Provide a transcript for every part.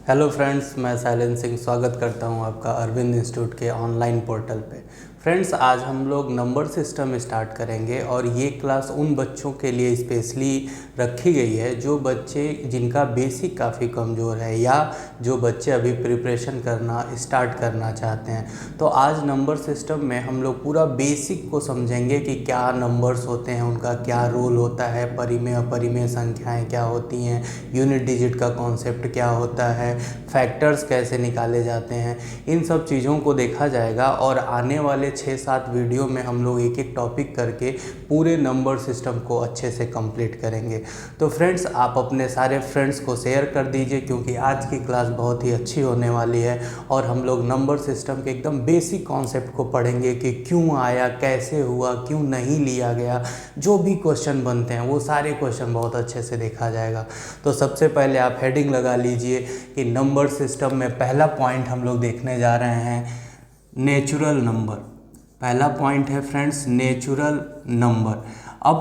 Hello friends, मैं शैलेंद्र सिंह स्वागत करता हूं आपका अरविंद इंस्टीट्यूट के ऑनलाइन पोर्टल पे। फ्रेंड्स, आज हम लोग नंबर सिस्टम स्टार्ट करेंगे और ये क्लास उन बच्चों के लिए स्पेशली रखी गई है जो बच्चे जिनका बेसिक काफ़ी कमज़ोर है या जो बच्चे अभी प्रिपरेशन करना स्टार्ट करना चाहते हैं। तो आज नंबर सिस्टम में हम लोग पूरा बेसिक को समझेंगे कि क्या नंबर्स होते हैं, उनका क्या रोल होता है, परिमेय अपरिमेय संख्याएँ क्या होती हैं, यूनिट डिजिट का कॉन्सेप्ट क्या होता है, फैक्टर्स कैसे निकाले जाते हैं। इन सब चीज़ों को देखा जाएगा और आने वाले 6-7 वीडियो में हम लोग एक एक टॉपिक करके पूरे नंबर सिस्टम को अच्छे से कंप्लीट करेंगे। तो फ्रेंड्स, आप अपने सारे फ्रेंड्स को शेयर कर दीजिए क्योंकि आज की क्लास बहुत ही अच्छी होने वाली है और हम लोग नंबर सिस्टम के एकदम बेसिक कॉन्सेप्ट को पढ़ेंगे कि क्यों आया, कैसे हुआ, क्यों नहीं लिया गया, जो भी क्वेश्चन बनते हैं वो सारे क्वेश्चन बहुत अच्छे से देखा जाएगा। तो सबसे पहले आप हेडिंग लगा लीजिए कि नंबर सिस्टम में पहला पॉइंट हम लोग देखने जा रहे हैं नेचुरल नंबर। पहला पॉइंट है फ्रेंड्स नेचुरल नंबर। अब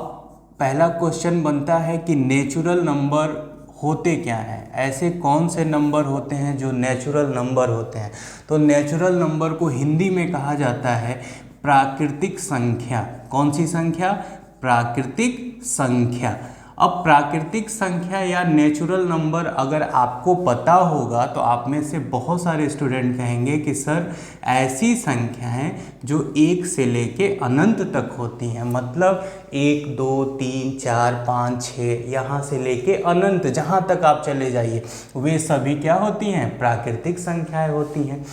पहला क्वेश्चन बनता है कि नेचुरल नंबर होते क्या हैं, ऐसे कौन से नंबर होते हैं जो नेचुरल नंबर होते हैं। तो नेचुरल नंबर को हिंदी में कहा जाता है प्राकृतिक संख्या। कौन सी संख्या? प्राकृतिक संख्या। अब प्राकृतिक संख्या या नेचुरल नंबर अगर आपको पता होगा तो आप में से बहुत सारे स्टूडेंट कहेंगे कि सर ऐसी संख्याएं जो 1 से लेके अनंत तक होती हैं, मतलब 1 2 3 4 5 6 यहाँ से लेके अनंत जहाँ तक आप चले जाइए वे सभी क्या होती हैं? प्राकृतिक संख्याएं होती हैं।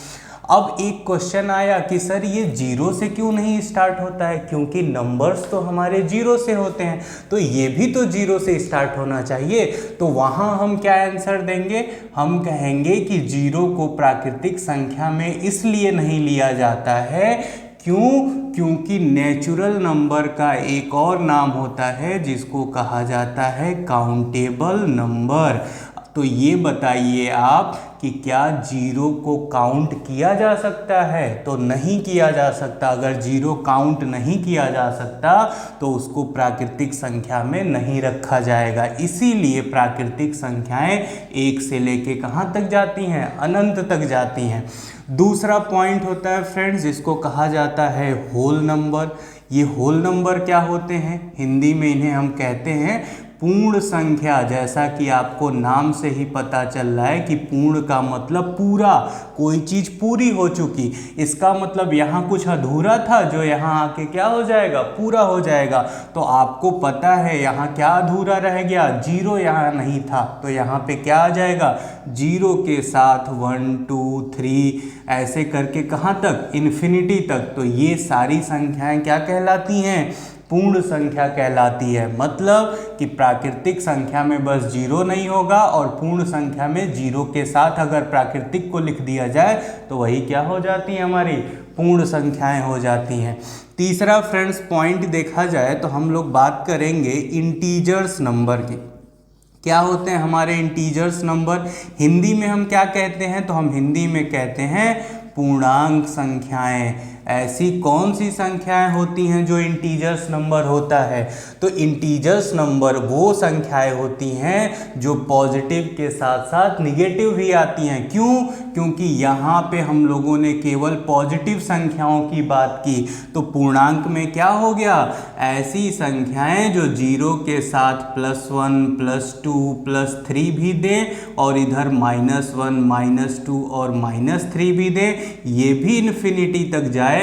अब एक क्वेश्चन आया कि सर ये 0 से क्यों नहीं स्टार्ट होता है, क्योंकि नंबर्स तो हमारे 0 से होते हैं तो ये भी तो 0 से स्टार्ट होना चाहिए। तो वहाँ हम क्या आंसर देंगे? हम कहेंगे कि 0 को प्राकृतिक संख्या में इसलिए नहीं लिया जाता है क्योंकि नेचुरल नंबर का एक और नाम होता है जिसको कहा जाता है काउंटेबल नंबर। तो ये बताइए आप कि क्या 0 को काउंट किया जा सकता है? तो नहीं किया जा सकता। अगर 0 काउंट नहीं किया जा सकता तो उसको प्राकृतिक संख्या में नहीं रखा जाएगा। इसीलिए प्राकृतिक संख्याएं 1 से लेके कहाँ तक जाती हैं? अनंत तक जाती हैं। दूसरा पॉइंट होता है फ्रेंड्स जिसको कहा जाता है होल नंबर। ये होल नंबर क्या होते हैं? हिंदी में इन्हें हम कहते हैं पूर्ण संख्या। जैसा कि आपको नाम से ही पता चल रहा है कि पूर्ण का मतलब पूरा, कोई चीज़ पूरी हो चुकी। इसका मतलब यहाँ कुछ अधूरा था जो यहाँ आके क्या हो जाएगा? पूरा हो जाएगा। तो आपको पता है यहाँ क्या अधूरा रह गया? 0 यहाँ नहीं था तो यहाँ पे क्या आ जाएगा? 0 के साथ 1 2 3 ऐसे करके कहाँ तक? इन्फिनिटी तक। तो ये सारी संख्याएं क्या कहलाती हैं? पूर्ण संख्या कहलाती है। मतलब कि प्राकृतिक संख्या में बस 0 नहीं होगा और पूर्ण संख्या में 0 के साथ अगर प्राकृतिक को लिख दिया जाए तो वही क्या हो जाती है? हमारी पूर्ण संख्याएं हो जाती हैं। तीसरा फ्रेंड्स पॉइंट देखा जाए तो हम लोग बात करेंगे इंटीजर्स नंबर की। क्या होते हैं हमारे इंटीजर्स नंबर? हिंदी में हम क्या कहते हैं? तो हम हिंदी में कहते हैं पूर्णांक संख्याएं। ऐसी कौन सी संख्याएं होती हैं जो इंटीजर्स नंबर होता है? तो इंटीजर्स नंबर वो संख्याएं होती हैं जो पॉजिटिव के साथ साथ निगेटिव भी आती हैं। क्यों? क्योंकि यहाँ पे हम लोगों ने केवल पॉजिटिव संख्याओं की बात की। तो पूर्णांक में क्या हो गया? ऐसी संख्याएं जो 0 के साथ +1 +2 +3 भी दें और इधर -1 -2 और -3 भी दें, ये भी इन्फिनिटी तक जाए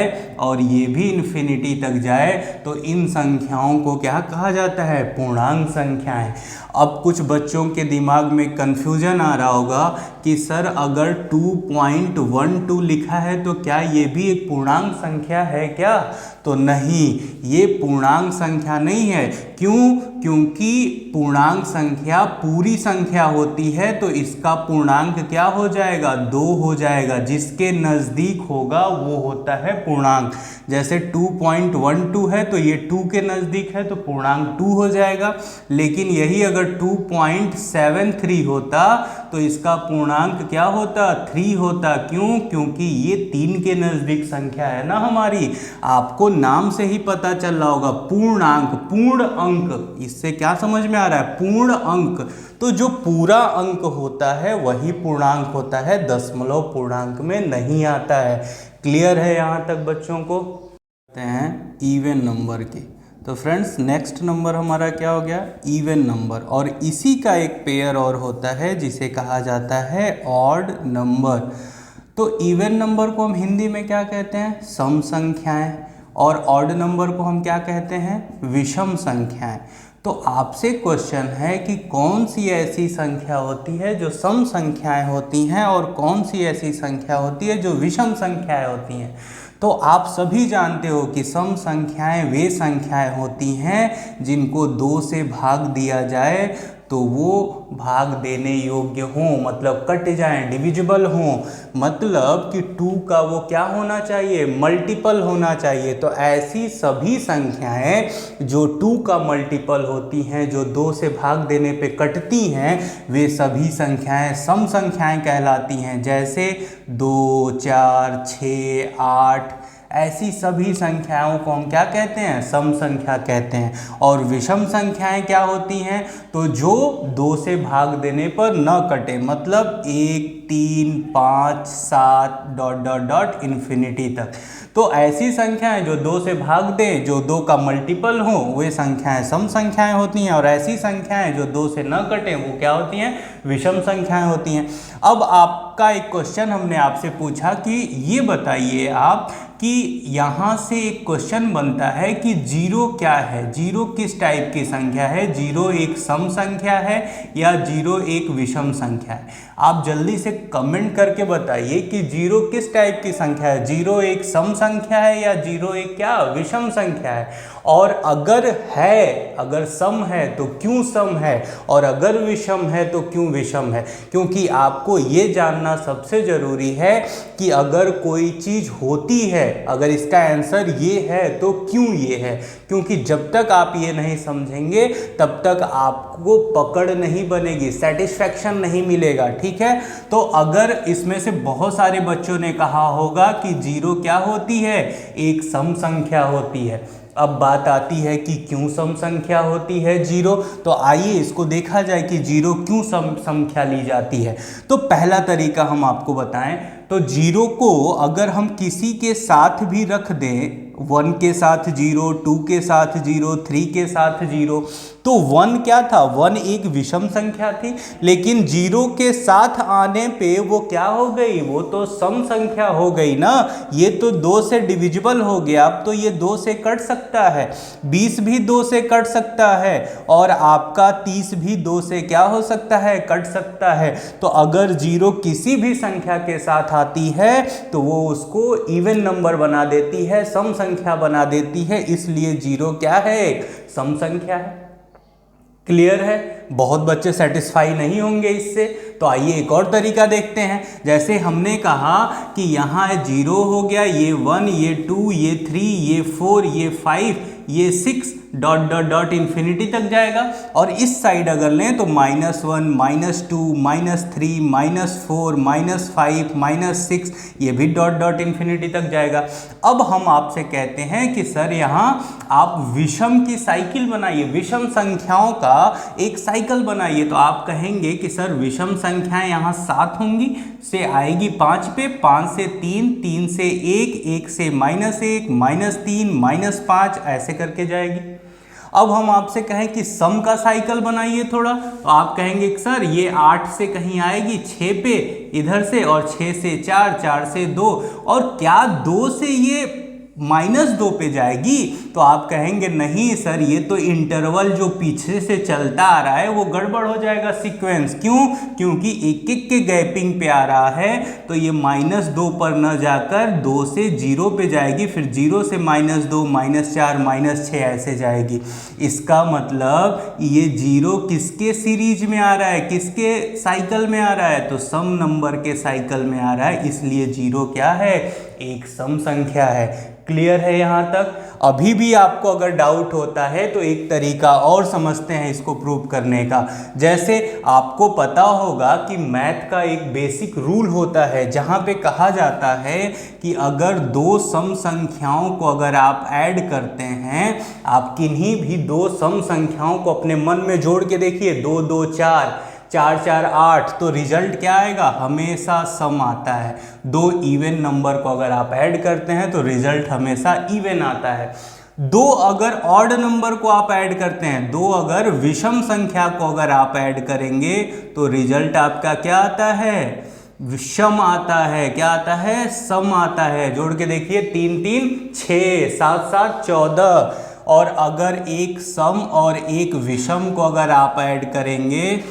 और ये भी इन्फिनिटी तक जाए, तो इन संख्याओं को क्या कहा जाता है? पूर्णांक संख्याएं। अब कुछ बच्चों के दिमाग में कंफ्यूजन आ रहा होगा कि सर अगर 2.12 लिखा है तो क्या ये भी एक पूर्णांक संख्या है क्या? तो नहीं, ये पूर्णांक संख्या नहीं है। क्यों? क्योंकि पूर्णांक संख्या पूरी संख्या होती है तो इसका पूर्णांक क्या हो जाएगा? 2 हो जाएगा। जिसके नज़दीक होगा वो होता है पूर्णांक। जैसे 2.12 है तो ये 2 के नज़दीक है तो पूर्णांक 2 हो जाएगा। लेकिन यही अगर 2.73 होता तो इसका पूर्णांक क्या होता? 3 होता। क्यों? क्योंकि ये 3 के नज़दीक संख्या है ना हमारी। आपको नाम से ही पता चल रहा होगा, पूर्णांक, पूर्ण अंक, इससे क्या समझ में आ रहा है, पूर्ण अंक। तो जो पूरा अंक होता है वही पूर्णांक होता है, दशमलव पूर्णांक में नहीं आता है। क्लियर है यहाँ तक बच्चों को? हैं इवन नंबर की। तो फ्रेंड्स नेक्स्ट नंबर हमारा क्या हो गया, इवन नंबर, और इसी का एक पेयर और होता है जिसे कहा जाता है ऑड नंबर। तो इवन नंबर को हम हिंदी में क्या कहते हैं, सम संख्याएं, और ऑड नंबर को हम क्या कहते हैं, विषम संख्याएं। तो आपसे क्वेश्चन है कि कौन सी ऐसी संख्या होती है जो सम संख्याएं होती हैं और कौन सी ऐसी संख्या होती है जो विषम संख्याएं होती हैं। तो आप सभी जानते हो कि सम संख्याएं वे संख्याएं होती हैं जिनको 2 से भाग दिया जाए तो वो भाग देने योग्य हों, मतलब कट जाएं, डिविजिबल हों, मतलब कि 2 का वो क्या होना चाहिए, मल्टीपल होना चाहिए। तो ऐसी सभी संख्याएं जो 2 का मल्टीपल होती हैं, जो 2 से भाग देने पे कटती हैं, वे सभी संख्याएं सम संख्याएं कहलाती हैं। जैसे 2, 4, 6, 8, ऐसी सभी संख्याओं को हम क्या कहते हैं, सम संख्या कहते हैं। और विषम संख्याएं क्या होती हैं, तो जो 2 से भाग देने पर न कटे, मतलब 1, 3, 5, 7 डॉट डॉट डॉट इन्फिनिटी तक। तो ऐसी संख्याएं जो 2 से भाग दें, जो 2 का मल्टीपल हो, वे संख्याएं सम संख्याएं होती हैं। और ऐसी संख्याएं जो 2 से न कटें वो क्या होती हैं, विषम संख्याएं होती हैं। अब आपका एक क्वेश्चन हमने आपसे पूछा कि ये बताइए आप कि यहाँ से एक क्वेश्चन बनता है कि 0 क्या है, 0 किस टाइप की संख्या है, 0 एक सम संख्या है या 0 एक विषम संख्या है। आप जल्दी से कमेंट करके बताइए कि 0 किस टाइप की संख्या है, 0 एक सम संख्या है या 0 एक क्या विषम संख्या है। और अगर है, अगर सम है तो क्यों सम है, और अगर विषम है तो क्यों विषम है। क्योंकि आपको ये जानना सबसे ज़रूरी है कि अगर कोई चीज़ होती है, अगर इसका आंसर ये है तो क्यों ये है। क्योंकि जब तक आप ये नहीं समझेंगे तब तक आपको पकड़ नहीं बनेगी, सेटिस्फैक्शन नहीं मिलेगा, ठीक है। तो अगर इसमें से बहुत सारे बच्चों ने कहा होगा कि 0 क्या होती है, एक सम संख्या होती है। अब बात आती है कि क्यों सम संख्या होती है 0। तो आइए इसको देखा जाए कि 0 क्यों सम संख्या ली जाती है। तो पहला तरीका हम आपको बताएं, तो 0 को अगर हम किसी के साथ भी रख दें, 1 के साथ 0, 2 के साथ 0, 3 के साथ 0, तो 1 क्या था, 1 एक विषम संख्या थी। लेकिन 0 के साथ आने पे वो क्या हो गई, वो तो सम संख्या हो गई ना। ये तो 2 से डिविजिबल हो गया। अब तो ये 2 से कट सकता है, 20 भी 2 से कट सकता है, और आपका 30 भी 2 से क्या हो सकता है, कट सकता है। तो अगर 0 किसी भी संख्या के साथ आती है तो वो उसको इवन नंबर बना देती है, सम संख्या बना देती है। इसलिए 0 क्या है, एक सम संख्या है। क्लियर है? बहुत बच्चे सेटिस्फाई नहीं होंगे इससे। तो आइए एक और तरीका देखते हैं। जैसे हमने कहा कि यहाँ 0 हो गया, ये 1, ये 2, ये 3, ये 4, ये 5, ये 6 डॉट डॉट डॉट इन्फिनिटी तक जाएगा। और इस साइड अगर लें तो -1, -2, -3, -4, -5, -6, ये भी डॉट डॉट इन्फिनिटी तक जाएगा। अब हम आपसे कहते हैं कि सर यहाँ आप विषम की साइकिल बनाइए, विषम संख्याओं का एक साइकिल बनाइए। तो आप कहेंगे कि सर विषम संख्याएं यहाँ 7 होंगी, से आएगी 5 पे, 5 से 3, 3 से 1, 1 से -1, -3, -5, ऐसे करके जाएगी। अब हम आपसे कहें कि सम का साइकिल बनाइए थोड़ा, तो आप कहेंगे कि सर ये 8 से कहीं आएगी 6 पे इधर से, और 6 से 4, 4 से 2, और क्या 2 से ये -2 पे जाएगी। तो आप कहेंगे नहीं सर, ये तो इंटरवल जो पीछे से चलता आ रहा है वो गड़बड़ हो जाएगा सीक्वेंस। क्यों? क्योंकि एक एक के गैपिंग पे आ रहा है, तो ये -2 पर न जाकर 2 से 0 पे जाएगी, फिर 0 से -2, -4, -6 ऐसे जाएगी। इसका मतलब ये 0 किसके सीरीज में आ रहा है, किसके साइकिल में आ रहा है, तो सम नंबर के साइकिल में आ रहा है। इसलिए 0 क्या है, एक सम संख्या है। क्लियर है यहाँ तक? अभी भी आपको अगर डाउट होता है तो एक तरीका और समझते हैं इसको प्रूव करने का। जैसे आपको पता होगा कि मैथ का एक बेसिक रूल होता है जहाँ पे कहा जाता है कि अगर दो सम संख्याओं को अगर आप ऐड करते हैं, आप किन्हीं भी दो सम संख्याओं को अपने मन में जोड़ के देखिए, 2 2 4, 4 4 8, तो रिजल्ट क्या आएगा? हमेशा सम आता है। दो इवन नंबर को अगर आप ऐड करते हैं तो रिजल्ट हमेशा इवन आता है। दो अगर ऑड नंबर को आप ऐड करते हैं, दो अगर विषम संख्या को अगर आप ऐड करेंगे तो रिजल्ट आपका क्या आता है? विषम आता है। क्या आता है? सम आता है। जोड़ के देखिए, 3 3 6, 7 7 14। और अगर एक सम और एक विषम को अगर आप ऐड करेंगे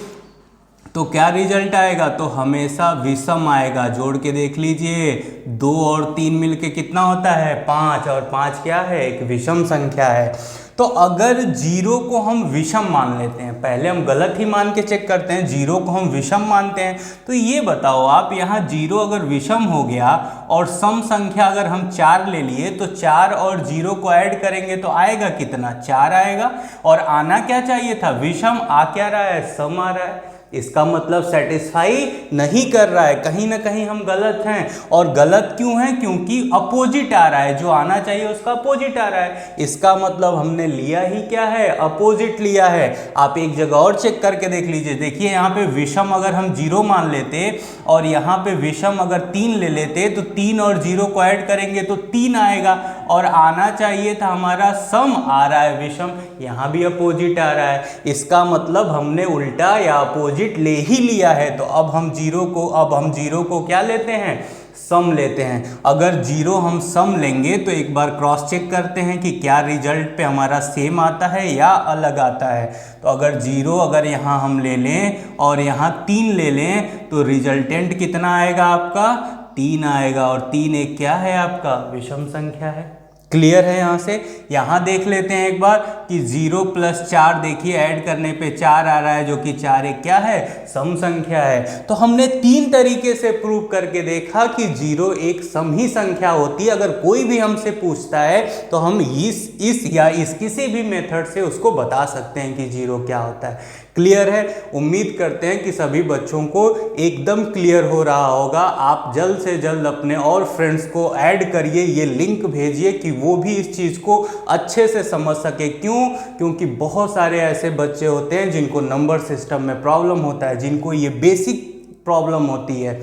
तो क्या रिजल्ट आएगा? तो हमेशा विषम आएगा। जोड़ के देख लीजिए, 2 और 3 मिलके कितना होता है? 5, और 5 क्या है? एक विषम संख्या है। तो अगर 0 को हम विषम मान लेते हैं, पहले हम गलत ही मान के चेक करते हैं, 0 को हम विषम मानते हैं, तो ये बताओ आप, यहाँ 0 अगर विषम हो गया और सम संख्या अगर हम 4 ले लिए तो 4 और 0 को ऐड करेंगे तो आएगा कितना? 4 आएगा। और आना क्या चाहिए था? विषम। आ क्या रहा है? सम आ रहा है। इसका मतलब सेटिस्फाई नहीं कर रहा है, कहीं ना कहीं हम गलत हैं। और गलत क्यों है? क्योंकि अपोजिट आ रहा है, जो आना चाहिए उसका अपोजिट आ रहा है। इसका मतलब हमने लिया ही क्या है? अपोजिट लिया है। आप एक जगह और चेक करके देख लीजिए, देखिए यहाँ पे विषम अगर हम 0 मान लेते और यहाँ पे विषम अगर 3 ले लेते तो 3 और 0 को ऐड करेंगे तो 3 आएगा। और आना चाहिए था हमारा सम, आ रहा है विषम, यहाँ भी अपोजिट आ रहा है। इसका मतलब हमने उल्टा या अपोजिट ले ही लिया है। तो अब हम 0 को क्या लेते हैं? सम लेते हैं। अगर 0 हम सम लेंगे तो एक बार क्रॉस चेक करते हैं कि क्या रिजल्ट पे हमारा सेम आता है या अलग आता है। तो अगर 0 अगर यहाँ हम ले लें और यहाँ 3 ले लें तो रिजल्टेंट कितना आएगा आपका? 3 आएगा। और 3 एक क्या है आपका? विषम संख्या है। क्लियर है? यहाँ से यहाँ देख लेते हैं एक बार कि 0 + 4 देखिए ऐड करने पे 4 आ रहा है, जो कि 4 एक क्या है? सम संख्या है। तो हमने 3 तरीके से प्रूव करके देखा कि 0 एक सम ही संख्या होती है। अगर कोई भी हमसे पूछता है तो हम इस या इस किसी भी मेथड से उसको बता सकते हैं कि 0 क्या होता है। क्लियर है? उम्मीद करते हैं कि सभी बच्चों को एकदम क्लियर हो रहा होगा। आप जल्द से जल्द अपने और फ्रेंड्स को ऐड करिए, ये लिंक भेजिए कि वो भी इस चीज़ को अच्छे से समझ सके। क्यों? क्योंकि बहुत सारे ऐसे बच्चे होते हैं जिनको नंबर सिस्टम में प्रॉब्लम होता है, जिनको ये बेसिक प्रॉब्लम होती है।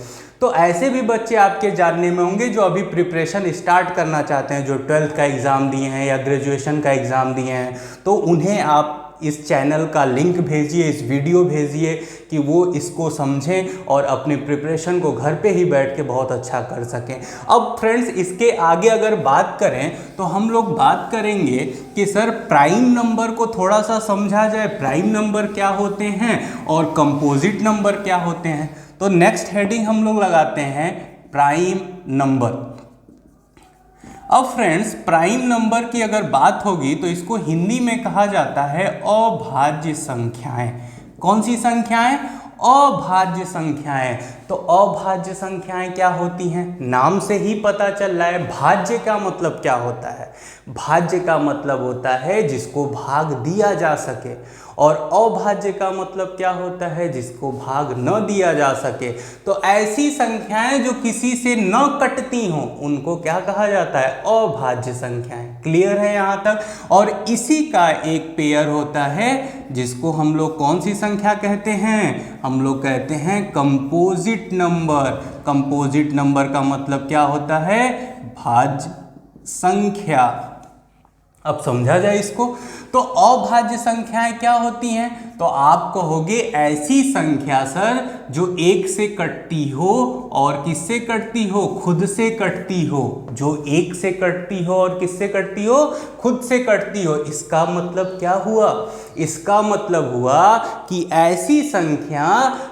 तो ऐसे भी बच्चे आपके जानने में होंगे जो अभी प्रिपरेशन स्टार्ट करना चाहते हैं, जो 12th का एग्ज़ाम दिए हैं या ग्रेजुएशन का एग्ज़ाम दिए हैं। तो उन्हें आप इस चैनल का लिंक भेजिए, इस वीडियो भेजिए कि वो इसको समझें और अपने प्रिपरेशन को घर पे ही बैठ के बहुत अच्छा कर सकें। अब फ्रेंड्स, इसके आगे अगर बात करें तो हम लोग बात करेंगे कि सर प्राइम नंबर को थोड़ा सा समझा जाए। प्राइम नंबर क्या होते हैं और कंपोजिट नंबर क्या होते हैं। तो नेक्स्ट हेडिंग हम लोग लगाते हैं प्राइम नंबर। अब फ्रेंड्स, प्राइम नंबर की अगर बात होगी तो इसको हिंदी में कहा जाता है अभाज्य संख्याएं। कौन सी संख्याएं? अभाज्य संख्याएं। तो अभाज्य संख्याएं क्या होती हैं? नाम से ही पता चल रहा है। भाज्य का मतलब क्या होता है? भाज्य का मतलब होता है जिसको भाग दिया जा सके, और अभाज्य का मतलब क्या होता है? जिसको भाग न दिया जा सके। तो ऐसी संख्याएं जो किसी से न कटती हों उनको क्या कहा जाता है? अभाज्य संख्याएं। क्लियर है यहाँ तक? और इसी का एक पेयर होता है जिसको हम लोग कौन सी संख्या कहते हैं? हम लोग कहते हैं कंपोजिट नंबर। कंपोजिट नंबर का मतलब क्या होता है? भाज्य संख्या। अब समझा जाए इसको। तो अभाज्य संख्याएं क्या होती हैं? तो आप कहोगे ऐसी संख्या सर जो 1 से कटती हो और किससे कटती हो? खुद से कटती हो। जो 1 से कटती हो और किससे कटती हो? खुद से कटती हो। इसका मतलब क्या हुआ? इसका मतलब हुआ कि ऐसी संख्या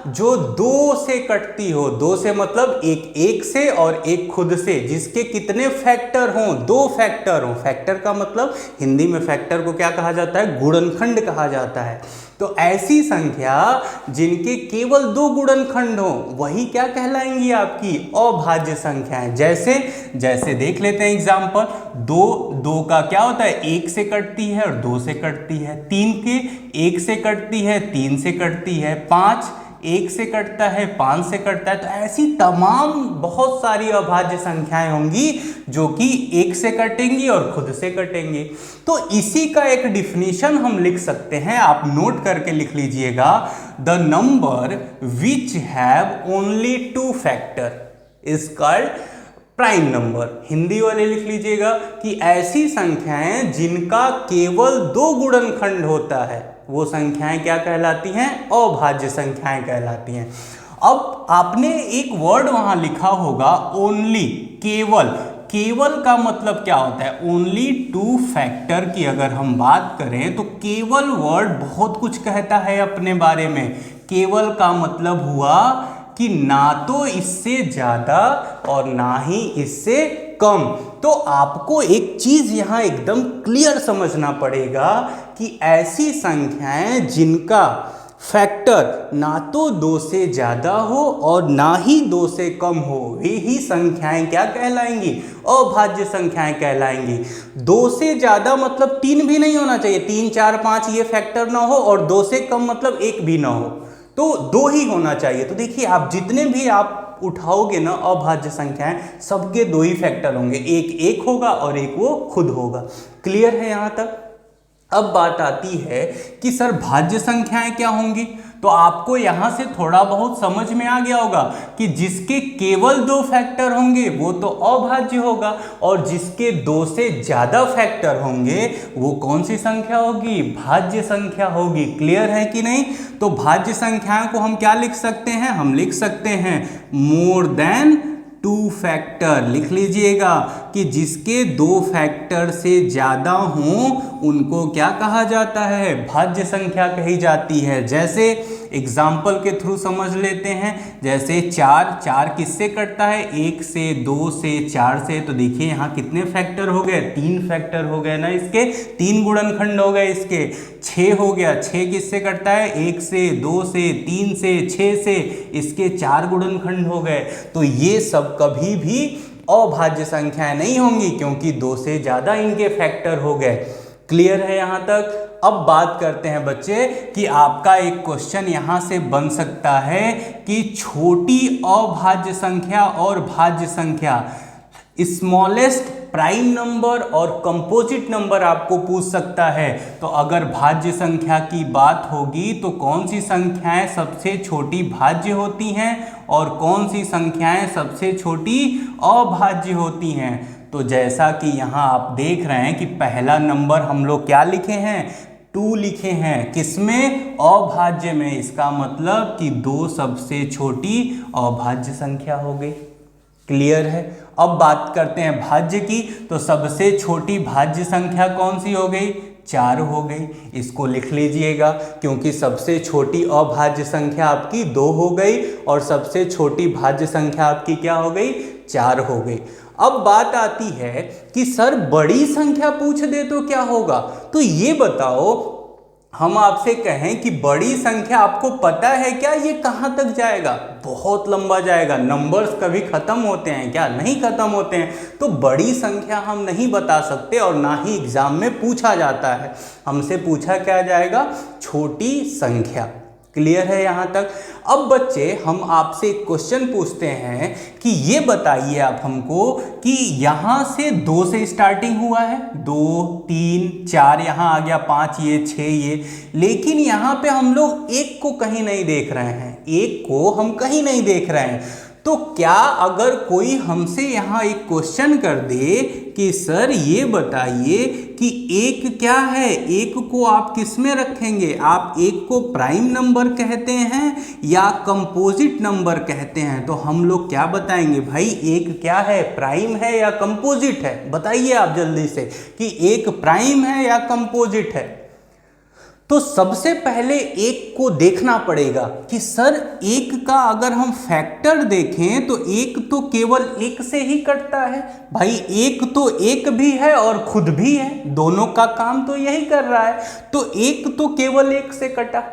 जो 2 से कटती हो। 2 से मतलब एक 1 से और एक खुद से, जिसके कितने फैक्टर हों? 2 फैक्टर हों। फैक्टर का मतलब हिंदी में फैक्टर को क्या कहा जाता है? गुणनखंड कहा जाता है। तो ऐसी संख्या जिनके केवल 2 गुणनखंड हो वही क्या कहलाएंगी आपकी अभाज्य संख्याएं। जैसे देख लेते हैं एग्जांपल। 2 का क्या होता है, 1 से कटती है और 2 से कटती है। 3 के 1 से कटती है, 3 से कटती है। 5 1 से कटता है, 5 से कटता है। तो ऐसी तमाम बहुत सारी अभाज्य संख्याएं होंगी जो कि 1 से कटेंगी और खुद से कटेंगी। तो इसी का एक डिफिनीशन हम लिख सकते हैं, आप नोट करके लिख लीजिएगा। The number which have only 2 factor is called prime number. Hindi वाले लिख लीजिएगा कि ऐसी संख्याएं जिनका केवल 2 गुणनखंड होता है वो संख्याएं क्या कहलाती हैं, अभाज्य संख्याएं कहलाती हैं। अब आपने एक वर्ड वहां लिखा होगा ओनली, केवल। केवल का मतलब क्या होता है, ओनली 2 फैक्टर की अगर हम बात करें तो केवल वर्ड बहुत कुछ कहता है अपने बारे में। केवल का मतलब हुआ कि ना तो इससे ज्यादा और ना ही इससे कम। तो आपको एक चीज यहां एकदम क्लियर समझना पड़ेगा कि ऐसी संख्याएं जिनका फैक्टर ना तो 2 से ज्यादा हो और ना ही 2 से कम हो वे ही संख्याएं क्या कहलाएंगी, अभाज्य संख्याएं कहलाएंगी। 2 से ज्यादा मतलब 3 भी नहीं होना चाहिए, 3 4 5 ये फैक्टर ना हो, और 2 से कम मतलब 1 भी ना हो, तो 2 ही होना चाहिए। तो देखिए आप जितने भी आप उठाओगे ना अभाज्य संख्याएं, सबके 2 ही फैक्टर होंगे, एक होगा और एक वो खुद होगा। क्लियर है यहां तक। अब बात आती है कि सर भाज्य संख्याएं क्या होंगी। तो आपको यहां से थोड़ा बहुत समझ में आ गया होगा कि जिसके केवल 2 फैक्टर होंगे वो तो अभाज्य होगा, और जिसके 2 से ज्यादा फैक्टर होंगे वो कौन सी संख्या होगी, भाज्य संख्या होगी। क्लियर है कि नहीं। तो भाज्य संख्याओं को हम क्या लिख सकते हैं, हम लिख सकते हैं मोर देन 2 फैक्टर। लिख लीजिएगा कि जिसके 2 फैक्टर से ज्यादा हों उनको क्या कहा जाता है, भाज्य संख्या कही जाती है। जैसे एग्जाम्पल के थ्रू समझ लेते हैं। जैसे 4 किससे कटता है, 1 से, 2 से, 4 से। तो देखिए यहाँ कितने फैक्टर हो गए, 3 फैक्टर हो गए ना, इसके 3 गुणनखंड हो गए इसके। 6 हो गया, 6 किससे कटता है, 1 से, 2 से, 3 से, 6 से, इसके 4 गुणनखंड हो गए। तो ये सब कभी भी अभाज्य संख्याएं नहीं होंगी क्योंकि 2 से ज्यादा इनके फैक्टर हो गए। क्लियर है यहां तक। अब बात करते हैं बच्चे कि आपका एक क्वेश्चन यहां से बन सकता है कि छोटी अभाज्य संख्या और भाज्य संख्या, स्मॉलेस्ट प्राइम नंबर और कंपोजिट नंबर आपको पूछ सकता है। तो अगर भाज्य संख्या की बात होगी तो कौन सी संख्याएं सबसे छोटी भाज्य होती हैं और कौन सी संख्याएं सबसे छोटी अभाज्य होती हैं। तो जैसा कि यहाँ आप देख रहे हैं कि पहला नंबर हम लोग क्या लिखे हैं, 2 लिखे हैं, किसमें, अभाज्य में। इसका मतलब कि 2 सबसे छोटी अभाज्य संख्या हो गई। क्लियर है। अब बात करते हैं भाज्य की। तो सबसे छोटी भाज्य संख्या कौन सी हो गई, 4 हो गई। इसको लिख लीजिएगा क्योंकि सबसे छोटी अभाज्य संख्या आपकी 2 हो गई और सबसे छोटी भाज्य संख्या आपकी क्या हो गई, 4 हो गई। अब बात आती है कि सर बड़ी संख्या पूछ दे तो क्या होगा। तो ये बताओ, हम आपसे कहें कि बड़ी संख्या आपको पता है क्या ये कहां तक जाएगा, बहुत लंबा जाएगा। नंबर्स कभी खत्म होते हैं क्या, नहीं खत्म होते हैं। तो बड़ी संख्या हम नहीं बता सकते और ना ही एग्जाम में पूछा जाता है। हमसे पूछा क्या जाएगा, छोटी संख्या। क्लियर है यहाँ तक। अब बच्चे हम आपसे एक क्वेश्चन पूछते हैं कि ये बताइए आप हमको कि यहाँ से 2 से स्टार्टिंग हुआ है, 2 3 4 यहाँ आ गया, 5 ये, 6 ये, लेकिन यहाँ पे हम लोग 1 को कहीं नहीं देख रहे हैं, 1 को हम कहीं नहीं देख रहे हैं। तो क्या अगर कोई हमसे यहाँ एक क्वेश्चन कर दे कि सर ये बताइए कि 1 क्या है, 1 को आप किस में रखेंगे, आप 1 को प्राइम नंबर कहते हैं या कंपोजिट नंबर कहते हैं। तो हम लोग क्या बताएंगे भाई, 1 क्या है, प्राइम है या कंपोजिट है। बताइए आप जल्दी से कि 1 प्राइम है या कंपोजिट है। तो सबसे पहले 1 को देखना पड़ेगा कि सर 1 का अगर हम फैक्टर देखें तो 1 तो केवल 1 से ही कटता है। भाई 1 तो 1 भी है और खुद भी है, दोनों का काम तो यही कर रहा है। तो 1 तो केवल 1 से कटा।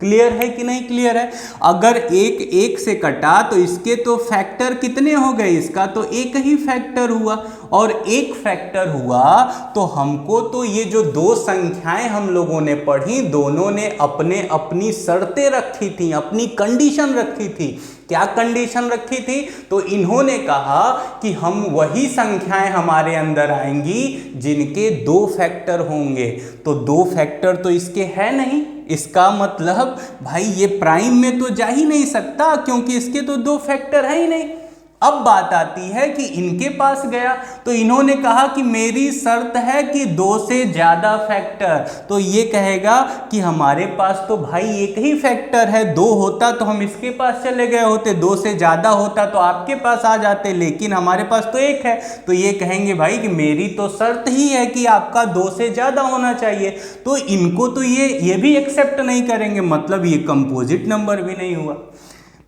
क्लियर है कि नहीं क्लियर है? अगर एक एक से कटा तो इसके तो फैक्टर कितने हो गए, इसका तो एक ही फैक्टर हुआ, और एक फैक्टर हुआ तो हमको तो ये जो दो संख्याएं हम लोगों ने पढ़ी, दोनों ने अपने अपनी शर्तें रखी थी, अपनी कंडीशन रखी थी। क्या कंडीशन रखी थी? तो इन्होंने कहा कि हम वही संख्याएं हमारे अंदर आएंगी जिनके दो फैक्टर होंगे। तो दो फैक्टर तो इसके है नहीं, इसका मतलब भाई ये प्राइम में तो जा ही नहीं सकता, क्योंकि इसके तो दो फैक्टर है ही नहीं। अब बात आती है कि इनके पास गया तो इन्होंने कहा कि मेरी शर्त है कि दो से ज्यादा फैक्टर, तो ये कहेगा कि हमारे पास तो भाई एक ही फैक्टर है, दो होता तो हम इसके पास चले गए होते, दो से ज्यादा होता तो आपके पास आ जाते, लेकिन हमारे पास तो एक है। तो ये कहेंगे भाई कि मेरी तो शर्त ही है कि आपका दो से ज्यादा होना चाहिए। तो इनको तो ये भी एक्सेप्ट नहीं करेंगे, मतलब ये कंपोजिट नंबर भी नहीं हुआ।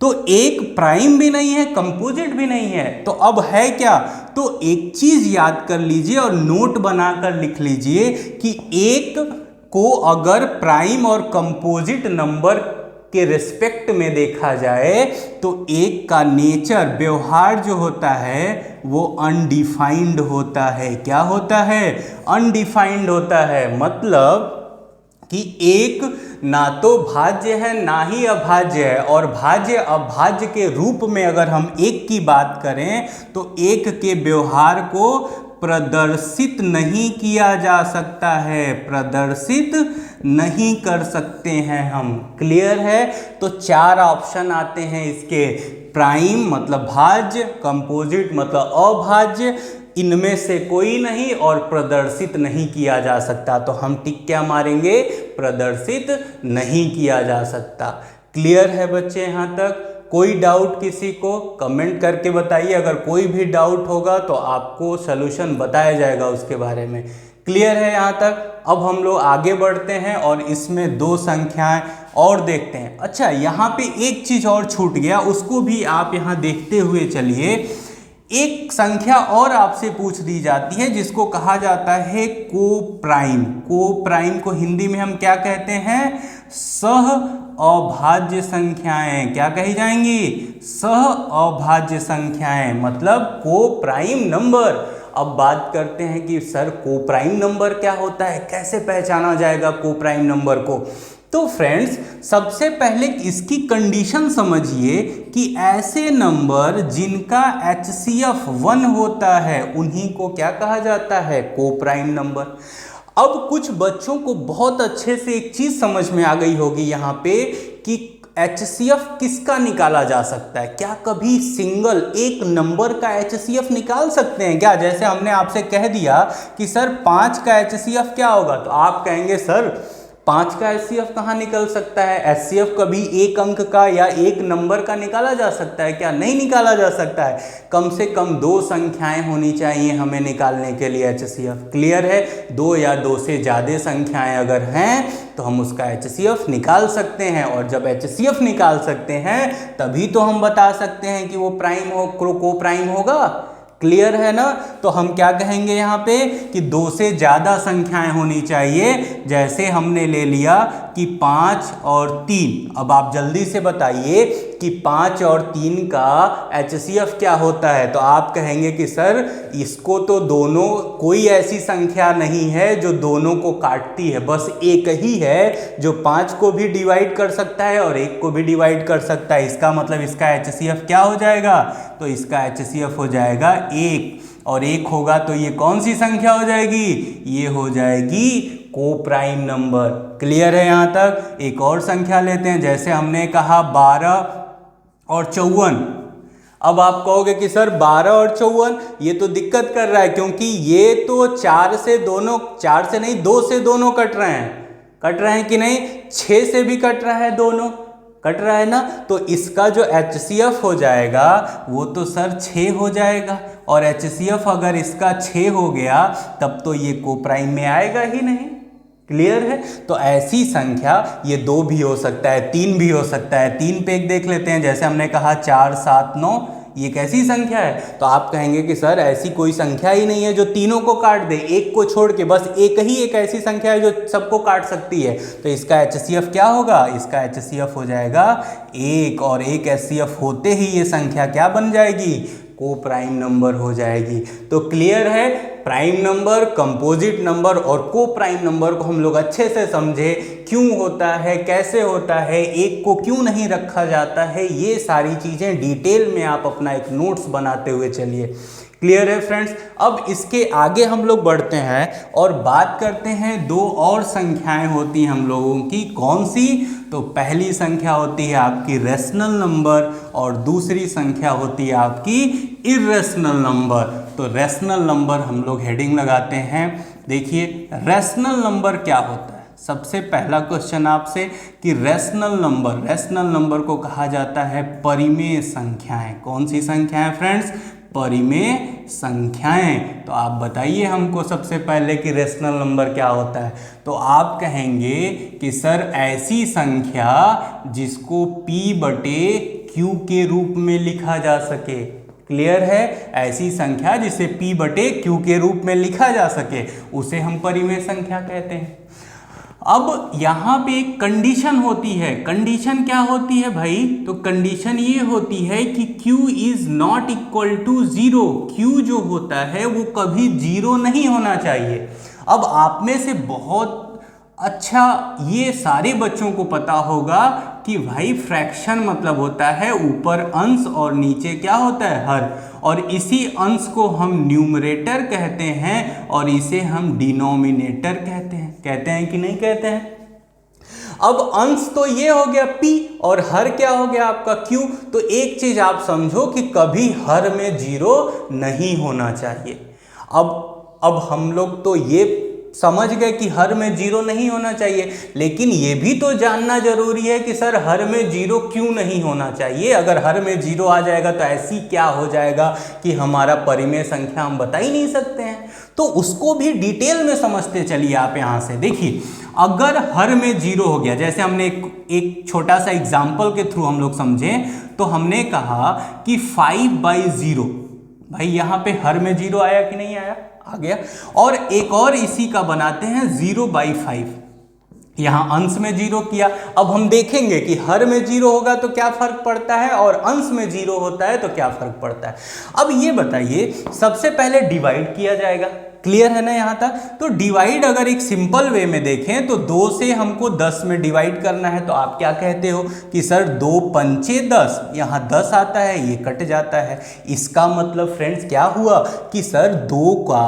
तो एक प्राइम भी नहीं है, कंपोजिट भी नहीं है, तो अब है क्या? तो एक चीज याद कर लीजिए और नोट बनाकर लिख लीजिए कि एक को अगर प्राइम और कंपोजिट नंबर के रिस्पेक्ट में देखा जाए तो एक का नेचर, व्यवहार जो होता है वो अनडिफाइंड होता है। क्या होता है? अनडिफाइंड होता है। मतलब कि एक ना तो भाज्य है ना ही अभाज्य है, और भाज्य अभाज्य के रूप में अगर हम एक की बात करें तो एक के व्यवहार को प्रदर्शित नहीं किया जा सकता है, प्रदर्शित नहीं कर सकते हैं हम। क्लियर है? तो चार ऑप्शन आते हैं इसके, प्राइम मतलब भाज्य, कंपोजिट मतलब अभाज्य, इनमें से कोई नहीं, और प्रदर्शित नहीं किया जा सकता। तो हम टिक क्या मारेंगे? प्रदर्शित नहीं किया जा सकता। क्लियर है बच्चे यहाँ तक? कोई डाउट किसी को? कमेंट करके बताइए। अगर कोई भी डाउट होगा तो आपको सलूशन बताया जाएगा उसके बारे में। क्लियर है यहाँ तक? अब हम लोग आगे बढ़ते हैं और इसमें दो संख्याएं और देखते हैं। अच्छा, यहाँ पे एक चीज और छूट गया, उसको भी आप यहाँ देखते हुए चलिए। एक संख्या और आपसे पूछ दी जाती है जिसको कहा जाता है कोप्राइम। कोप्राइम को हिंदी में हम क्या कहते हैं? सह अभाज्य संख्याएं। क्या कही जाएंगी? सह अभाज्य संख्याएं, मतलब कोप्राइम नंबर। अब बात करते हैं कि सर कोप्राइम नंबर क्या होता है, कैसे पहचाना जाएगा कोप्राइम नंबर को? तो फ्रेंड्स, सबसे पहले इसकी कंडीशन समझिए कि ऐसे नंबर जिनका HCF 1 होता है उन्हीं को क्या कहा जाता है? Coprime number. अब कुछ बच्चों को बहुत अच्छे से एक चीज समझ में आ गई होगी यहाँ पे कि HCF किसका निकाला जा सकता है। क्या कभी सिंगल एक नंबर का HCF निकाल सकते हैं क्या? जैसे हमने आपसे कह दिया कि सर 5 का HCF क्या होगा, तो आप कहेंगे सर 5 का HCF कहाँ निकल सकता है? HCF कभी एक अंक का या एक नंबर का निकाला जा सकता है क्या? नहीं निकाला जा सकता है। कम से कम दो संख्याएं होनी चाहिए हमें निकालने के लिए HCF। क्लियर है? दो या दो से ज़्यादा संख्याएं अगर हैं तो हम उसका HCF निकाल सकते हैं, और जब HCF निकाल सकते हैं तभी तो हम बता सकते हैं कि वो प्राइम हो, कोप्राइम होगा। क्लियर है ना? तो हम क्या कहेंगे यहाँ पे कि दो से ज़्यादा संख्याएं होनी चाहिए। जैसे हमने ले लिया कि 5 और 3। अब आप जल्दी से बताइए कि 5 और 3 का HCF क्या होता है? तो आप कहेंगे कि सर इसको तो दोनों, कोई ऐसी संख्या नहीं है जो दोनों को काटती है, बस एक ही है जो 5 को भी डिवाइड कर सकता है और 1 को भी डिवाइड कर सकता है। इसका मतलब इसका HCF क्या हो जाएगा? तो इसका HCF हो जाएगा 1, और 1 होगा तो ये कौन सी संख्या हो जाएगी? ये हो जाएगी कोप्राइम नंबर। क्लियर है यहाँ तक? एक और संख्या लेते हैं। जैसे हमने कहा 12 और 54। अब आप कहोगे कि सर 12 और 54 ये तो दिक्कत कर रहा है, क्योंकि ये तो 4 से नहीं 2 से दोनों कट रहे हैं कि नहीं? 6 से भी कट रहा है, दोनों कट रहा है ना? तो इसका जो HCF हो जाएगा वो तो सर 6 हो जाएगा, और HCF अगर इसका 6 हो गया तब तो ये कोप्राइम में आएगा ही नहीं। क्लियर है? तो ऐसी संख्या ये 2 भी हो सकता है, 3 भी हो सकता है। 3 पे एक देख लेते हैं। जैसे हमने कहा 4, 7, 9, ये कैसी संख्या है? तो आप कहेंगे कि सर ऐसी कोई संख्या ही नहीं है जो तीनों को काट दे, एक को छोड़ के बस एक ही एक ऐसी संख्या है जो सबको काट सकती है। तो इसका HCF क्या होगा? इसका HCF हो जाएगा 1, और 1 HCF होते ही ये संख्या क्या बन जाएगी? को प्राइम नंबर हो जाएगी। तो क्लियर है, प्राइम नंबर, कंपोजिट नंबर और को प्राइम नंबर को हम लोग अच्छे से समझे, क्यों होता है, कैसे होता है, एक को क्यों नहीं रखा जाता है, ये सारी चीज़ें डिटेल में आप अपना एक नोट्स बनाते हुए चलिए। क्लियर है फ्रेंड्स? अब इसके आगे हम लोग बढ़ते हैं और बात करते हैं दो और संख्याएं होती हैं हम लोगों की। कौन सी? तो पहली संख्या होती है आपकी रेशनल नंबर और दूसरी संख्या होती है आपकी इर्रेशनल नंबर। तो रेशनल नंबर हम लोग हेडिंग लगाते हैं। देखिए रेशनल नंबर क्या होता है? सबसे पहला क्वेश्चन आपसे कि रेशनल नंबर को कहा जाता है परिमेय संख्याएं। कौन सी संख्याएं फ्रेंड्स? परिमेय संख्याएं। तो आप बताइए हमको सबसे पहले कि रेशनल नंबर क्या होता है। तो आप कहेंगे कि सर ऐसी संख्या जिसको P/Q के रूप में लिखा जा सके। क्लियर है? ऐसी संख्या जिसे P/Q के रूप में लिखा जा सके उसे हम परिमेय संख्या कहते हैं। अब यहाँ पे एक कंडीशन होती है। कंडीशन क्या होती है भाई? तो कंडीशन ये होती है कि Q is not equal to 0। Q जो होता है वो कभी 0 नहीं होना चाहिए। अब आप में से बहुत अच्छा ये सारे बच्चों को पता होगा कि भाई फ्रैक्शन मतलब होता है ऊपर अंश और नीचे क्या होता है? हर। और इसी अंश को हम न्यूमरेटर कहते हैं और इसे हम डिनोमिनेटर कहते हैं। कहते हैं कि नहीं कहते हैं? अब अंश तो ये हो गया P और हर क्या हो गया आपका Q। तो एक चीज आप समझो कि कभी हर में 0 नहीं होना चाहिए। अब हम लोग तो ये समझ गए कि हर में 0 नहीं होना चाहिए, लेकिन ये भी तो जानना जरूरी है कि सर हर में 0 क्यों नहीं होना चाहिए। अगर हर में 0 आ जाएगा तो ऐसी क्या हो जाएगा कि हमारा परिमेय संख्या हम बता ही नहीं सकते हैं। तो उसको भी डिटेल में समझते चलिए आप। यहाँ से देखिए, अगर हर में 0 हो गया, जैसे हमने एक छोटा सा एग्जाम्पल के थ्रू हम लोग समझें, तो हमने कहा कि 5/0। भाई यहाँ पे हर में 0 आया कि नहीं आया? आ गया। और एक और इसी का बनाते हैं 0/5। यहां अंश में 0 किया। अब हम देखेंगे कि हर में 0 होगा तो क्या फर्क पड़ता है और अंश में 0 होता है तो क्या फर्क पड़ता है। अब ये बताइए, सबसे पहले डिवाइड किया जाएगा। क्लियर है ना यहाँ तक? तो डिवाइड अगर एक सिंपल वे में देखें तो 2 से हमको 10 में डिवाइड करना है। तो आप क्या कहते हो कि सर 2 पंचे 10, यहाँ 10 आता है, ये कट जाता है। इसका मतलब फ्रेंड्स क्या हुआ कि सर 2 का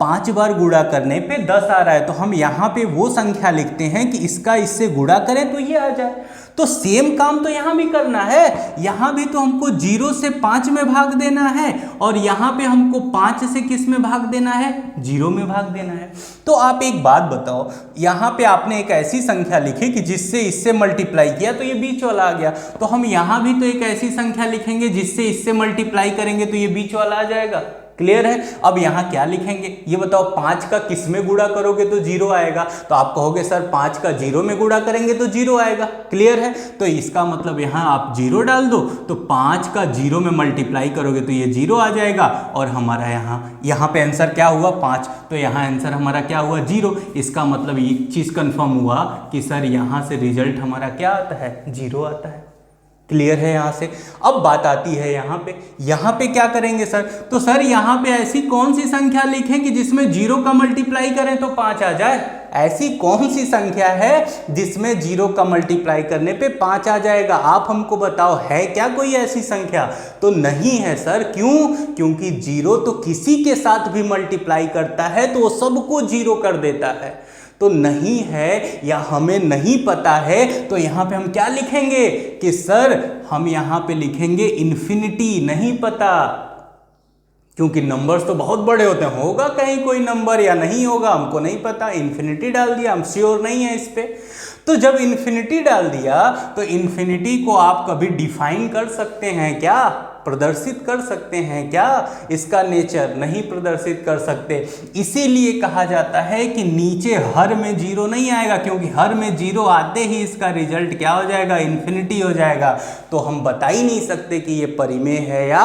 5 बार गुणा करने पे 10 आ रहा है। तो हम यहाँ पे वो संख्या लिखते हैं कि इसका इससे गुणा करें तो ये आ जाए। तो सेम काम तो यहाँ भी करना है। यहाँ भी तो हमको 0 से 5 में भाग देना है और यहाँ पे हमको 5 से किस में भाग देना है? 0 में भाग देना है। तो आप एक बात बताओ, यहाँ पे आपने एक ऐसी संख्या लिखी कि जिससे इससे मल्टीप्लाई किया तो ये बीच वाला आ गया। तो हम यहाँ भी तो एक ऐसी संख्या लिखेंगे जिससे इससे मल्टीप्लाई करेंगे तो ये बीच वाला आ जाएगा। क्लियर है? अब यहाँ क्या लिखेंगे ये बताओ? 5 का किस में गुणा करोगे तो 0 आएगा। तो आप कहोगे सर 5 का 0 में गुणा करेंगे तो 0 आएगा। क्लियर है? तो इसका मतलब यहाँ आप 0 डाल दो, तो 5 का 0 में मल्टीप्लाई करोगे तो ये 0 आ जाएगा। और हमारा यहाँ पे आंसर क्या हुआ? 5। तो यहाँ आंसर हमारा क्या हुआ? 0। इसका मतलब एक चीज़ कंफर्म हुआ कि सर यहाँ से रिजल्ट हमारा क्या आता है? 0 आता है। क्लियर है यहाँ से? अब बात आती है यहाँ पे क्या करेंगे सर? तो सर यहाँ पे ऐसी कौन सी संख्या लिखें कि जिसमें 0 का मल्टीप्लाई करें तो 5 आ जाए? ऐसी कौन सी संख्या है जिसमें 0 का मल्टीप्लाई करने पे 5 आ जाएगा? आप हमको बताओ, है क्या कोई ऐसी संख्या? तो नहीं है सर। क्यों? क्योंकि 0 तो किसी के साथ भी मल्टीप्लाई करता है तो वो सबको 0 कर देता है। तो नहीं है या हमें नहीं पता है तो यहाँ पे हम क्या लिखेंगे कि सर हम यहाँ पे लिखेंगे इन्फिनिटी। नहीं पता, क्योंकि नंबर्स तो बहुत बड़े होते हैं। होगा कहीं कोई नंबर या नहीं होगा, हमको नहीं पता। इन्फिनिटी डाल दिया, हम श्योर नहीं है इस पे। तो जब इन्फिनिटी डाल दिया तो इन्फिनिटी को आप कभी डिफाइन कर सकते हैं क्या? प्रदर्शित कर सकते हैं क्या इसका नेचर? नहीं प्रदर्शित कर सकते। इसीलिए कहा जाता है कि नीचे हर में जीरो नहीं आएगा, क्योंकि हर में जीरो आते ही इसका रिजल्ट क्या हो जाएगा? इन्फिनिटी हो जाएगा। तो हम बता ही नहीं सकते कि ये परिमेय है या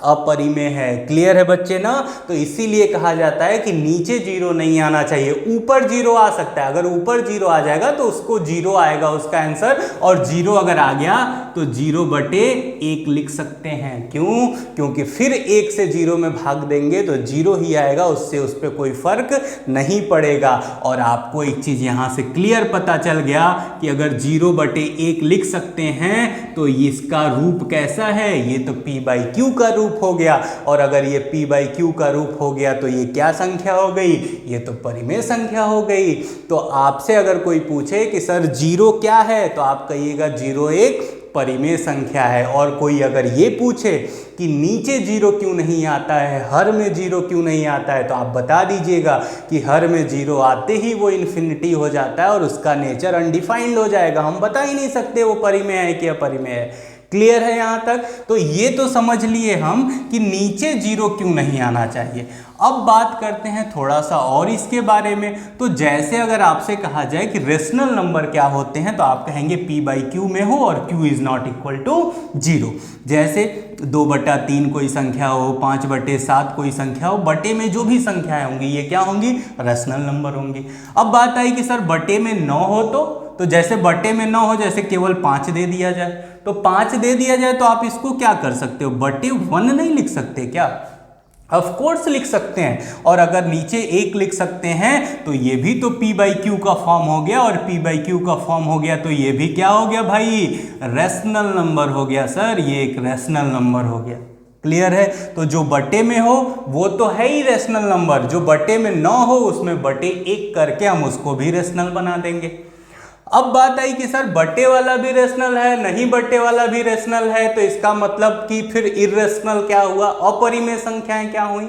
अपरिमेय है। क्लियर है बच्चे ना? तो इसीलिए कहा जाता है कि नीचे जीरो नहीं आना चाहिए, ऊपर जीरो आ सकता है। अगर ऊपर जीरो आ जाएगा तो उसको जीरो आएगा उसका आंसर, और जीरो अगर आ गया तो 0/1 लिख सकते हैं। क्यों? क्योंकि फिर 1 से 0 में भाग देंगे तो 0 ही आएगा, उससे उस पर कोई फर्क नहीं पड़ेगा। और आपको एक चीज यहां से क्लियर पता चल गया कि अगर 0/1 लिख सकते हैं तो इसका रूप कैसा है? ये तो p/q का रूप हो गया। और अगर ये p/q का रूप हो गया तो ये क्या संख्या हो गई? ये तो परिमेय संख्या हो गई। तो आपसे अगर कोई पूछे कि सर 0 क्या है, तो आप कहिएगा 0 एक परिमेय संख्या है। और कोई अगर ये पूछे कि नीचे 0 क्यों नहीं आता है, हर में 0 क्यों नहीं आता है, तो आप बता दीजिएगा कि हर में 0 आते ही वो इन्फिनिटी हो जाता है और उसका नेचर अनडिफाइंड हो जाएगा। हम बता ही नहीं सकते वो परिमेय है कि अपरिमेय है। क्लियर है यहाँ तक? तो ये तो समझ लिए हम कि नीचे 0 क्यों नहीं आना चाहिए। अब बात करते हैं थोड़ा सा और इसके बारे में। तो जैसे अगर आपसे कहा जाए कि रेशनल नंबर क्या होते हैं, तो आप कहेंगे p/q में हो और q is not equal to 0। जैसे 2/3 कोई संख्या हो, 5/7 कोई संख्या हो, बटे में जो भी संख्याएं होंगी ये क्या होंगी? रेशनल नंबर होंगी। अब बात आई कि सर बटे में 9 हो तो जैसे बटे में 9 हो, जैसे केवल 5 दे दिया जाए, तो 5 दे दिया जाए तो आप इसको क्या कर सकते हो? बटे 1 नहीं लिख सकते क्या? ऑफ कोर्स लिख सकते हैं। और अगर नीचे 1 लिख सकते हैं तो ये भी तो p/q का फॉर्म हो गया, और p/q का फॉर्म हो गया तो ये भी क्या हो गया भाई? रेशनल नंबर हो गया सर, ये एक रेशनल नंबर हो गया। क्लियर है? तो जो बटे में हो वो तो है ही रेशनल नंबर, जो बटे में 9 हो उसमें बटे 1 करके हम उसको भी रेशनल बना देंगे। अब बात आई कि सर बटे वाला भी रेशनल है, नहीं बटे वाला भी रेशनल है, तो इसका मतलब कि फिर इर्रेशनल क्या हुआ? अपरिमेय संख्याएं क्या हुई?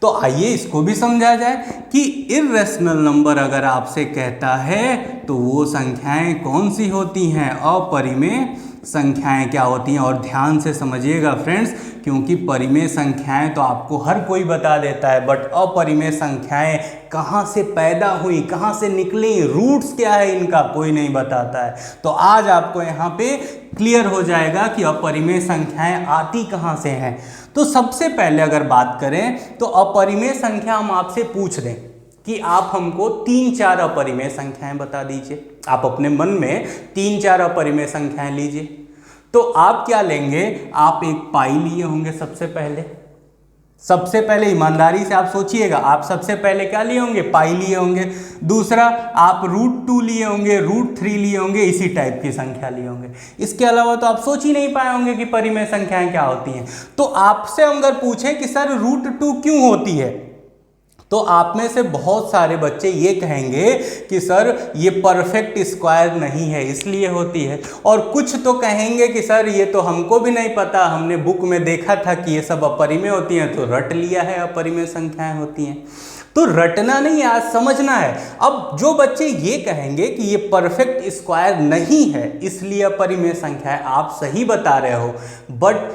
तो आइए इसको भी समझा जाए कि इर्रेशनल नंबर अगर आपसे कहता है तो वो संख्याएं कौन सी होती हैं? अपरिमेय संख्याएं क्या होती हैं। और ध्यान से समझिएगा फ्रेंड्स, क्योंकि परिमेय संख्याएं तो आपको हर कोई बता देता है, बट अपरिमेय संख्याएं कहाँ से पैदा हुई, कहाँ से निकली, रूट्स क्या है इनका, कोई नहीं बताता है। तो आज आपको यहाँ पे क्लियर हो जाएगा कि अपरिमेय संख्याएं आती कहाँ से हैं। तो सबसे पहले अगर बात करें तो अपरिमेय संख्या हम आपसे पूछ दें कि आप हमको 3-4 अपरिमेय संख्याएं बता दीजिए। आप अपने मन में 3-4 अपरिमेय संख्याएं लीजिए। तो आप क्या लेंगे? आप एक पाई लिए होंगे सबसे पहले ईमानदारी से आप सोचिएगा, आप सबसे पहले क्या लिए होंगे? पाई लिए होंगे। दूसरा आप √2 लिए होंगे, √3 लिए होंगे, इसी टाइप की संख्या लिए होंगे। इसके अलावा तो आप सोच ही नहीं पाए होंगे कि परिमेय संख्याएं क्या होती हैं। तो आपसे अगर पूछें कि सर √2 क्यों होती है, तो आप में से बहुत सारे बच्चे ये कहेंगे कि सर ये परफेक्ट स्क्वायर नहीं है इसलिए होती है, और कुछ तो कहेंगे कि सर ये तो हमको भी नहीं पता, हमने बुक में देखा था कि ये सब अपरिमेय होती हैं तो रट लिया है अपरिमेय संख्याएं होती हैं। तो रटना नहीं, आज समझना है। अब जो बच्चे ये कहेंगे कि ये परफेक्ट स्क्वायर नहीं है इसलिए अपरिमेय संख्याएं, आप सही बता रहे हो, बट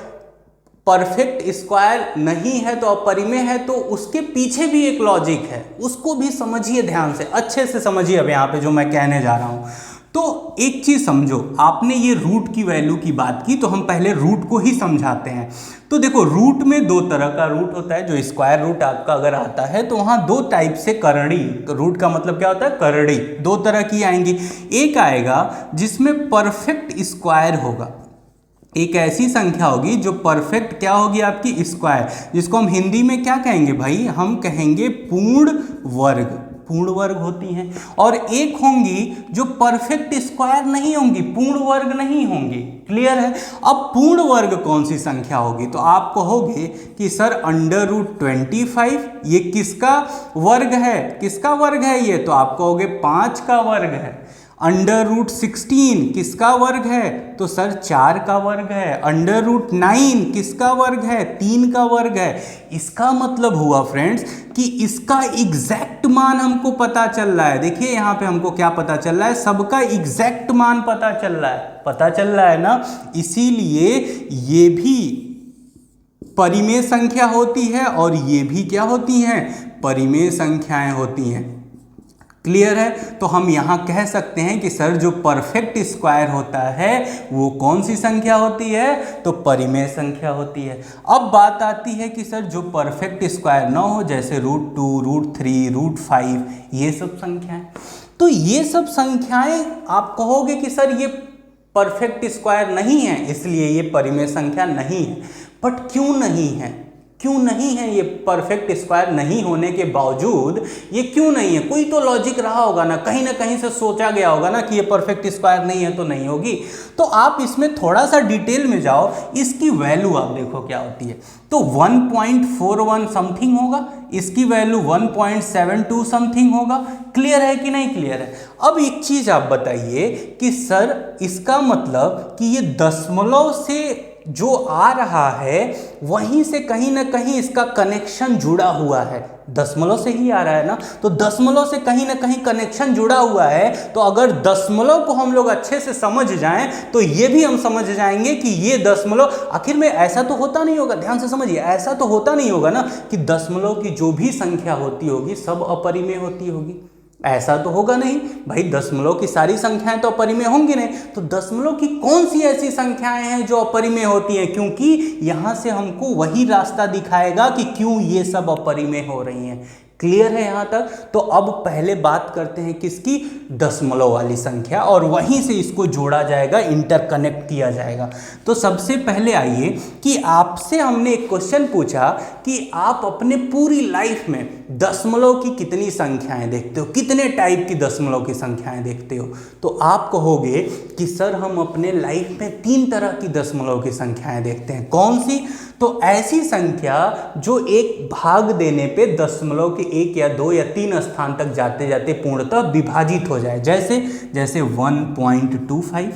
परफेक्ट स्क्वायर नहीं है तो अपरिमेय है, तो उसके पीछे भी एक लॉजिक है, उसको भी समझिए, ध्यान से अच्छे से समझिए। अब यहाँ पे जो मैं कहने जा रहा हूँ, तो एक चीज समझो, आपने ये रूट की वैल्यू की बात की, तो हम पहले रूट को ही समझाते हैं। तो देखो, रूट में 2 तरह का रूट होता है। जो स्क्वायर रूट आपका अगर आता है तो वहाँ 2 टाइप से करड़ी, तो रूट का मतलब क्या होता है? करड़ी 2 तरह की आएंगी। एक आएगा जिसमें परफेक्ट स्क्वायर होगा, एक ऐसी संख्या होगी जो परफेक्ट क्या होगी? आपकी स्क्वायर, जिसको हम हिंदी में क्या कहेंगे भाई? हम कहेंगे पूर्ण वर्ग होती हैं। और एक होंगी जो परफेक्ट स्क्वायर नहीं होंगी, पूर्ण वर्ग नहीं होंगी। क्लियर है? अब पूर्ण वर्ग कौन सी संख्या होगी? तो आप कहोगे कि सर √25 ये किसका वर्ग है? किसका वर्ग है ये? तो आप कहोगे 5 का वर्ग है। √16 किसका वर्ग है? तो सर 4 का वर्ग है। √9 किसका वर्ग है? 3 का वर्ग है। इसका मतलब हुआ फ्रेंड्स कि इसका एग्जैक्ट मान हमको पता चल रहा है। देखिए यहाँ पे हमको क्या पता चल रहा है? सबका एग्जैक्ट मान पता चल रहा है ना। इसीलिए ये भी परिमेय संख्या होती है और ये भी क्या होती हैं, परिमेय संख्याएं होती हैं। क्लियर है। तो हम यहाँ कह सकते हैं कि सर जो परफेक्ट स्क्वायर होता है वो कौन सी संख्या होती है, तो परिमेय संख्या होती है। अब बात आती है कि सर जो परफेक्ट स्क्वायर ना हो, जैसे √2, √3, √5, ये सब संख्याएं, तो ये सब संख्याएं आप कहोगे कि सर ये परफेक्ट स्क्वायर नहीं है, इसलिए ये परिमेय संख्या नहीं है। बट क्यों नहीं है, क्यों नहीं है ये परफेक्ट स्क्वायर नहीं होने के बावजूद ये क्यों नहीं है? कोई तो लॉजिक रहा होगा ना कहीं से सोचा गया होगा ना कि ये परफेक्ट स्क्वायर नहीं है तो नहीं होगी। तो आप इसमें थोड़ा सा डिटेल में जाओ, इसकी वैल्यू आप देखो क्या होती है। तो 1.41 समथिंग होगा, इसकी वैल्यू 1.72 समथिंग होगा। क्लियर है कि नहीं क्लियर है? अब एक चीज आप बताइए कि सर इसका मतलब कि ये दशमलव से जो आ रहा है वहीं से कहीं ना कहीं इसका कनेक्शन जुड़ा हुआ है, दशमलव से ही आ रहा है ना, तो दशमलव से कहीं ना कहीं कनेक्शन जुड़ा हुआ है। तो अगर दशमलव को हम लोग अच्छे से समझ जाएं तो ये भी हम समझ जाएंगे कि ये दशमलव, आखिर में ऐसा तो होता नहीं होगा, ध्यान से समझिए, ऐसा तो होता नहीं होगा ना कि दशमलव की जो भी संख्या होती होगी सब अपरिमेय होती होगी, ऐसा तो होगा नहीं भाई। दशमलव की सारी संख्याएं तो अपरिमेय होंगी नहीं, तो दशमलव की कौन सी ऐसी संख्याएं हैं जो अपरिमेय होती हैं, क्योंकि यहां से हमको वही रास्ता दिखाएगा कि क्यों ये सब अपरिमेय हो रही हैं। क्लियर है यहां तक? तो अब पहले बात करते हैं किसकी, दशमलव वाली संख्या, और वहीं से इसको जोड़ा जाएगा, इंटरकनेक्ट किया जाएगा। तो सबसे पहले आइए कि आपसे हमने एक क्वेश्चन पूछा कि आप अपने पूरी लाइफ में दशमलव की कितनी संख्याएं देखते हो, कितने टाइप की दशमलव की संख्याएं देखते हो। तो आप कहोगे कि सर हम अपने लाइफ में 3 तरह की दशमलव की संख्याएं देखते हैं। कौन सी? तो ऐसी संख्या जो एक भाग देने पे दशमलव के 1 या 2 या 3 स्थान तक जाते जाते पूर्णतः विभाजित हो जाए, जैसे 1.25।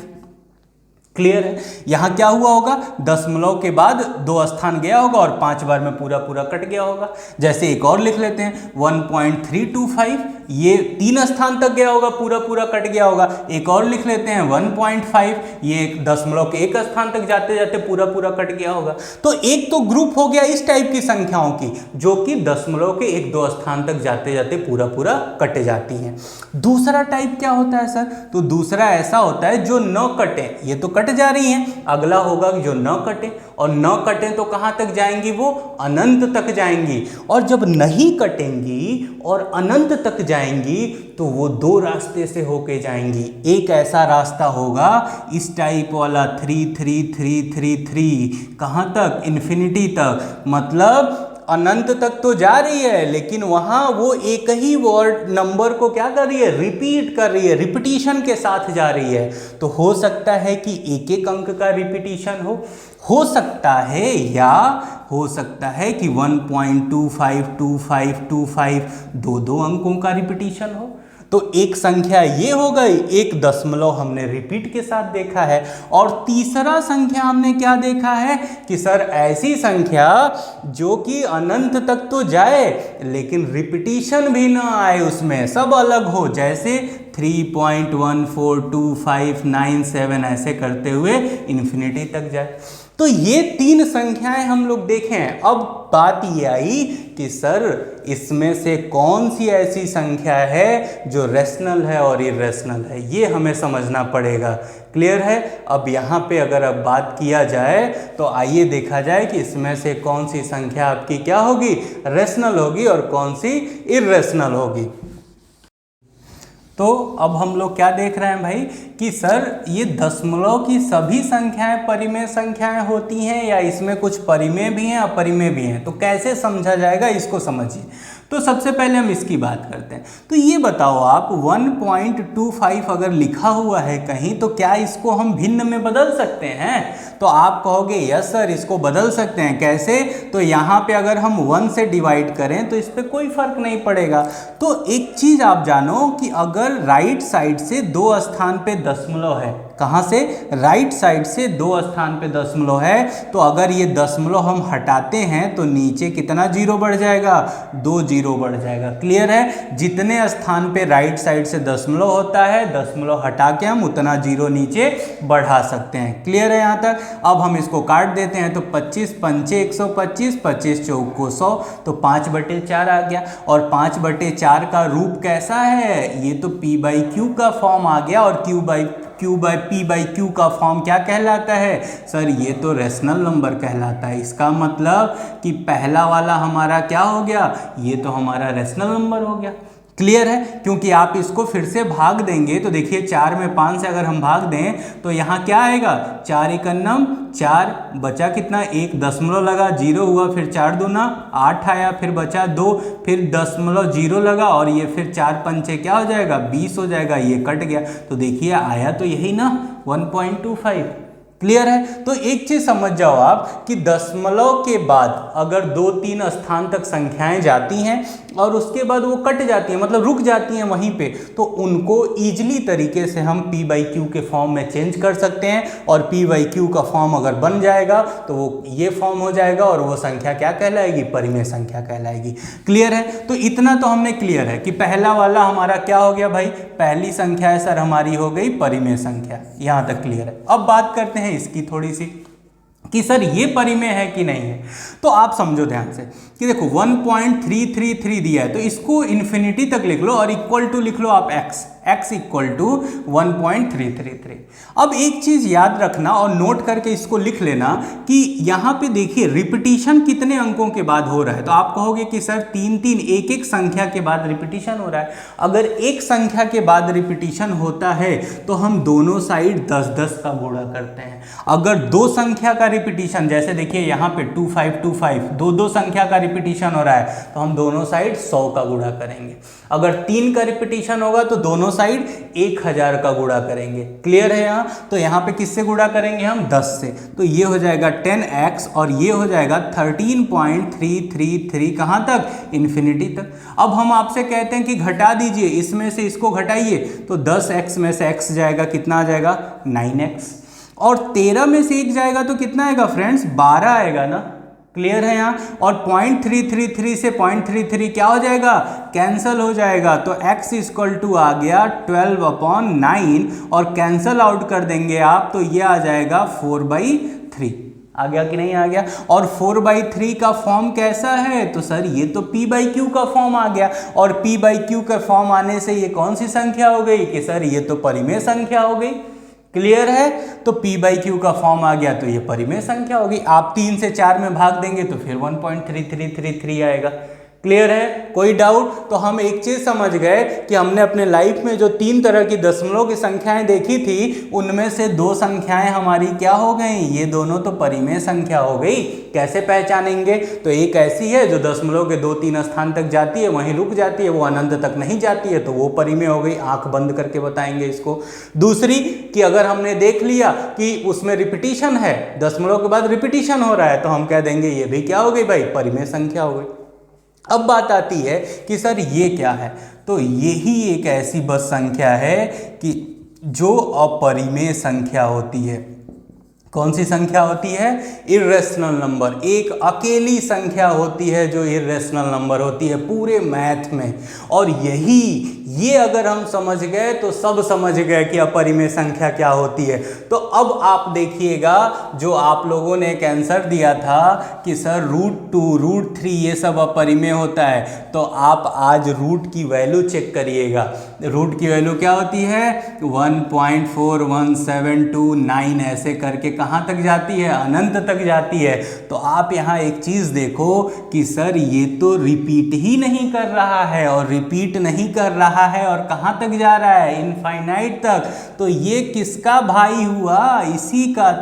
क्लियर है? यहां क्या हुआ होगा, दशमलव के बाद 2 स्थान गया होगा और 5 बार में पूरा कट गया होगा। जैसे एक और लिख लेते हैं 1.325, ये 3 स्थान तक गया होगा, पूरा कट गया होगा। एक और लिख लेते हैं 1.5, ये दशमलव के 1 स्थान तक जाते जाते पूरा कट गया होगा। तो एक तो ग्रुप हो गया इस टाइप की संख्याओं की जो कि दशमलव के 1-2 स्थान तक जाते जाते पूरा कट जाती हैं। दूसरा टाइप क्या होता है सर? तो दूसरा ऐसा होता है जो न कटे, ये तो कट जा रही हैं, अगला होगा जो न कटे, और न कटे तो कहां तक जाएंगी, वो अनंत तक जाएंगी। और जब नहीं कटेंगी और अनंत तक जाएंगी तो वो 2 रास्ते से होके जाएंगी। एक ऐसा रास्ता होगा इस टाइप वाला 3 कहां तक, इन्फिनिटी तक, मतलब अनंत तक तो जा रही है लेकिन वहां वो एक ही वर्ड नंबर को क्या कर रही है, रिपीट कर रही है, रिपीटिशन के साथ जा रही है। तो हो सकता है कि एक अंक का रिपीटिशन हो सकता है, या हो सकता है कि 1.252525 2 अंकों का रिपीटिशन हो। तो एक संख्या ये हो गई, एक दशमलव हमने रिपीट के साथ देखा है। और तीसरा संख्या हमने क्या देखा है कि सर ऐसी संख्या जो कि अनंत तक तो जाए लेकिन रिपीटिशन भी ना आए, उसमें सब अलग हो, जैसे 3.142597 ऐसे करते हुए इन्फिनिटी तक जाए। तो ये 3 संख्याएं हम लोग देखें। अब बात ये आई कि सर इसमें से कौन सी ऐसी संख्या है जो रैशनल है और इर्रेशनल है, ये हमें समझना पड़ेगा। क्लियर है? अब यहाँ पे अगर अब बात किया जाए तो आइए देखा जाए कि इसमें से कौन सी संख्या आपकी क्या होगी, रैशनल होगी, और कौन सी इर्रेशनल होगी। तो अब हम लोग क्या देख रहे हैं भाई कि सर ये दशमलव की सभी संख्याएं परिमेय संख्याएं होती हैं या इसमें कुछ परिमेय भी हैं अपरिमेय भी हैं। तो कैसे समझा जाएगा इसको समझिए। तो सबसे पहले हम इसकी बात करते हैं। तो ये बताओ आप 1.25 अगर लिखा हुआ है कहीं तो क्या इसको हम भिन्न में बदल सकते हैं? तो आप कहोगे यस सर इसको बदल सकते हैं। कैसे? तो यहाँ पे अगर हम 1 से डिवाइड करें तो इस पर कोई फर्क नहीं पड़ेगा। तो एक चीज़ आप जानो कि अगर राइट साइड से 2 स्थान पे दशमलव है कहाँ से? राइट साइड से 2 स्थान पे दशमलव है, तो अगर ये दशमलव हम हटाते हैं तो नीचे कितना जीरो बढ़ जाएगा? 2 जीरो बढ़ जाएगा। क्लियर है? जितने स्थान पे राइट साइड से दशमलव होता है, दशमलव हटा के हम उतना जीरो नीचे बढ़ा सकते हैं। क्लियर है यहाँ तक? अब हम इसको काट देते हैं, तो 25 पंचे 125, 25 चौको 100, तो 5/4 आ गया। और 5/4 का रूप कैसा है? ये तो p/q का फॉर्म आ गया, और p/q का फॉर्म क्या कहलाता है? सर ये तो रेशनल नंबर कहलाता है। इसका मतलब कि पहला वाला हमारा क्या हो गया? ये तो हमारा रेशनल नंबर हो गया। क्लियर है? क्योंकि आप इसको फिर से भाग देंगे तो देखिए 4 में 5 से अगर हम भाग दें तो यहाँ क्या आएगा? 4 एकन्नम 4, बचा कितना? 1 दशमलव लगा, 0 हुआ, फिर 4 दूना 8 आया, फिर बचा 2, फिर दशमलव 0 लगा, और ये फिर 4 पंचे क्या हो जाएगा? 20 हो जाएगा। ये कट गया, तो देखिए आया तो यही ना 1.25। क्लियर है? तो एक चीज समझ जाओ आप कि दशमलव के बाद अगर 2-3 स्थान तक संख्याएं जाती हैं और उसके बाद वो कट जाती हैं, मतलब रुक जाती हैं वहीं पे, तो उनको इजीली तरीके से हम p/q के फॉर्म में चेंज कर सकते हैं। और p/q का फॉर्म अगर बन जाएगा तो वो ये फॉर्म हो जाएगा, और वो संख्या क्या कहलाएगी? परिमेय संख्या कहलाएगी। क्लियर है? तो इतना तो हमने क्लियर है कि पहला वाला हमारा क्या हो गया भाई? पहली संख्या है सर हमारी हो गई परिमेय संख्या। यहाँ तक क्लियर है। अब बात करते हैं इसकी थोड़ी सी कि सर ये परिमेय है कि नहीं है। तो आप समझो ध्यान से कि देखो 1.333 दिया है, तो इसको इन्फिनिटी तक लिख लो और इक्वल टू लिख लो आप x इक्वल टू 1.333। अब एक चीज याद रखना और नोट करके इसको लिख लेना कि यहाँ पे देखिए रिपीटिशन कितने अंकों के बाद हो रहा है। तो आप कहोगे कि सर 3-3 एक संख्या के बाद रिपीटिशन हो रहा है। अगर एक संख्या के बाद रिपीटिशन होता है तो हम दोनों साइड 10-10 का गुणा करते हैं। अगर 2 संख्या का रिपीटिशन, जैसे देखिए यहाँ पे 2525 दो संख्या का रिपीटिशन हो रहा है, तो हम दोनों साइड 100 का गुणा करेंगे। अगर 3 का रिपीटिशन होगा तो दोनों साइड 1000 का गुणा करेंगे। क्लियर है? यहाँ तो यहाँ पे किससे गुणा करेंगे हम? 10 से। तो ये हो जाएगा 10x और ये हो जाएगा 13.333 कहाँ तक? इन्फिनिटी तक। अब हम आपसे कहते हैं कि घटा दीजिए, इसमें से इसको घटाइए, तो 10x में से x जाएगा, कितना आ जाएगा? 9x। और 13 में से 1 जाएगा तो कितना आएगा फ्रेंड्स? 12 आएगा ना। क्लियर है यहाँ? और 0.333 से 0.33 क्या हो जाएगा? कैंसल हो जाएगा। तो x इक्वल टू आ गया 12/9, और कैंसल आउट कर देंगे आप तो ये आ जाएगा 4/3। आ गया कि नहीं आ गया? और 4/3 का फॉर्म कैसा है? तो सर ये तो p/q का फॉर्म आ गया, और p/q का फॉर्म आने से ये कौन सी संख्या हो गई? कि सर ये तो परिमेय संख्या हो गई। क्लियर है? तो p/q का फॉर्म आ गया तो ये परिमेय संख्या होगी। आप 3 से 4 में भाग देंगे तो फिर 1.3333 आएगा। क्लियर है? कोई डाउट? तो हम एक चीज समझ गए कि हमने अपने लाइफ में जो 3 तरह की दशमलव की संख्याएं देखी थी, उनमें से 2 संख्याएं हमारी क्या हो गई? ये दोनों तो परिमेय संख्या हो गई। कैसे पहचानेंगे? तो एक ऐसी है जो दशमलव के 2-3 स्थान तक जाती है, वहीं रुक जाती है, वो अनंत तक नहीं जाती है, तो वो परिमेय हो गई। आंख बंद करके बताएंगे इसको। दूसरी कि अगर हमने देख लिया कि उसमें रिपीटिशन है, दशमलव के बाद रिपीटिशन हो रहा है, तो हम कह देंगे ये भी क्या हो गई भाई? परिमेय संख्या हो गई। अब बात आती है कि सर ये क्या है? तो यही एक ऐसी बस संख्या है कि जो अपरिमेय संख्या होती है। कौन सी संख्या होती है? Irrational number. एक अकेली संख्या होती है जो इर्रेशनल नंबर होती है पूरे मैथ में। और ये अगर हम समझ गए तो सब समझ गए कि अपरिमेय संख्या क्या होती है। तो अब आप देखिएगा, जो आप लोगों ने एक आंसर दिया था कि सर √2 √3 ये सब अपरिमेय होता है, तो आप आज रूट की वैल्यू चेक करिएगा। रूट की वैल्यू क्या होती है? 1.41729 ऐसे करके कहाँ तक जाती है? अनंत तक जाती है। तो आप यहाँ एक चीज़ देखो कि सर ये तो रिपीट ही नहीं कर रहा है, और रिपीट नहीं कर रहा है और कहाँ तक जा रहा है? इनफाइनाइट तक। तो ये किसका भाई हुआ? इसी का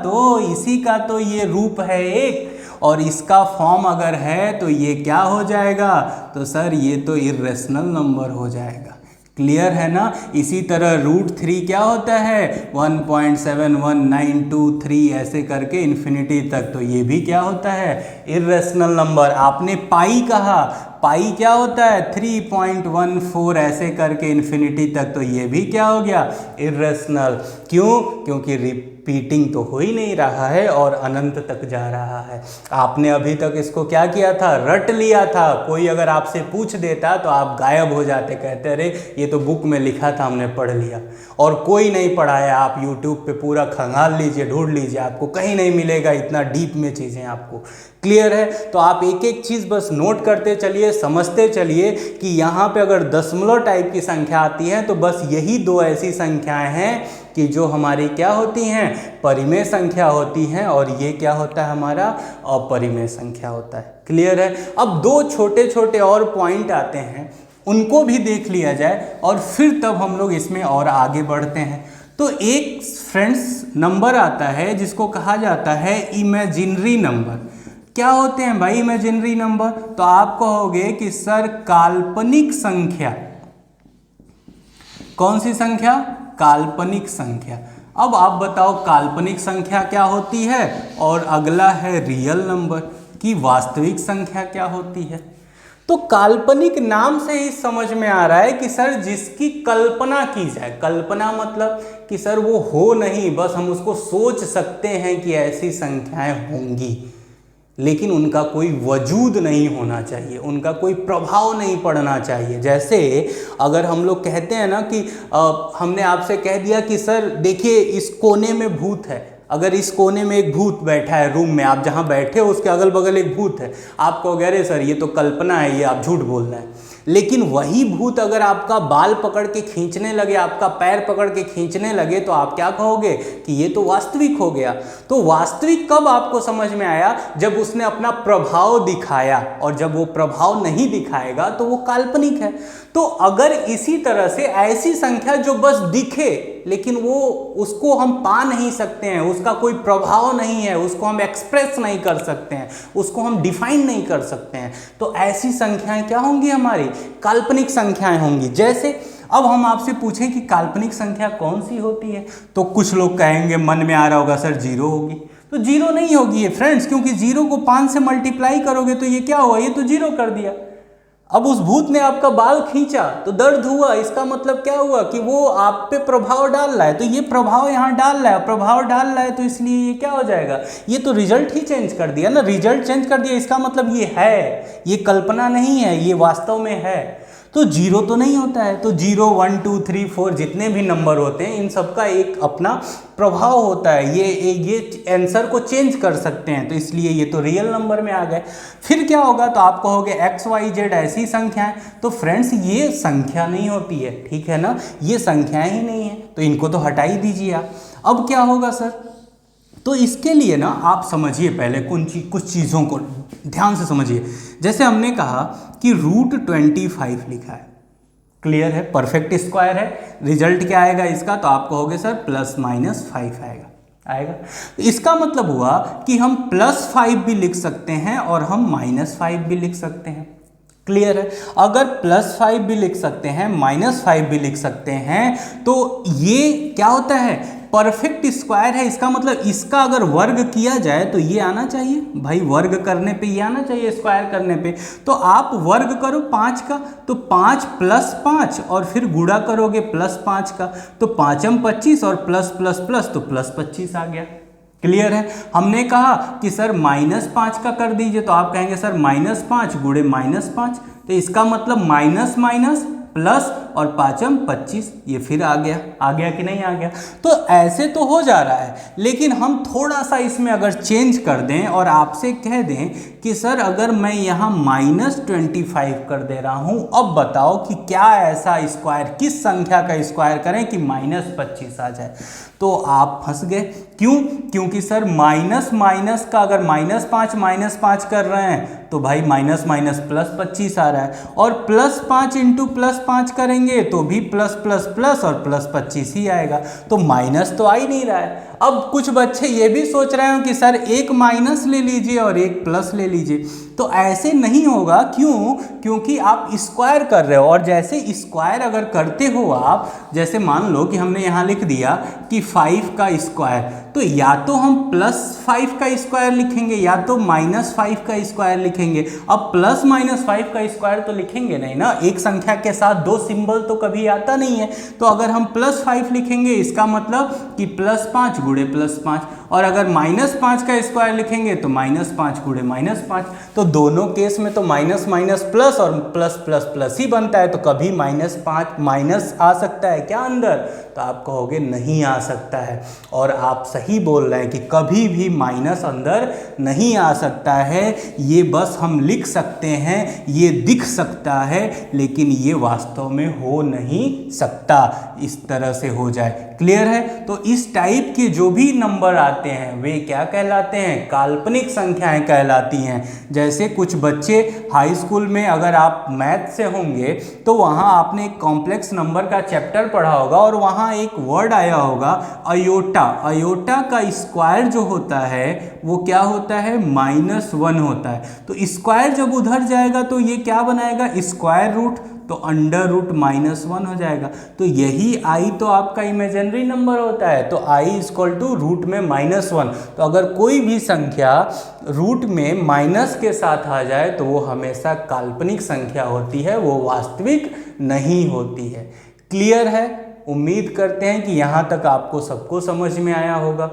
तो ये रूप है एक, और इसका फॉर्म अगर है तो ये क्या हो जाएगा? तो सर ये तो इर्रेशनल नंबर हो जाएगा। क्लियर है ना? इसी तरह √3 क्या होता है? 1.71923 ऐसे करके इन्फिनिटी तक, तो ये भी क्या होता है? Irrational number. आपने पाई कहा, पाई क्या होता है 3.14 ऐसे करके इन्फिनिटी तक, तो ये भी क्या हो गया इर्रेशनल। क्यों? क्योंकि रिपीटिंग तो हो ही नहीं रहा है और अनंत तक जा रहा है। आपने अभी तक इसको क्या किया था, रट लिया था। कोई अगर आपसे पूछ देता तो आप गायब हो जाते, कहते अरे ये तो बुक में लिखा था हमने पढ़ लिया, और कोई नहीं पढ़ाया। आप यूट्यूब पे पूरा खंगाल लीजिए, ढूंढ लीजिए, आपको कहीं नहीं मिलेगा इतना डीप में चीज़ें आपको। क्लियर है? तो आप एक एक चीज़ बस नोट करते चलिए, समझते चलिए कि यहाँ पे अगर दशमलव टाइप की संख्या आती है तो बस यही दो ऐसी संख्याएं हैं कि जो हमारी क्या होती हैं, परिमेय संख्या होती हैं, और ये क्या होता है हमारा अपरिमेय संख्या होता है। क्लियर है? अब दो छोटे छोटे और पॉइंट आते हैं, उनको भी देख लिया जाए और फिर तब हम लोग इसमें और आगे बढ़ते हैं। तो एक फ्रेंड्स नंबर आता है जिसको कहा जाता है इमेजिनरी नंबर। क्या होते हैं भाई इमेजिनरी नंबर? तो आप कहोगे कि सर काल्पनिक संख्या। कौन सी संख्या? काल्पनिक संख्या। अब आप बताओ काल्पनिक संख्या क्या होती है, और अगला है रियल नंबर की वास्तविक संख्या क्या होती है। तो काल्पनिक नाम से ही समझ में आ रहा है कि सर जिसकी कल्पना की जाए। कल्पना मतलब कि सर वो हो नहीं, बस हम उसको सोच सकते हैं कि ऐसी संख्याएं होंगी, लेकिन उनका कोई वजूद नहीं होना चाहिए, उनका कोई प्रभाव नहीं पड़ना चाहिए। जैसे अगर हम लोग कहते हैं ना कि हमने आपसे कह दिया कि सर देखिए इस कोने में भूत है, अगर इस कोने में एक भूत बैठा है रूम में, आप जहाँ बैठे हो उसके अगल बगल एक भूत है, आप कहोगे अरे सर ये तो कल्पना है, ये आप झूठ बोल रहे हैं। लेकिन वही भूत अगर आपका बाल पकड़ के खींचने लगे, आपका पैर पकड़ के खींचने लगे, तो आप क्या कहोगे कि ये तो वास्तविक हो गया। तो वास्तविक कब आपको समझ में आया? जब उसने अपना प्रभाव दिखाया, और जब वो प्रभाव नहीं दिखाएगा तो वो काल्पनिक है। तो अगर इसी तरह से ऐसी संख्या जो बस दिखे लेकिन वो उसको हम पा नहीं सकते हैं, उसका कोई प्रभाव नहीं है, उसको हम एक्सप्रेस नहीं कर सकते हैं, उसको हम डिफाइन नहीं कर सकते हैं, तो ऐसी संख्याएं क्या होंगी हमारी? काल्पनिक संख्याएं होंगी। जैसे अब हम आपसे पूछें कि काल्पनिक संख्या कौन सी होती है, तो कुछ लोग कहेंगे, मन में आ रहा होगा सर जीरो होगी। तो जीरो नहीं होगी ये फ्रेंड्स, क्योंकि जीरो को 5 से मल्टीप्लाई करोगे तो ये क्या होगा, ये तो जीरो कर दिया। अब उस भूत ने आपका बाल खींचा तो दर्द हुआ, इसका मतलब क्या हुआ कि वो आप पे प्रभाव डाल रहा है, तो ये प्रभाव यहाँ डाल रहा है, प्रभाव डाल रहा है, तो इसलिए ये क्या हो जाएगा, ये तो रिजल्ट ही चेंज कर दिया ना, रिजल्ट चेंज कर दिया, इसका मतलब ये है, ये कल्पना नहीं है, ये वास्तव में है। तो जीरो तो नहीं होता है। तो 0 1 2 3 4 जितने भी नंबर होते हैं इन सबका एक अपना प्रभाव होता है, ये आंसर को चेंज कर सकते हैं, तो इसलिए ये तो रियल नंबर में आ गए। फिर क्या होगा, तो आप कहोगे एक्स वाई जेड ऐसी संख्याएं, तो फ्रेंड्स ये संख्या नहीं होती है, ठीक है ना, ये संख्याएं ही नहीं है, तो इनको तो हटा ही दीजिए आप। अब क्या होगा सर, तो इसके लिए ना आप समझिए पहले कुछ चीज़ों को ध्यान से समझिए। जैसे हमने कहा कि √25 लिखा है, क्लियर है, परफेक्ट स्क्वायर है, रिजल्ट क्या आएगा इसका, तो आप कहोगे सर ±5 आएगा। इसका मतलब हुआ कि हम +5 भी लिख सकते हैं और हम -5 भी लिख सकते हैं। क्लियर है? अगर +5 भी लिख सकते हैं, -5 भी लिख सकते हैं, तो ये क्या होता है, परफेक्ट स्क्वायर है। इसका मतलब इसका अगर वर्ग किया जाए तो ये आना चाहिए भाई, वर्ग करने पे ये आना चाहिए, स्क्वायर करने पे। तो आप वर्ग करो 5 का, तो 5 + 5 और फिर गुणा करोगे +5 का, तो 5m 25 और प्लस प्लस प्लस तो +25 आ गया। क्लियर है? हमने कहा कि सर -5 का कर दीजिए, तो आप कहेंगे सर -5 गुणे -5, तो इसका मतलब माइनस माइनस प्लस और 5m 25, ये फिर आ गया कि नहीं आ गया? तो ऐसे तो हो जा रहा है, लेकिन हम थोड़ा सा इसमें अगर चेंज कर दें और आपसे कह दें कि सर अगर मैं यहाँ -25 कर दे रहा हूँ, अब बताओ कि क्या ऐसा स्क्वायर, किस संख्या का स्क्वायर करें कि -25 आ जाए? तो आप फंस गए। क्यों? क्योंकि सर माइनस माइनस का अगर -5 कर रहे हैं तो भाई माइनस माइनस +25 आ रहा है, और +5 × +5 करेंगे तो भी प्लस प्लस प्लस और +25 ही आएगा, तो माइनस तो आ ही नहीं रहा है। अब कुछ बच्चे ये भी सोच रहे हो कि सर एक माइनस ले लीजिए और एक प्लस ले लीजिए, तो ऐसे नहीं होगा। क्यों? क्योंकि आप स्क्वायर कर रहे हो, और जैसे स्क्वायर अगर करते हो आप, जैसे मान लो कि हमने यहाँ लिख दिया कि 5 का स्क्वायर, तो या तो हम +5 का स्क्वायर लिखेंगे या तो -5 का स्क्वायर लिखेंगे। अब +-5 का स्क्वायर तो लिखेंगे नहीं ना, एक संख्या के साथ दो सिंबल तो कभी आता नहीं है। तो अगर हम +5 लिखेंगे इसका मतलब कि +5 गुणे +5, और अगर -5 का स्क्वायर लिखेंगे तो -5 गुणे -5। तो दोनों केस में तो माइनस माइनस प्लस और प्लस प्लस प्लस ही बनता है, तो कभी -5 माइनस आ सकता है क्या अंदर? तो आप कहोगे नहीं आ सकता है, और आप सही बोल रहे हैं कि कभी भी माइनस अंदर नहीं आ सकता है। ये बस हम लिख सकते हैं, ये दिख सकता है, लेकिन ये वास्तव में हो नहीं सकता। इस तरह से हो जाए, क्लियर है? तो इस टाइप के जो भी नंबर आते हैं वे क्या कहलाते हैं? काल्पनिक संख्याएं कहलाती हैं। जैसे कुछ बच्चे हाई स्कूल में, अगर आप मैथ से होंगे तो वहाँ आपने एक कॉम्प्लेक्स नंबर का चैप्टर पढ़ा होगा और वहाँ एक वर्ड आया होगा अयोटा। अयोटा का स्क्वायर जो होता है वो क्या होता है? -1 होता है। तो स्क्वायर जब उधर जाएगा तो ये क्या बनाएगा? स्क्वायर रूट, तो √-1 हो जाएगा। तो यही i तो आपका इमेजिनरी नंबर होता है, तो i = रूट में -1। तो अगर कोई भी संख्या रूट में माइनस के साथ आ जाए तो वो हमेशा काल्पनिक संख्या होती है, वो वास्तविक नहीं होती है। क्लियर है? उम्मीद करते हैं कि यहाँ तक आपको सबको समझ में आया होगा।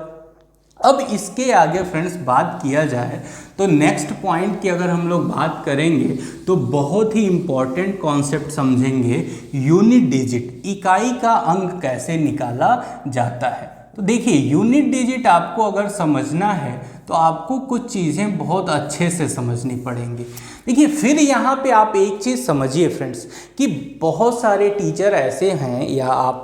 अब इसके आगे फ्रेंड्स बात किया जाए तो नेक्स्ट पॉइंट की अगर हम लोग बात करेंगे तो बहुत ही इम्पॉर्टेंट कॉन्सेप्ट समझेंगे, यूनिट डिजिट, इकाई का अंक कैसे निकाला जाता है। तो देखिए, यूनिट डिजिट आपको अगर समझना है तो आपको कुछ चीज़ें बहुत अच्छे से समझनी पड़ेंगी। देखिए, फिर यहाँ पे आप एक चीज़ समझिए फ्रेंड्स कि बहुत सारे टीचर ऐसे हैं, या आप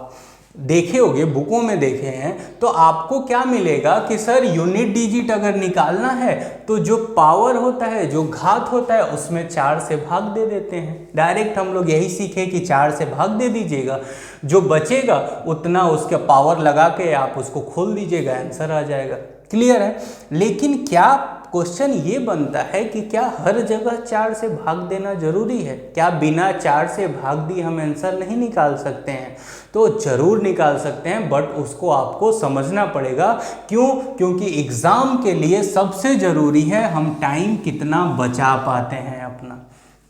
देखे होंगे, बुकों में देखे हैं, तो आपको क्या मिलेगा कि सर यूनिट डिजिट अगर निकालना है तो जो पावर होता है, जो घात होता है, उसमें 4 से भाग दे देते हैं। डायरेक्ट हम लोग यही सीखे कि 4 से भाग दे दीजिएगा, जो बचेगा उतना उसके पावर लगा के आप उसको खोल दीजिएगा, आंसर आ जाएगा। क्लियर है? लेकिन क्या क्वेश्चन ये बनता है कि क्या हर जगह 4 से भाग देना जरूरी है? क्या बिना 4 से भाग दिए हम आंसर नहीं निकाल सकते हैं? तो जरूर निकाल सकते हैं, बट उसको आपको समझना पड़ेगा। क्यों? क्योंकि एग्जाम के लिए सबसे जरूरी है हम टाइम कितना बचा पाते हैं अपना।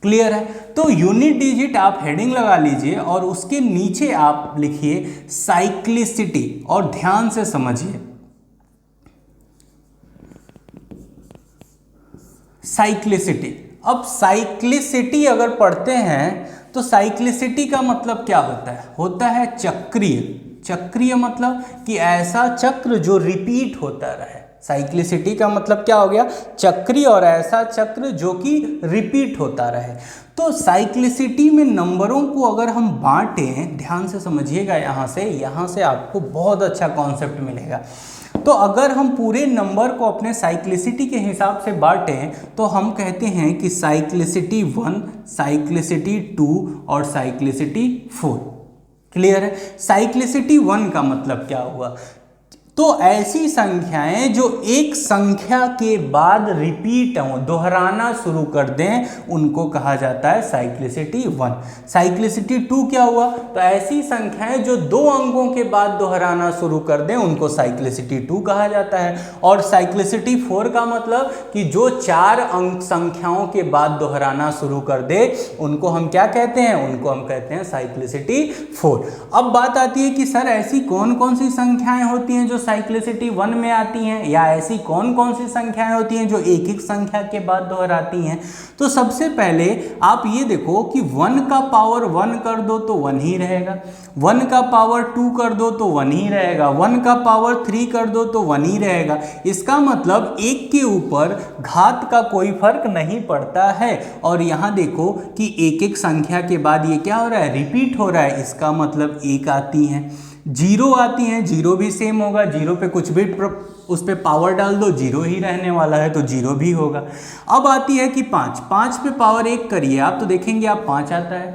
क्लियर है? तो यूनिट डिजिट आप हेडिंग लगा लीजिए और उसके नीचे आप लिखिए साइक्लिसिटी, और ध्यान से समझिए। साइक्लिसिटी, अब साइक्लिसिटी अगर पढ़ते हैं तो साइक्लिसिटी का मतलब क्या होता है? होता है चक्रीय। चक्रीय मतलब कि ऐसा चक्र जो रिपीट होता रहे। साइक्लिसिटी का मतलब क्या हो गया? चक्रीय, और ऐसा चक्र जो कि रिपीट होता रहे। तो साइक्लिसिटी में नंबरों को अगर हम बांटें, ध्यान से समझिएगा, यहाँ से आपको बहुत अच्छा कॉन्सेप्ट मिलेगा। तो अगर हम पूरे नंबर को अपने साइक्लिसिटी के हिसाब से बांटें तो हम कहते हैं कि साइक्लिसिटी 1, साइक्लिसिटी 2 और साइक्लिसिटी 4। क्लियर है? साइक्लिसिटी 1 का मतलब क्या हुआ? तो ऐसी संख्याएं जो एक संख्या के बाद रिपीट हों, दोहराना शुरू कर दें, उनको कहा जाता है साइक्लिसिटी 1। साइक्लिसिटी 2 क्या हुआ? तो ऐसी संख्याएं जो 2 अंकों के बाद दोहराना शुरू कर दें, उनको साइक्लिसिटी 2 कहा जाता है। और साइक्लिसिटी 4 का मतलब कि जो 4 अंक संख्याओं के बाद दोहराना शुरू कर दे, उनको हम क्या कहते हैं? उनको हम कहते हैं साइक्लिसिटी 4। अब बात आती है कि सर ऐसी कौन कौन सी संख्याएं होती हैं जो साइक्लिसिटी 1 में आती हैं, या ऐसी कौन कौन सी संख्याएं होती हैं जो एक एक संख्या के बाद दोहराती हैं? तो सबसे पहले आप ये देखो कि 1 का पावर 1 कर दो तो 1 ही रहेगा, 1 का पावर 2 कर दो तो 1 ही रहेगा, 1 का पावर 3 कर दो तो 1 ही रहेगा। इसका मतलब एक के ऊपर घात का कोई फर्क नहीं पड़ता है। और यहाँ देखो कि एक एक संख्या के बाद ये क्या हो रहा है? रिपीट हो रहा है। इसका मतलब 1 आती हैं, 0 आती हैं, 0 भी सेम होगा, 0 पे कुछ भी उस पे पावर डाल दो, 0 ही रहने वाला है, तो 0 भी होगा। अब आती है कि 5 पे पावर 1 करिए आप तो देखेंगे आप 5 आता है,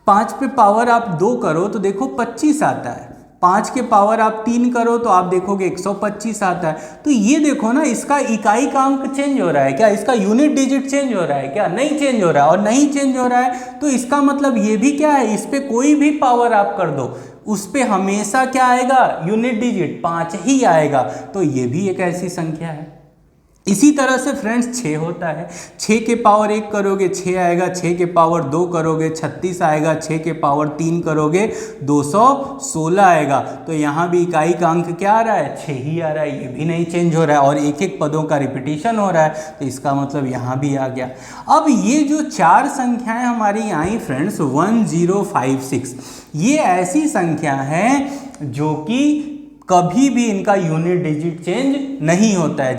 5 पे पावर आप 2 करो तो देखो 25 आता है, 5 के पावर आप 3 करो तो आप देखोगे 125 आता है। तो ये देखो ना, इसका इकाई का अंक चेंज हो रहा है क्या? इसका यूनिट डिजिट चेंज हो रहा है क्या? नहीं चेंज हो रहा है। और नहीं चेंज हो रहा है तो इसका मतलब ये भी क्या है? इस पे कोई भी पावर आप कर दो, उस पे हमेशा क्या आएगा, यूनिट डिजिट 5 ही आएगा। तो ये भी एक ऐसी संख्या है। इसी तरह से फ्रेंड्स 6 होता है, 6 के पावर 1 करोगे 6 आएगा, 6 के पावर 2 करोगे 36 आएगा, 6 के पावर 3 करोगे 216 आएगा। तो यहाँ भी इकाई का अंक क्या आ रहा है, 6 ही आ रहा है, ये भी नहीं चेंज हो रहा है और एक एक पदों का रिपीटिशन हो रहा है, तो इसका मतलब यहाँ भी आ गया। अब ये जो 4 संख्याएं हमारी आई फ्रेंड्स 1056, ये ऐसी संख्या हैं जो कि कभी भी इनका यूनिट डिजिट चेंज नहीं होता है।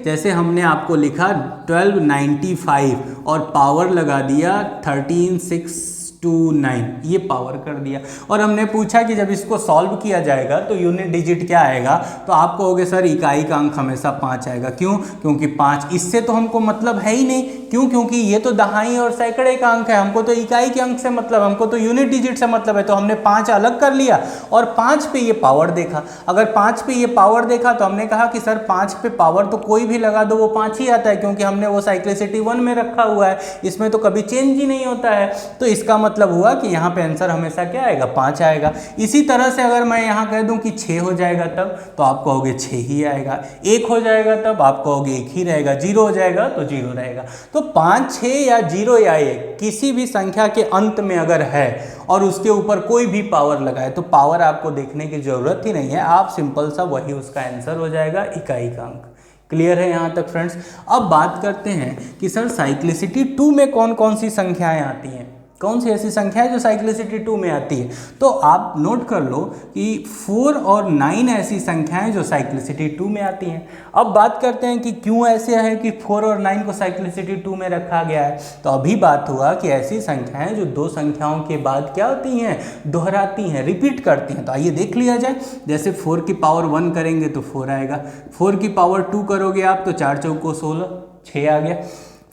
जैसे हमने आपको लिखा 1295 और पावर लगा दिया 13629, ये पावर कर दिया, और हमने पूछा कि जब इसको सॉल्व किया जाएगा तो यूनिट डिजिट क्या आएगा, तो आप कहोगे सर इकाई का अंक हमेशा 5 आएगा। क्यों? क्योंकि 5 इससे तो हमको मतलब है ही नहीं। क्यों? क्योंकि ये तो दहाई और सैकड़े का अंक है, हमको तो इकाई के अंक से मतलब, हमको तो यूनिट डिजिट से मतलब है। तो हमने 5 अलग कर लिया और 5 पे ये पावर देखा। अगर 5 पे ये पावर देखा तो हमने कहा कि सर 5 पे पावर तो कोई भी लगा दो वो 5 ही आता है, क्योंकि हमने वो साइक्लिसिटी 1 में रखा हुआ है, इसमें तो कभी चेंज ही नहीं होता है। तो इसका मतलब हुआ कि यहाँ पे आंसर हमेशा क्या आएगा, 5 आएगा। इसी तरह से अगर मैं यहाँ कह दूँ कि 6 हो जाएगा तब, तो आप कहोगे 6 ही आएगा। 1 हो जाएगा तब आप कहोगे 1 ही रहेगा। 0 हो जाएगा तो 0 रहेगा। तो 5, 6 या 0 या 1 किसी भी संख्या के अंत में अगर है और उसके ऊपर कोई भी पावर लगाए तो पावर आपको देखने की जरूरत ही नहीं है, आप सिंपल सा वही उसका आंसर हो जाएगा, इकाई का अंक। क्लियर है यहाँ तक फ्रेंड्स? अब बात करते हैं कि सर साइक्लिसिटी 2 में कौन कौन सी संख्याएं आती हैं, कौन सी ऐसी संख्या है जो साइक्लिसिटी 2 में आती है। तो आप नोट कर लो कि 4 और 9 ऐसी संख्याएं जो साइक्लिसिटी 2 में आती हैं। अब बात करते हैं कि क्यों ऐसे है कि 4 और 9 को साइक्लिसिटी 2 में रखा गया है। तो अभी बात हुआ कि ऐसी संख्याएं जो दो संख्याओं के बाद क्या होती हैं, दोहराती हैं, रिपीट करती हैं। तो आइए देख लिया जाए। जैसे 4 की पावर 1 करेंगे तो 4 आएगा, 4 की पावर 2 करोगे आप तो 4 चौको 16, 6 आ गया।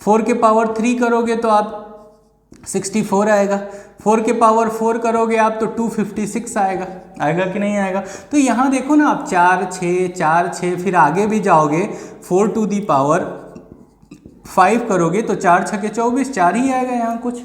4 के पावर 3 करोगे तो आप 64 आएगा। 4 के पावर 4 करोगे आप तो 256 आएगा। आएगा कि नहीं आएगा? तो यहाँ देखो ना आप 4 6 फिर आगे भी जाओगे 4 टू दी पावर 5 करोगे तो 4 छके 24, 4 ही आएगा यहाँ कुछ।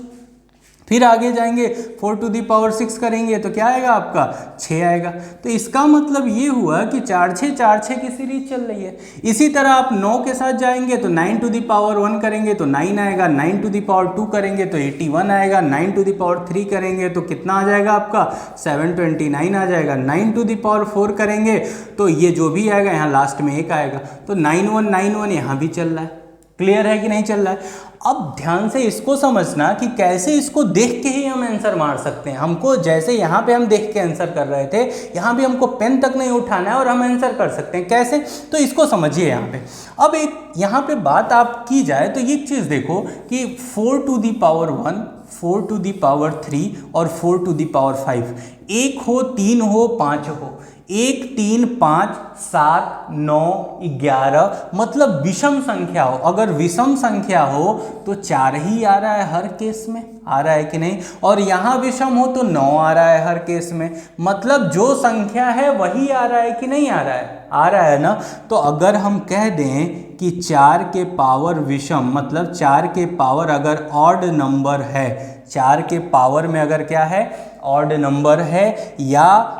फिर आगे जाएंगे 4 टू दी पावर 6 करेंगे तो क्या आएगा आपका, 6 आएगा। तो इसका मतलब ये हुआ कि 4 6 की सीरीज चल रही है। इसी तरह आप 9 के साथ जाएंगे तो 9 टू दी पावर 1 करेंगे तो 9 आएगा, 9 टू दी पावर 2 करेंगे तो 81 आएगा, 9 टू दी पावर 3 करेंगे तो कितना आ जाएगा आपका, 729 आ जाएगा। 9 टू दी पावर 4 करेंगे तो ये जो भी आएगा यहाँ लास्ट में 1 आएगा। तो 9191 यहाँ भी चल रहा है। क्लियर है कि नहीं चल रहा है? अब ध्यान से इसको समझना कि कैसे इसको देख के ही हम आंसर मार सकते हैं। हमको जैसे यहाँ पे हम देख के आंसर कर रहे थे, यहाँ भी हमको पेन तक नहीं उठाना है और हम आंसर कर सकते हैं। कैसे? तो इसको समझिए यहाँ पे। अब एक यहाँ पे बात आप की जाए तो ये चीज़ देखो कि 4 to the power 1, 4 to the power 3 और 4 टू दी पावर 5, 1 हो 3 हो 5 हो, 1 3 5 7 9 11, मतलब विषम संख्या हो। अगर विषम संख्या हो तो 4 ही आ रहा है हर केस में, आ रहा है कि नहीं? और यहाँ विषम हो तो 9 आ रहा है हर केस में, मतलब जो संख्या है वही आ रहा है कि नहीं आ रहा है? आ रहा है ना। तो अगर हम कह दें कि 4 के पावर विषम, मतलब 4 के पावर अगर ऑड नंबर है, 4 के पावर में अगर क्या है, ऑड नंबर है, या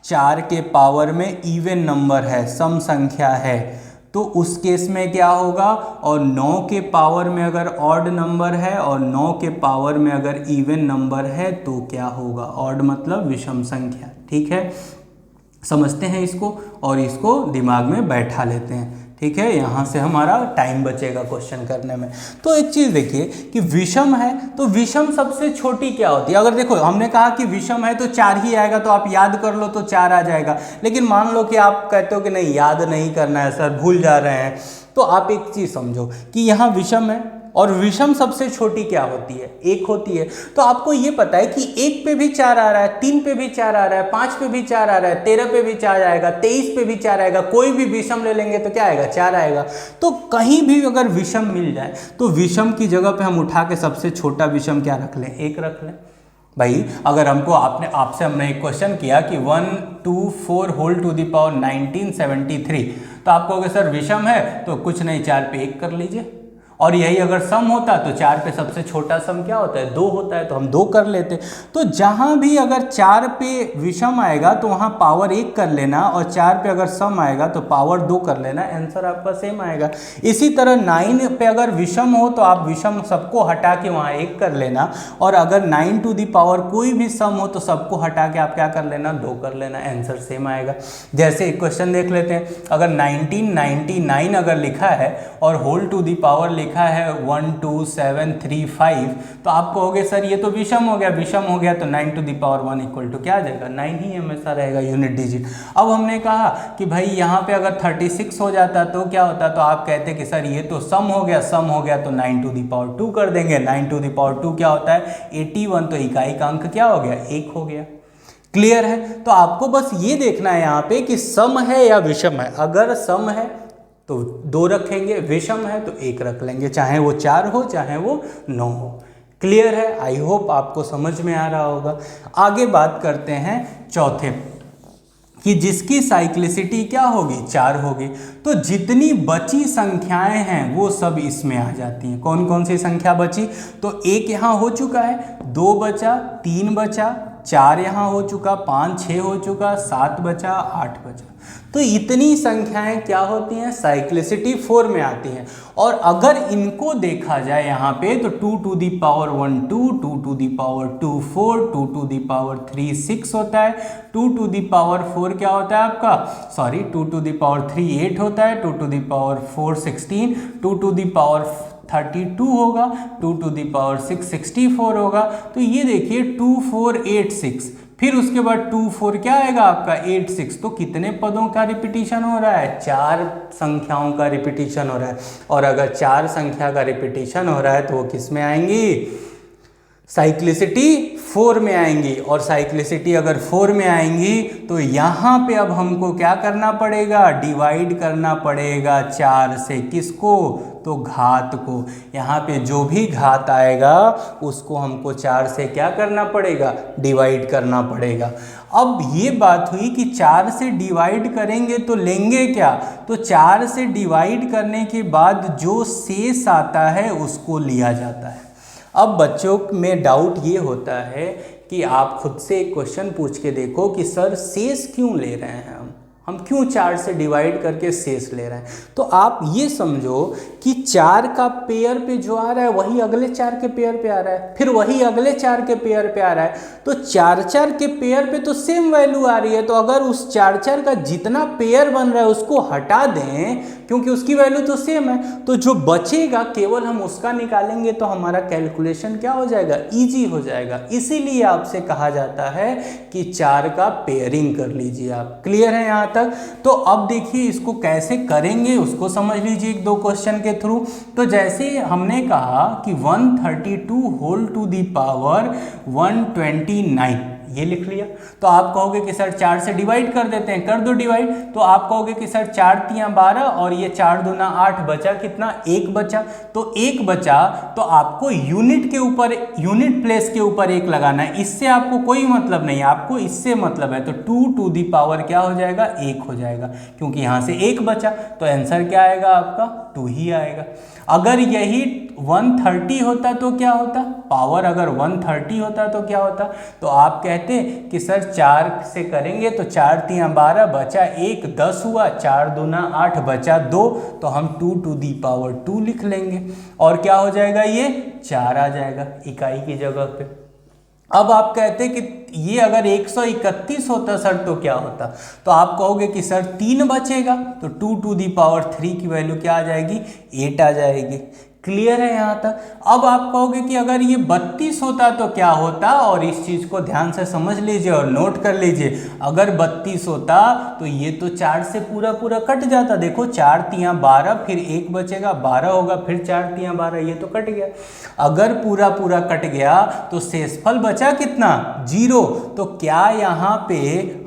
4 के पावर में इवन नंबर है, सम संख्या है, तो उस केस में क्या होगा। और 9 के पावर में अगर ऑड नंबर है और 9 के पावर में अगर इवन नंबर है तो क्या होगा, ऑड मतलब विषम संख्या। ठीक है, समझते हैं इसको और इसको दिमाग में बैठा लेते हैं। ठीक है, यहाँ से हमारा टाइम बचेगा क्वेश्चन करने में। तो एक चीज़ देखिए कि विषम है तो विषम सबसे छोटी क्या होती है। अगर देखो हमने कहा कि विषम है तो 4 ही आएगा, तो आप याद कर लो तो 4 आ जाएगा। लेकिन मान लो कि आप कहते हो कि नहीं याद नहीं करना है सर, भूल जा रहे हैं, तो आप एक चीज़ समझो कि यहाँ विषम है और विषम सबसे छोटी क्या होती है, 1 होती है। तो आपको ये पता है कि 1 पे भी 4 आ रहा है, 3 पे भी 4 आ रहा है, 5 पे भी 4 आ रहा है, 13 पे भी 4 आएगा, 23 पे भी 4 आएगा। कोई भी विषम ले लेंगे तो क्या आएगा, 4 आएगा। तो कहीं भी अगर विषम मिल जाए तो विषम की जगह पे हम उठा के सबसे छोटा विषम क्या रख लें, 1 रख लें। भाई अगर हमको आपसे हमने एक क्वेश्चन किया कि 1 2 4 होल टू दी पावर 1973, तो आप कहोगे सर विषम है तो कुछ नहीं, 4 पे 1 कर लीजिए। और यही अगर सम होता तो 4 पे सबसे छोटा सम क्या होता है, 2 होता है, तो हम 2 कर लेते। तो जहाँ भी अगर 4 पे विषम आएगा तो वहाँ पावर 1 कर लेना, और 4 पे अगर सम आएगा तो पावर 2 कर लेना, आंसर आपका सेम आएगा। इसी तरह 9 पे अगर विषम हो तो आप विषम सबको हटा के वहाँ 1 कर लेना, और अगर 9 टू दी पावर कोई भी सम हो तो सबको हटा के आप क्या कर लेना, 2 कर लेना, आंसर सेम आएगा। जैसे एक क्वेश्चन देख लेते हैं, अगर 1999 अगर लिखा है और होल टू दी पावर लिखा है 12735, तो आप कहोगे सर ये तो विषम हो गया, विषम हो गया तो 9 to the power 1 equal to क्या आ जाएगा, 9 ही हमेशा रहेगा यूनिट डिजिट। अब हमने कहा कि भाई यहाँ पे अगर 36 हो जाता तो क्या होता, तो आप कहते कि सर ये तो सम हो गया, सम हो गया तो 9 टू दी पावर 2 कर देंगे, 9 टू दी पावर 2 क्या होता है 81, तो इकाई का अंक क्या हो गया, 1 हो गया। क्लियर है? तो आपको बस ये देखना है यहाँ पे कि सम है या विषम है। अगर सम है तो 2 रखेंगे, विषम है तो 1 रख लेंगे, चाहे वो 4 हो चाहे वो 9 हो। क्लियर है? आई होप आपको समझ में आ रहा होगा। आगे बात करते हैं चौथे कि जिसकी साइक्लिसिटी क्या होगी, 4 होगी। तो जितनी बची संख्याएं हैं वो सब इसमें आ जाती हैं। कौन कौन सी संख्या बची, तो 1 यहाँ हो चुका है, 2 बचा, 3 बचा, 4 यहाँ हो चुका, 5 6 हो चुका, 7 बचा, 8 बचा। तो इतनी संख्याएं क्या होती हैं, साइक्लिसिटी 4 में आती हैं। और अगर इनको देखा जाए यहाँ पे तो 2 to the power 1 2, 2 to the power 2 4, 2 to the power 3 6 होता है, 2 टू दी पावर 4 क्या होता है आपका, सॉरी 2 टू दी पावर 3 8 होता है, 2 to the power 4 16, 2 to the power 32 होगा, 2 टू दी पावर 6 64 होगा। तो ये देखिए 2 4 8 6, फिर उसके बाद 2 4 क्या आएगा आपका 8 6। तो कितने पदों का रिपीटिशन हो रहा है, 4 संख्याओं का रिपीटिशन हो रहा है। और अगर 4 संख्या का रिपीटिशन हो रहा है तो वो किस में आएंगी, साइक्लिसिटी 4 में आएंगी। और साइक्लिसिटी अगर 4 में आएंगी तो यहाँ पे अब हमको क्या करना पड़ेगा, डिवाइड करना पड़ेगा 4 से, किसको, तो घात को। यहाँ पे जो भी घात आएगा उसको हमको 4 से क्या करना पड़ेगा, डिवाइड करना पड़ेगा। अब ये बात हुई कि 4 से डिवाइड करेंगे तो लेंगे क्या, तो 4 से डिवाइड करने के बाद जो शेष आता है उसको लिया जाता है। अब बच्चों में डाउट ये होता है कि आप खुद से एक क्वेश्चन पूछ के देखो कि सर शेष क्यों ले रहे हैं, हम क्यों 4 से डिवाइड करके शेष ले रहे हैं। तो आप ये समझो कि 4 का पेयर पे जो आ रहा है वही अगले 4 के पेयर पे आ रहा है, फिर वही अगले 4 के पेयर पे आ रहा है। तो 4 4 के पेयर पे तो सेम वैल्यू आ रही है। तो अगर उस 4 4 का जितना पेयर बन रहा है उसको हटा दें, क्योंकि उसकी वैल्यू तो सेम है, तो जो बचेगा केवल हम उसका निकालेंगे तो हमारा कैलकुलेशन क्या हो जाएगा, ईजी हो जाएगा। इसीलिए आपसे कहा जाता है कि 4 का पेयरिंग कर लीजिए आप। क्लियर है यहाँ तक? तो अब देखिए इसको कैसे करेंगे उसको समझ लीजिए एक दो क्वेश्चन के थ्रू। तो जैसे हमने कहा कि 132 होल टू दी पावर 129 ये लिख लिया, तो आप कहोगे कि सर 4 से डिवाइड कर देते हैं, कर दो डिवाइड। तो आप कहोगे कि सर 4 तियां 12 और ये 4 दूना 8, बचा कितना, 1 बचा। तो 1 बचा तो आपको यूनिट के ऊपर, यूनिट प्लेस के ऊपर 1 लगाना है। इससे आपको कोई मतलब नहीं है, आपको इससे मतलब है। तो 2 टू दी पावर क्या हो जाएगा, 1 हो जाएगा, क्योंकि यहाँ से 1 बचा तो आंसर क्या आएगा आपका, 2 ही आएगा। अगर यही 130 होता तो क्या होता, पावर अगर 130 होता तो क्या होता, तो आप कहते कि सर 4 से करेंगे तो 4 तियां 12 बचा 1 10 हुआ, 4 दूना 8 बचा 2, तो हम 2 टू दी पावर 2 लिख लेंगे और क्या हो जाएगा, ये 4 आ जाएगा इकाई की जगह पे। अब आप कहते कि ये अगर 131 होता सर तो क्या होता, तो आप कहोगे कि सर 3 बचेगा, तो 2 टू दी पावर 3 की वैल्यू क्या आ जाएगी, 8 आ जाएगी। क्लियर है यहाँ तक? अब आप कहोगे कि अगर ये 32 होता तो क्या होता, और इस चीज़ को ध्यान से समझ लीजिए और नोट कर लीजिए। अगर 32 होता तो ये तो 4 से पूरा पूरा कट जाता। देखो 4 तियां 12, फिर 1 बचेगा, 12 होगा, फिर 4 तियां 12, ये तो कट गया। अगर पूरा पूरा कट गया तो शेषफल बचा कितना, 0। तो क्या यहाँ पे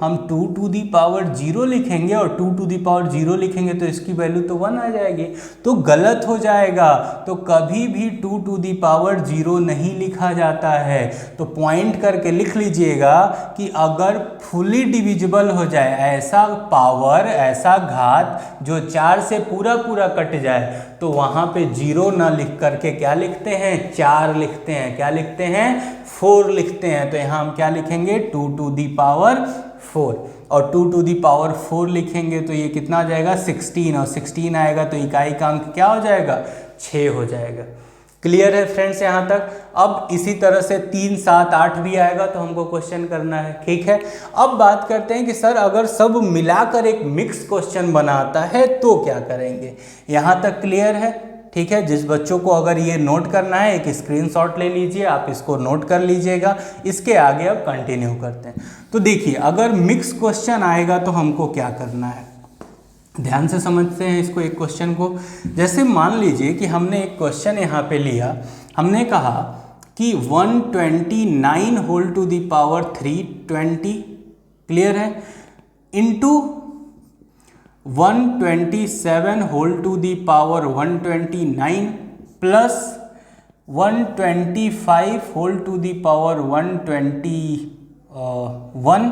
हम 2 टू दी पावर 0 लिखेंगे, और 2 टू दी पावर 0 लिखेंगे तो इसकी वैल्यू तो 1 आ जाएगी, तो गलत हो जाएगा। तो कभी भी 2 टू दी पावर 0 नहीं लिखा जाता है। तो पॉइंट करके लिख लीजिएगा कि अगर फुली डिविजिबल हो जाए ऐसा पावर, ऐसा घात जो 4 से पूरा पूरा कट जाए, तो वहाँ पे 0 ना लिख करके क्या लिखते हैं, 4 लिखते हैं। क्या लिखते हैं, 4 लिखते हैं। तो यहाँ हम क्या लिखेंगे, 2 टू दी पावर 4, और 2 टू दी पावर 4 लिखेंगे तो ये कितना आ जाएगा, 16, और 16 आएगा तो इकाई का अंक क्या हो जाएगा, 6 हो जाएगा। क्लियर है फ्रेंड्स यहाँ तक। अब इसी तरह से 3, 7, 8 भी आएगा तो हमको क्वेश्चन करना है, ठीक है। अब बात करते हैं कि सर अगर सब मिलाकर एक मिक्स क्वेश्चन बनाता है तो क्या करेंगे। यहाँ तक क्लियर है, ठीक है। जिस बच्चों को अगर ये नोट करना है एक स्क्रीनशॉट ले लीजिए, आप इसको नोट कर लीजिएगा। इसके आगे अब कंटिन्यू करते हैं। तो देखिए अगर मिक्स क्वेश्चन आएगा तो हमको क्या करना है, ध्यान से समझते हैं इसको, एक क्वेश्चन को। जैसे मान लीजिए कि हमने एक क्वेश्चन यहाँ पे लिया, हमने कहा कि 129 whole to the power 320, clear है, into 127 whole to the power 129 plus 125 whole to the power 121,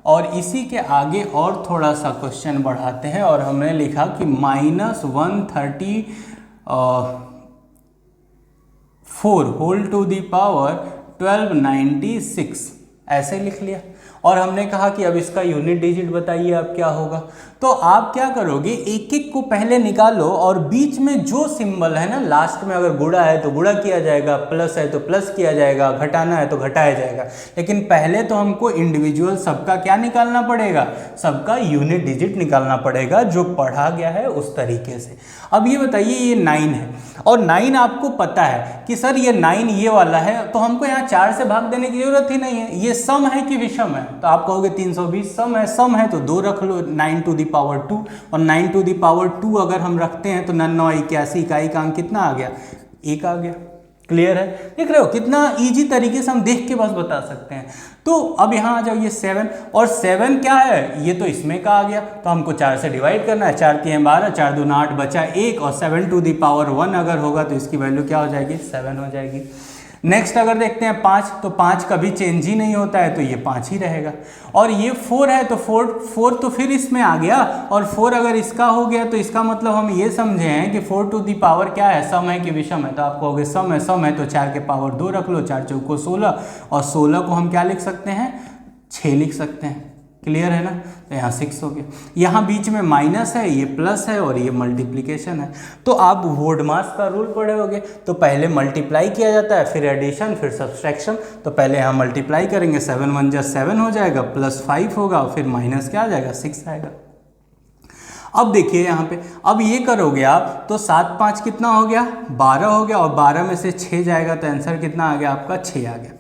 और इसी के आगे और थोड़ा सा क्वेश्चन बढ़ाते हैं और हमने लिखा कि -134 होल टू दी पावर 1296, ऐसे लिख लिया। और हमने कहा कि अब इसका यूनिट डिजिट बताइए अब क्या होगा। तो आप क्या करोगे, एक एक को पहले निकालो और बीच में जो सिंबल है ना, लास्ट में अगर गुणा है तो गुणा किया जाएगा, प्लस है तो प्लस किया जाएगा, घटाना है तो घटाया जाएगा। लेकिन पहले तो हमको इंडिविजुअल सबका क्या निकालना पड़ेगा, सबका यूनिट डिजिट निकालना पड़ेगा जो पढ़ा गया है उस तरीके से। अब ये बताइए ये 9 है और 9 आपको पता है कि सर ये 9 ये वाला है, तो हमको यहाँ 4 से भाग देने की जरूरत ही नहीं है। ये सम है कि विषम है, तो आप कहोगे 320 सम है तो 2 रख लो, 9 टू दी पावर 2, और 9 टू दी पावर 2 अगर हम रखते हैं तो 9 81, इकाई का अंक कितना आ गया, 1 आ गया। क्लियर है, देख रहे हो कितना इजी तरीके से हम देख के बस बता सकते हैं। तो अब यहाँ आ जाओ, ये 7, और 7 क्या है, ये तो इसमें का आ गया, तो हमको 4 से डिवाइड करना है। 4 3 12, 4 2 8, बचा 1, और 7 टू दी पावर 1 अगर होगा तो इसकी वैल्यू क्या हो जाएगी, 7 हो जाएगी। नेक्स्ट अगर देखते हैं 5, तो 5 कभी चेंज ही नहीं होता है तो ये 5 ही रहेगा। और ये 4 है तो 4 तो फिर इसमें आ गया, और 4 अगर इसका हो गया तो इसका मतलब हम ये समझे हैं कि 4 टू दी पावर क्या है, सम है कि विषम है। तो आप कहोगे सम है तो 4 के पावर 2 रख लो, 4 चौको 16, और 16 को हम क्या लिख सकते हैं, 6 लिख सकते हैं। क्लियर है ना, तो यहाँ 6 हो गया। यहाँ बीच में माइनस है, ये प्लस है, और ये मल्टीप्लिकेशन है। तो आप वोडमास का रूल पढ़े होगे, तो पहले मल्टीप्लाई किया जाता है, फिर एडिशन, फिर सब्सट्रैक्शन। तो पहले यहाँ मल्टीप्लाई करेंगे, 7 1 जा 7 हो जाएगा, प्लस 5 होगा, और फिर माइनस क्या आ जाएगा, 6 आएगा। अब देखिए यहाँ पे, अब ये करोगे आप तो 7 5 कितना हो गया, 12 हो गया, और 12 में से 6 जाएगा तो आंसर कितना आ गया आपका, 6 आ गया।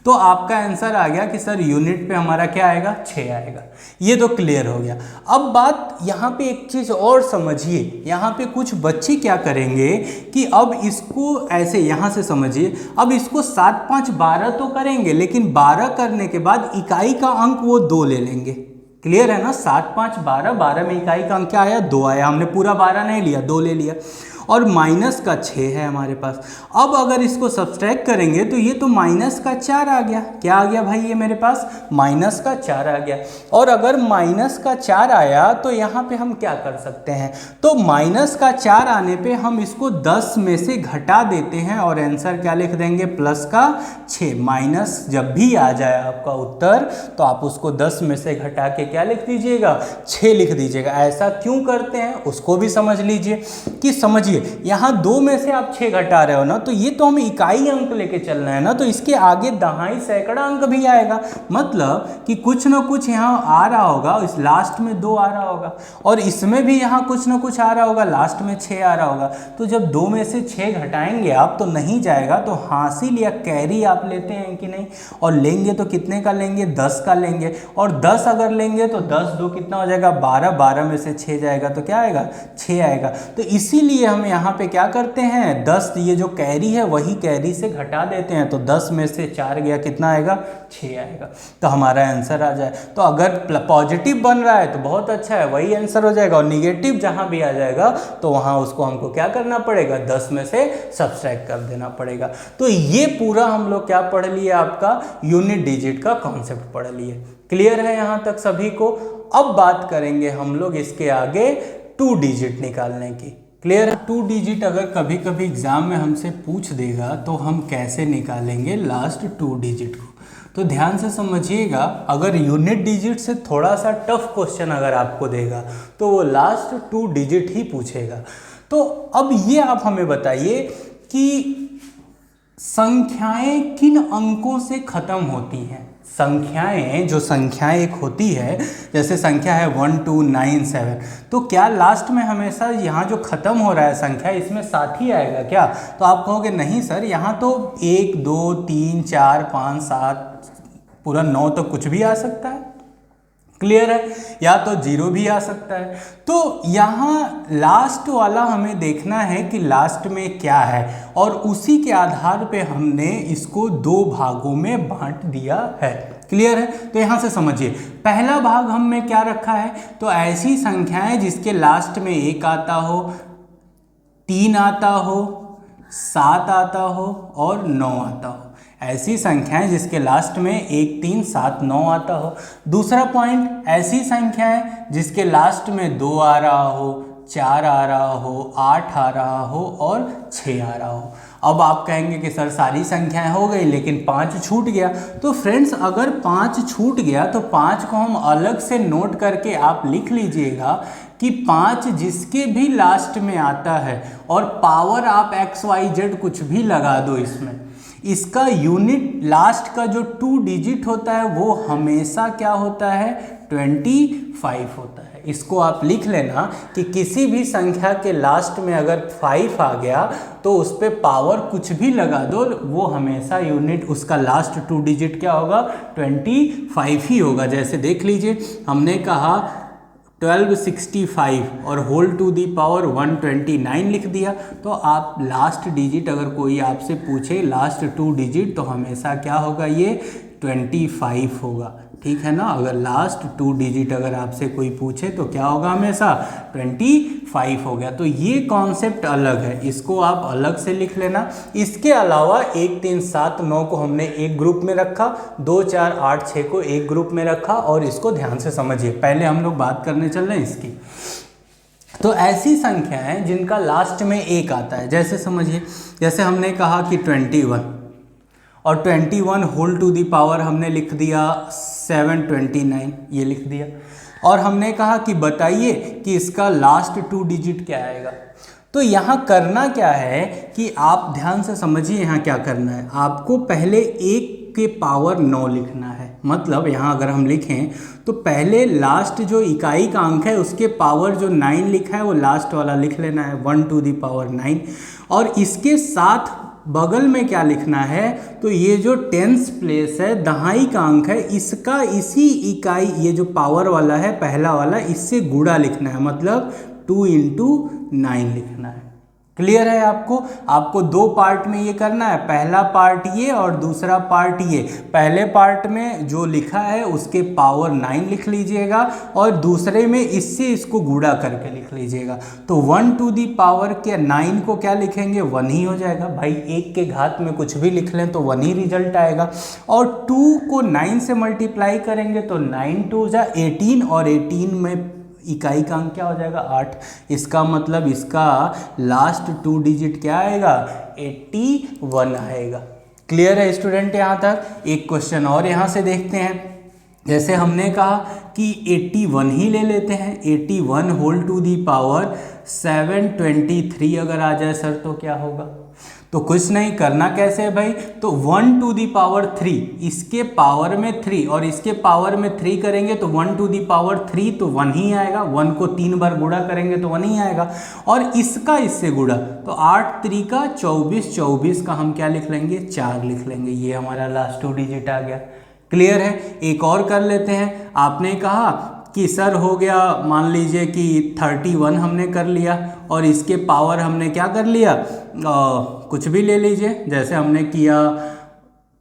तो आपका आंसर आ गया कि सर यूनिट पे हमारा क्या आएगा, 6 आएगा। ये तो क्लियर हो गया। अब बात यहाँ पे एक चीज़ और समझिए, यहाँ पे कुछ बच्चे क्या करेंगे कि अब इसको ऐसे यहाँ से समझिए, अब इसको 7 5 12 तो करेंगे, लेकिन 12 करने के बाद इकाई का अंक वो 2 ले लेंगे। क्लियर है ना, 7 5 12, 12 में इकाई का अंक क्या आया, 2 आया। हमने पूरा 12 नहीं लिया, 2 ले लिया, और माइनस का 6 है हमारे पास। अब अगर इसको सब्सट्रैक्ट करेंगे तो ये तो माइनस का 4 आ गया। क्या आ गया भाई, ये मेरे पास माइनस का 4 आ गया। और अगर माइनस का 4 आया तो यहाँ पे हम क्या कर सकते हैं, तो माइनस का 4 आने पे हम इसको 10 में से घटा देते हैं, और आंसर क्या लिख देंगे, प्लस का 6। माइनस जब भी आ जाए आपका उत्तर तो आप उसको 10 में से घटा के क्या लिख दीजिएगा, 6 लिख दीजिएगा। ऐसा क्यों करते हैं उसको भी समझ लीजिए। कि समझिए यहाँ 2 में से आप 6 घटा रहे हो ना, तो ये तो हमें इकाई अंक लेके चलना है ना, तो इसके आगे दहाई सैकड़ा अंक भी आएगा। मतलब कि कुछ ना कुछ यहाँ आ रहा होगा, इस लास्ट में 2 आ रहा होगा, और इसमें भी यहाँ कुछ ना कुछ आ रहा होगा, लास्ट में 6 आ रहा होगा। तो जब 2 में से 6 घटाएंगे आप तो नहीं जाएगा, तो हासिल या कैरी आप लेते हैं कि नहीं, और लेंगे तो कितने का लेंगे, 10 का लेंगे। और 10 अगर लेंगे तो 10 2 कितना हो जाएगा, 12, 12 में से 6 जाएगा तो क्या आएगा, 6 आएगा। तो इसीलिए हम यहाँ पे क्या करते हैं, 10 ये जो कैरी है वही कैरी से घटा देते हैं, तो 10 में से 4 गया, कितना आएगा, 6 आएगा। तो हमारा आंसर आ जाए। तो अगर पॉजिटिव बन रहा है तो बहुत अच्छा है, वही आंसर हो जाएगा, और निगेटिव जहाँ भी आ जाएगा तो वहाँ उसको हमको क्या करना पड़ेगा, 10 में से सब्सट्रैक्ट कर देना पड़ेगा। तो ये पूरा हम लोग क्या पढ़ लिए, आपका यूनिट डिजिट का कॉन्सेप्ट पढ़ लिए। क्लियर है यहाँ तक सभी को। अब बात करेंगे हम लोग इसके आगे 2 डिजिट निकालने की। क्लियर है। 2 डिजिट अगर कभी कभी एग्जाम में हमसे पूछ देगा तो हम कैसे निकालेंगे लास्ट 2 डिजिट को, तो ध्यान से समझिएगा। अगर यूनिट डिजिट से थोड़ा सा टफ क्वेश्चन अगर आपको देगा तो वो लास्ट 2 डिजिट ही पूछेगा। तो अब ये आप हमें बताइए कि संख्याएं किन अंकों से खत्म होती हैं। संख्याएं, जो संख्याएं एक होती है, जैसे संख्या है 1 2 9 7, तो क्या लास्ट में हमेशा यहाँ जो खत्म हो रहा है संख्या इसमें 7 ही आएगा क्या? तो आप कहोगे नहीं सर, यहाँ तो 1 2 3 4 5 7 पूरा 9 तक कुछ भी आ सकता है। क्लियर है, या तो 0 भी आ सकता है। तो यहाँ लास्ट वाला हमें देखना है कि लास्ट में क्या है, और उसी के आधार पे हमने इसको 2 भागों में बांट दिया है। क्लियर है, तो यहाँ से समझिए पहला भाग हमने क्या रखा है, तो ऐसी संख्याएं जिसके लास्ट में 1 आता हो, 3 आता हो, 7 आता हो और 9 आता हो। ऐसी संख्याएं जिसके लास्ट में 1 3 7 9 आता हो। दूसरा पॉइंट, ऐसी संख्याएं जिसके लास्ट में 2 आ रहा हो, 4 आ रहा हो, 8 आ रहा हो और 6 आ रहा हो। अब आप कहेंगे कि सर सारी संख्याएं हो गई लेकिन 5 छूट गया। तो फ्रेंड्स अगर 5 छूट गया तो 5 को हम अलग से नोट करके आप लिख लीजिएगा कि 5 जिसके भी लास्ट में आता है, और पावर आप XYZ कुछ भी लगा दो इसमें, इसका यूनिट लास्ट का जो 2 डिजिट होता है वो हमेशा क्या होता है, 25 होता है। इसको आप लिख लेना कि किसी भी संख्या के लास्ट में अगर 5 आ गया तो उस पर पावर कुछ भी लगा दो, वो हमेशा यूनिट उसका लास्ट 2 डिजिट क्या होगा, 25 ही होगा। जैसे देख लीजिए, हमने कहा 1265 और होल टू दी पावर 129 लिख दिया। तो आप लास्ट डिजिट अगर कोई आपसे पूछे लास्ट 2 डिजिट, तो हमेशा क्या होगा, ये 25 होगा। ठीक है ना, अगर लास्ट 2 डिजिट अगर आपसे कोई पूछे तो क्या होगा, हमेशा 25 हो गया। तो ये कॉन्सेप्ट अलग है, इसको आप अलग से लिख लेना। इसके अलावा 1 3 7 9 को हमने एक ग्रुप में रखा, 2 4 8 6 को एक ग्रुप में रखा, और इसको ध्यान से समझिए। पहले हम लोग बात करने चल रहे हैं इसकी। तो ऐसी संख्याएं जिनका लास्ट में 1 आता है, जैसे समझिए, जैसे हमने कहा कि 21, और 21 होल टू दी पावर हमने लिख दिया 729, ये लिख दिया। और हमने कहा कि बताइए कि इसका लास्ट 2 डिजिट क्या आएगा। तो यहाँ करना क्या है कि आप ध्यान से समझिए, यहाँ क्या करना है, आपको पहले 1 के पावर 9 लिखना है। मतलब यहाँ अगर हम लिखें तो पहले लास्ट जो इकाई का अंक है उसके पावर जो 9 लिखा है वो लास्ट वाला लिख लेना है, 1 टू दी पावर 9। और इसके साथ बगल में क्या लिखना है, तो ये जो 10th प्लेस है, दहाई का अंक है, इसका इसी इकाई, ये जो पावर वाला है पहला वाला, इससे गुणा लिखना है, मतलब 2 × 9 लिखना है। क्लियर है आपको 2 पार्ट में ये करना है, पहला पार्ट ये और दूसरा पार्ट ये। पहले पार्ट में जो लिखा है उसके पावर 9 लिख लीजिएगा, और दूसरे में इससे इसको गुणा करके लिख लीजिएगा। तो 1 टू दी पावर के 9 को क्या लिखेंगे, 1 ही हो जाएगा। भाई 1 के घात में कुछ भी लिख लें तो 1 ही रिजल्ट आएगा। और 2 को 9 से मल्टीप्लाई करेंगे तो 9 2 जा 18, और 18 में इकाई का अंक क्या हो जाएगा, 8। इसका मतलब इसका लास्ट 2 डिजिट क्या आएगा, 81 आएगा। क्लियर है स्टूडेंट यहाँ तक। एक क्वेश्चन और यहाँ से देखते हैं। जैसे हमने कहा कि 81 ही ले लेते हैं, 81 होल टू दी पावर 723 अगर आ जाए सर तो क्या होगा। तो कुछ नहीं, करना कैसे है भाई, तो 1 टू दी पावर 3, इसके पावर में 3 और इसके पावर में 3 करेंगे तो 1 टू दी पावर 3 तो 1 ही आएगा। 1 को 3 बार गुणा करेंगे तो 1 ही आएगा, और इसका इससे गुणा, तो 8 3 का 24, 24 का हम क्या लिख लेंगे, 4 लिख लेंगे। ये हमारा लास्ट 2 डिजिट आ गया। क्लियर है। एक और कर लेते हैं। आपने कहा कि सर हो गया, मान लीजिए कि 31 हमने कर लिया, और इसके पावर हमने क्या कर लिया, कुछ भी ले लीजिए, जैसे हमने किया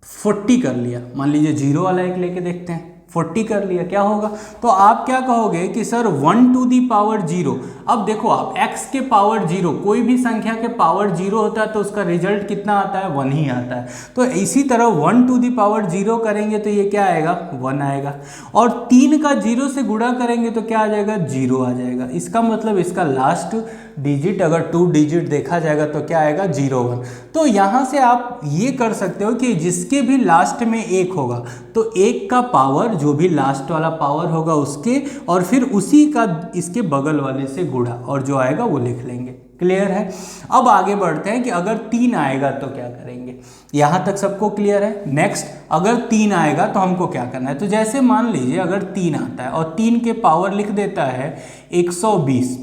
40 कर लिया, मान लीजिए 0 वाला एक लेके देखते हैं, 40 कर लिया, क्या होगा। तो आप क्या कहोगे कि सर 1 टू दी पावर 0। अब देखो आप, x के पावर 0, कोई भी संख्या के पावर 0 होता है तो उसका रिजल्ट कितना आता है, 1 ही आता है। तो इसी तरह 1 टू दी पावर 0 करेंगे तो ये क्या आएगा, 1 आएगा, और 3 का 0 से गुणा करेंगे तो क्या आ जाएगा, 0 आ जाएगा। इसका मतलब इसका लास्ट डिजिट अगर 2 डिजिट देखा जाएगा तो क्या आएगा 01। तो यहाँ से आप ये कर सकते हो कि जिसके भी लास्ट में 1 होगा तो 1 का पावर, जो भी लास्ट वाला पावर होगा उसके, और फिर उसी का इसके बगल वाले से गुणा, और जो आएगा वो लिख लेंगे। क्लियर है। अब आगे बढ़ते हैं कि अगर 3 आएगा तो क्या करेंगे। यहाँ तक सबको क्लियर है। नेक्स्ट, अगर 3 आएगा तो हमको क्या करना है। तो जैसे मान लीजिए अगर 3 आता है और 3 के पावर लिख देता है 120,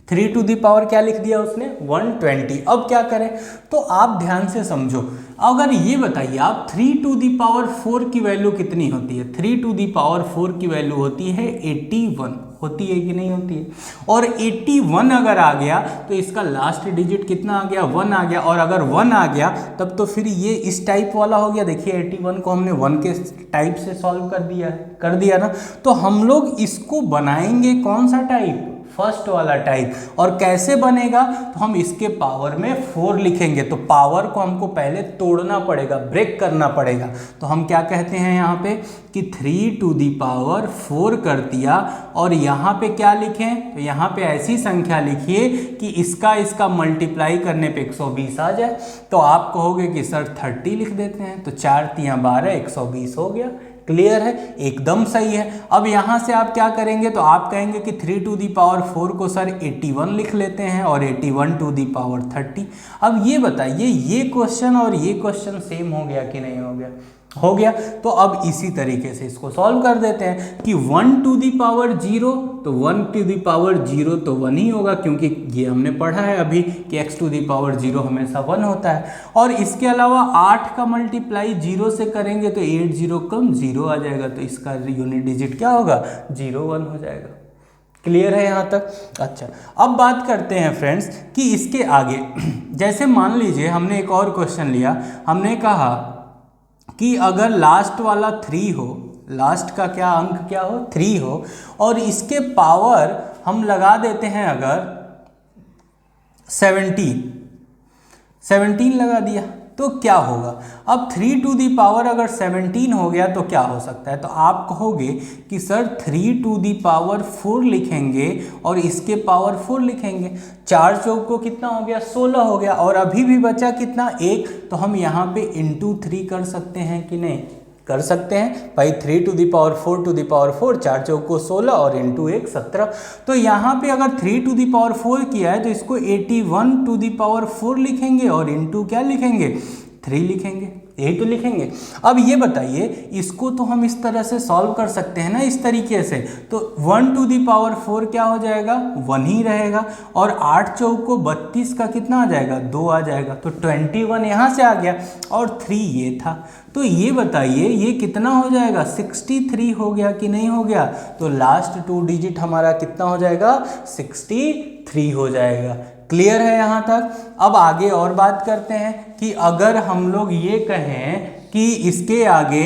3 टू दी पावर क्या लिख दिया उसने 120। अब क्या करें, तो आप ध्यान से समझो। अगर ये बताइए आप 3 टू दी पावर 4 की वैल्यू कितनी होती है। 3 टू दी पावर 4 की वैल्यू होती है 81, होती है कि नहीं होती है। और 81 अगर आ गया तो इसका लास्ट डिजिट कितना आ गया 1 आ गया, और अगर 1 आ गया तब तो फिर ये इस टाइप वाला हो गया। देखिए 81 को हमने 1 के टाइप से सॉल्व कर दिया ना। तो हम लोग इसको बनाएंगे कौन सा टाइप, फर्स्ट वाला टाइप। और कैसे बनेगा, तो हम इसके पावर में 4 लिखेंगे। तो पावर को हमको पहले तोड़ना पड़ेगा, ब्रेक करना पड़ेगा। तो हम क्या कहते हैं यहाँ पे कि 3 टू दी पावर 4 कर दिया, और यहाँ पे क्या लिखें, तो यहाँ पे ऐसी संख्या लिखिए कि इसका मल्टीप्लाई करने पे 120 आ जाए। तो आप कहोगे कि सर 30 लिख देते हैं, तो 4 तियाँ 12, 120 हो गया। क्लियर है, एकदम सही है। अब यहाँ से आप क्या करेंगे, तो आप कहेंगे कि 3 टू दी पावर 4 को सर 81 लिख लेते हैं, और 81 टू दी पावर 30। अब ये बताइए ये क्वेश्चन और ये क्वेश्चन सेम हो गया कि नहीं हो गया, हो गया। तो अब इसी तरीके से इसको सॉल्व कर देते हैं कि 1 टू दी पावर 0, तो 1 टू दी पावर 0 तो 1 ही होगा, क्योंकि ये हमने पढ़ा है अभी कि x टू दी पावर 0 हमेशा 1 होता है। और इसके अलावा 8 का मल्टीप्लाई 0 से करेंगे तो 8 0 कम 0 आ जाएगा, तो इसका यूनिट डिजिट क्या होगा 01 हो जाएगा। क्लियर है यहाँ तक। अच्छा, अब बात करते हैं फ्रेंड्स कि इसके आगे जैसे मान लीजिए हमने एक और क्वेश्चन लिया, हमने कहा कि अगर लास्ट वाला 3 हो, लास्ट का क्या अंक क्या हो 3 हो, और इसके पावर हम लगा देते हैं अगर 17 लगा दिया तो क्या होगा। अब 3 टू दी पावर अगर 17 हो गया तो क्या हो सकता है। तो आप कहोगे कि सर 3 टू दी पावर 4 लिखेंगे और इसके पावर 4 लिखेंगे। 4 चौक को कितना हो गया 16 हो गया, और अभी भी बचा कितना 1। तो हम यहाँ पे इंटू 3 कर सकते हैं कि नहीं, कर सकते हैं भाई। 3 to the power 4 to the power 4, 4 चौक को 16 और इंटू 1 17। तो यहाँ पे अगर 3 टू दी पावर 4 किया है तो इसको 81 टू दी पावर 4 लिखेंगे, और इंटू क्या लिखेंगे 3 लिखेंगे, यही तो लिखेंगे। अब ये बताइए इसको तो हम इस तरह से सॉल्व कर सकते हैं ना, इस तरीके से। तो 1 टू दी पावर 4 क्या हो जाएगा 1 ही रहेगा, और 8 चौक को 32 का कितना आ जाएगा 2 आ जाएगा। तो 21 यहाँ से आ गया, और 3 ये था। तो ये बताइए ये कितना हो जाएगा 63 हो गया कि नहीं हो गया। तो लास्ट 2 डिजिट हमारा कितना हो जाएगा 63 हो जाएगा। क्लियर है यहाँ तक। अब आगे और बात करते हैं कि अगर हम लोग ये कहें कि इसके आगे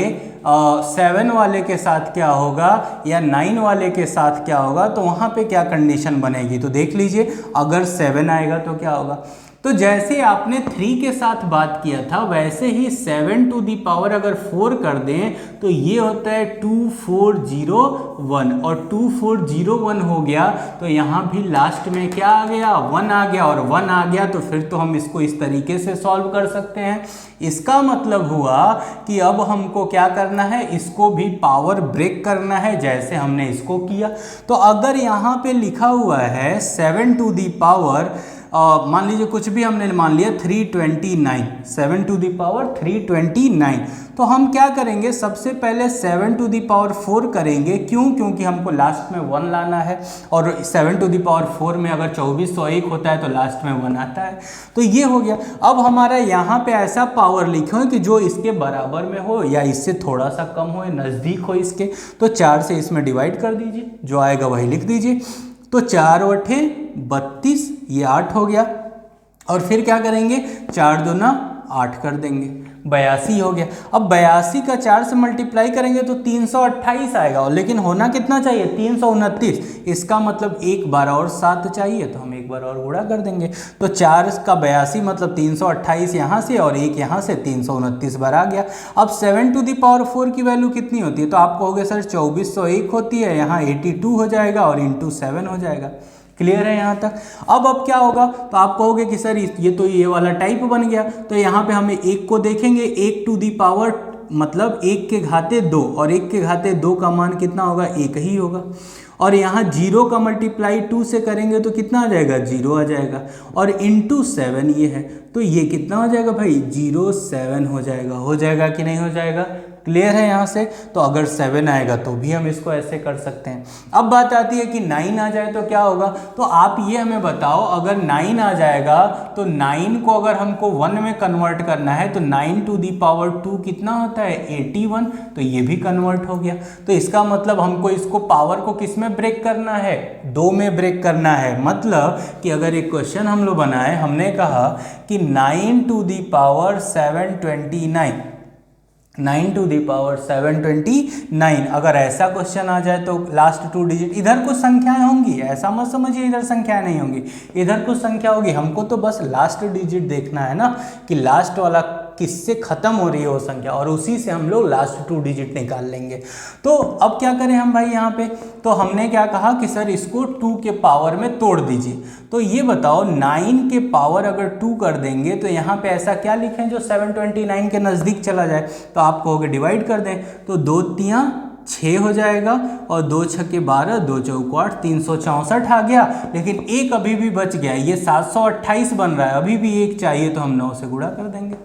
7 वाले के साथ क्या होगा या 9 वाले के साथ क्या होगा, तो वहाँ पे क्या कंडीशन बनेगी। तो देख लीजिए अगर 7 आएगा तो क्या होगा। तो जैसे आपने 3 के साथ बात किया था वैसे ही 7 टू दी पावर अगर 4 कर दें तो ये होता है 2401, और 2401 हो गया तो यहाँ भी लास्ट में क्या आ गया 1 आ गया, और 1 आ गया तो फिर तो हम इसको इस तरीके से सॉल्व कर सकते हैं। इसका मतलब हुआ कि अब हमको क्या करना है, इसको भी पावर ब्रेक करना है जैसे हमने इसको किया। तो अगर यहाँ पे लिखा हुआ है 7 टू दी पावर मान लीजिए कुछ भी हमने मान लिया 329, 7 टू दी पावर 329, तो हम क्या करेंगे सबसे पहले 7 टू दी पावर 4 करेंगे। क्यों? क्योंकि हमको लास्ट में 1 लाना है, और 7 टू दी पावर 4 में अगर 2401 होता है तो लास्ट में 1 आता है। तो ये हो गया। अब हमारा यहाँ पे ऐसा पावर लिखो कि जो इसके बराबर में हो या इससे थोड़ा सा कम हो, नज़दीक हो इसके। तो 4 से इसमें डिवाइड कर दीजिए, जो आएगा वही लिख दीजिए। तो 4 बटे 32 ये 8 हो गया, और फिर क्या करेंगे 4 दूना 8 कर देंगे, 82 हो गया। अब 82 का 4 से मल्टीप्लाई करेंगे तो 328 आएगा, और लेकिन होना कितना चाहिए 329। इसका मतलब एक बार और 7 चाहिए, तो हम एक बार और गुणा कर देंगे। तो 4 का 82 मतलब 328 यहाँ से और एक यहाँ से 329 बार आ गया। अब 7 टू दी पावर 4 की वैल्यू कितनी होती है, तो आप कहोगे सर 2401 होती है, यहाँ 82 हो जाएगा और इंटू 7 हो जाएगा। क्लियर है यहाँ तक। अब क्या होगा, तो आप कहोगे कि सर ये तो ये वाला टाइप बन गया, तो यहाँ पे हमें एक को देखेंगे, 1 टू दी पावर मतलब 1 के घाते 2, और 1 के घाते 2 का मान कितना होगा, 1 ही होगा। और यहाँ 0 का मल्टीप्लाई 2 से करेंगे तो कितना आ जाएगा, 0 आ जाएगा। और इंटू 7 ये है, तो ये कितना हो जाएगा भाई, 07 हो जाएगा। हो जाएगा कि नहीं हो जाएगा, क्लियर है यहाँ से। तो अगर 7 आएगा तो भी हम इसको ऐसे कर सकते हैं। अब बात आती है कि 9 आ जाए तो क्या होगा, तो आप ये हमें बताओ, अगर 9 आ जाएगा तो 9 को अगर हमको 1 में कन्वर्ट करना है तो 9 टू दी पावर 2 कितना होता है, 81, तो ये भी कन्वर्ट हो गया। तो इसका मतलब हमको इसको पावर को किस में ब्रेक करना है, 2 में ब्रेक करना है। मतलब कि अगर एक क्वेश्चन हम लोग बनाए, हमने कहा कि 9 to the power 729, 9 to the power 729, अगर ऐसा क्वेश्चन आ जाए तो लास्ट 2 डिजिट, इधर कुछ संख्याएं होंगी, ऐसा मत समझिए इधर संख्याएं नहीं होंगी, इधर कुछ संख्या होगी। हमको तो बस लास्ट डिजिट देखना है ना, कि लास्ट वाला किससे खत्म हो रही है वो संख्या, और उसी से हम लोग लास्ट 2 डिजिट निकाल लेंगे। तो अब क्या करें हम भाई यहाँ पे, तो हमने क्या कहा कि सर इसको 2 के पावर में तोड़ दीजिए। तो ये बताओ 9 के पावर अगर 2 कर देंगे तो यहाँ पे ऐसा क्या लिखें जो 729 के नज़दीक चला जाए, तो आप कहोगे डिवाइड कर दें, तो 2 तियां 6 हो जाएगा, और 2 छक्के 12, 2 चौको 8, 364 आ गया। लेकिन एक अभी भी बच गया, ये 728 बन रहा है, अभी भी एक चाहिए, तो हम 9 से गुणा कर देंगे।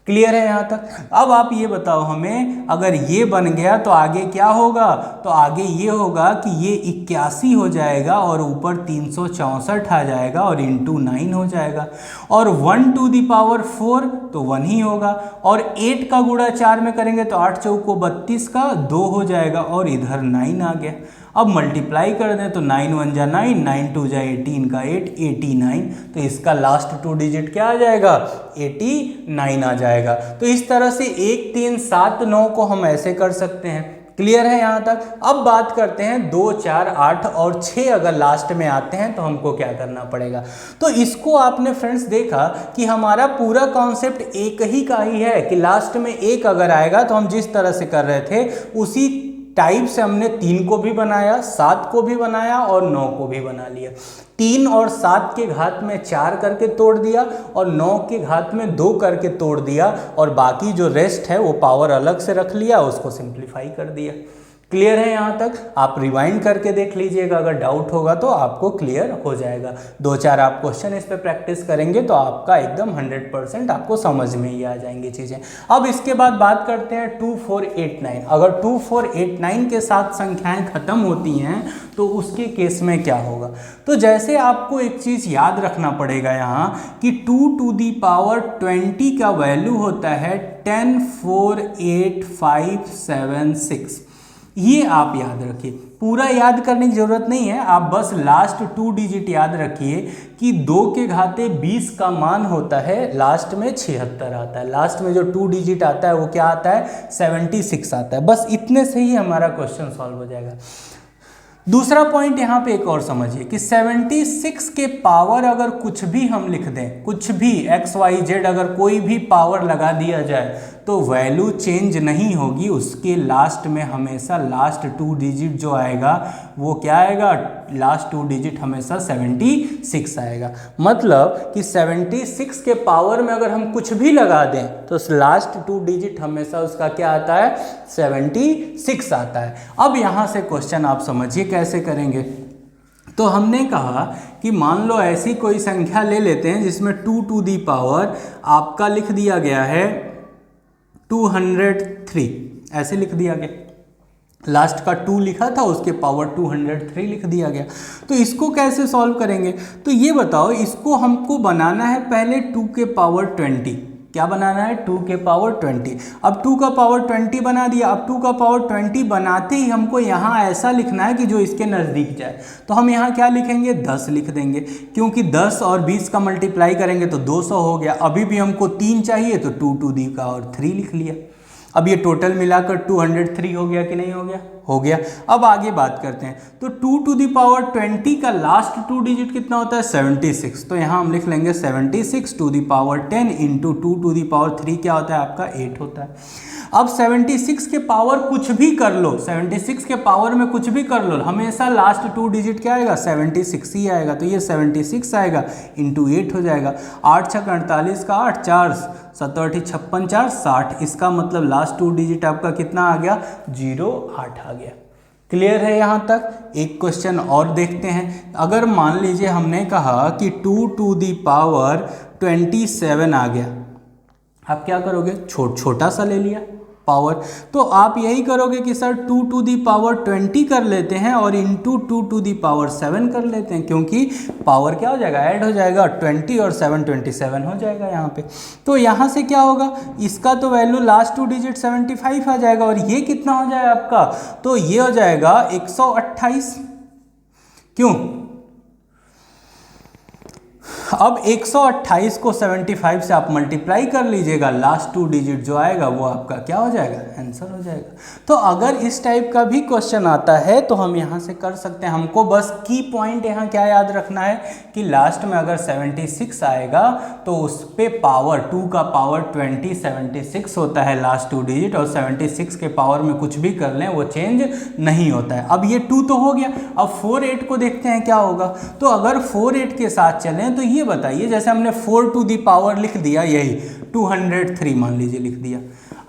क्लियर है यहाँ तक। अब आप ये बताओ हमें, अगर ये बन गया तो आगे क्या होगा, तो आगे ये होगा कि ये 81 हो जाएगा और ऊपर 364 आ जाएगा और इंटू 9 हो जाएगा, और 1 टू दी पावर 4 तो 1 ही होगा, और 8 का गुणा 4 में करेंगे तो 8 चौको 32 का 2 हो जाएगा, और इधर 9 आ गया। अब मल्टीप्लाई कर दें तो 9 1 जा 9, 9 2 जा 18 का 8, 89, तो इसका लास्ट 2 डिजिट क्या आ जाएगा, 89 आ जाएगा। तो इस तरह से 1 3 7 9 को हम ऐसे कर सकते हैं। क्लियर है यहाँ तक। अब बात करते हैं 2 4 8 और 6 अगर लास्ट में आते हैं तो हमको क्या करना पड़ेगा। तो इसको आपने फ्रेंड्स देखा कि हमारा पूरा कॉन्सेप्ट एक ही का ही है कि लास्ट में 1 अगर आएगा तो हम जिस तरह से कर रहे थे उसी टाइप से हमने 3 को भी बनाया, 7 को भी बनाया और 9 को भी बना लिया। 3 और 7 के घात में 4 करके तोड़ दिया और 9 के घात में 2 करके तोड़ दिया, और बाकी जो रेस्ट है वो पावर अलग से रख लिया, उसको सिंप्लीफाई कर दिया। क्लियर है यहाँ तक। आप रिवाइंड करके देख लीजिएगा, अगर डाउट होगा तो आपको क्लियर हो जाएगा। 2-4 आप क्वेश्चन इस पे प्रैक्टिस करेंगे तो आपका एकदम 100% आपको समझ में ही आ जाएंगी चीज़ें। अब इसके बाद बात करते हैं 2 4 8 9। अगर 2 4 8 9 के साथ संख्याएं खत्म होती हैं तो उसके केस में क्या होगा। तो जैसे आपको एक चीज़ याद रखना पड़ेगा यहाँ कि 2 टू दी पावर 20 का वैल्यू होता है 10 4 8 5 7 6। ये आप याद रखिए, पूरा याद करने की ज़रूरत नहीं है, आप बस लास्ट 2 डिजिट याद रखिए कि 2 के घाते 20 का मान होता है, लास्ट में 76 आता है, लास्ट में जो 2 डिजिट आता है वो क्या आता है 76 आता है। बस इतने से ही हमारा क्वेश्चन सॉल्व हो जाएगा। दूसरा पॉइंट यहाँ पे एक और समझिए कि 76 के पावर अगर कुछ भी हम लिख दें, कुछ भी XYZ अगर कोई भी पावर लगा दिया जाए तो वैल्यू चेंज नहीं होगी, उसके लास्ट में हमेशा लास्ट 2 डिजिट जो आएगा वो क्या आएगा, लास्ट 2 डिजिट हमेशा 76 आएगा। मतलब कि 76 के पावर में अगर हम कुछ भी लगा दें तो लास्ट 2 डिजिट हमेशा उसका क्या आता है 76 आता है। अब यहाँ से क्वेश्चन आप समझिए कैसे करेंगे। तो हमने कहा कि मान लो ऐसी कोई संख्या ले लेते हैं जिसमें 2 टू दी पावर आपका लिख दिया गया है 203, ऐसे लिख दिया गया, लास्ट का 2 लिखा था उसके पावर 203 लिख दिया गया। तो इसको कैसे सॉल्व करेंगे, तो ये बताओ, इसको हमको बनाना है पहले 2 के पावर 20। क्या बनाना है 2 के पावर 20। अब 2 का पावर 20 बना दिया। अब 2 का पावर 20 बनाते ही हमको यहाँ ऐसा लिखना है कि जो इसके नज़दीक जाए। तो हम यहाँ क्या लिखेंगे 10 लिख देंगे, क्योंकि 10 और 20 का मल्टीप्लाई करेंगे तो 200 हो गया। अभी भी हमको 3 चाहिए तो 2 टू दी पावर 3 लिख लिया। अब ये टोटल मिलाकर 203 हो गया कि नहीं हो गया, हो गया। अब आगे बात करते हैं। तो 2 टू दी पावर 20 का लास्ट 2 डिजिट कितना होता है 76। तो यहाँ हम लिख लेंगे 76 to the power 10 into 2 to the power 3 क्या होता है आपका 8 होता है। अब 76 के पावर कुछ भी कर लो, 76 के पावर में कुछ भी कर लो, हमेशा लास्ट 2 डिजिट क्या आएगा, 76 ही आएगा। तो ये 76 आएगा इंटू 8 हो जाएगा। 8 छक 48 का 8, 4 7 8 56 4 60। इसका मतलब लास्ट 2 डिजिट आपका कितना आ गया, 08 आ गया। क्लियर है यहाँ तक। एक क्वेश्चन और देखते हैं। अगर मान लीजिए हमने कहा कि 2 टू दी पावर 27 आ गया, आप क्या करोगे, छोटा सा ले लिया पावर, तो आप यही करोगे कि सर 2 टू दी पावर 20 कर लेते हैं और इंटू 2 टू दी पावर 7 कर लेते हैं, क्योंकि पावर क्या हो जाएगा, ऐड हो जाएगा, 20 और 7 27 हो जाएगा यहाँ पे। तो यहाँ से क्या होगा, इसका तो वैल्यू लास्ट 2 डिजिट 75 आ जाएगा, और ये कितना हो जाएगा आपका, तो ये हो जाएगा 128। क्यों, अब 128 को 75 से आप मल्टीप्लाई कर लीजिएगा, लास्ट 2 डिजिट जो आएगा वो आपका क्या हो जाएगा, आंसर हो जाएगा। तो अगर इस टाइप का भी क्वेश्चन आता है तो हम यहाँ से कर सकते हैं। हमको बस की पॉइंट यहाँ क्या याद रखना है कि लास्ट में अगर 76 आएगा तो उस पे पावर 2 का पावर 20 76 होता है लास्ट 2 डिजिट, और 76 के पावर में कुछ भी कर लें वो चेंज नहीं होता है। अब ये 2 तो हो गया, अब 4 8 को देखते हैं क्या होगा। तो अगर 4 8 के साथ चलें तो ये बताइए, जैसे हमने 4 टू दी पावर लिख दिया, यही 203 मान लीजिए लिख दिया।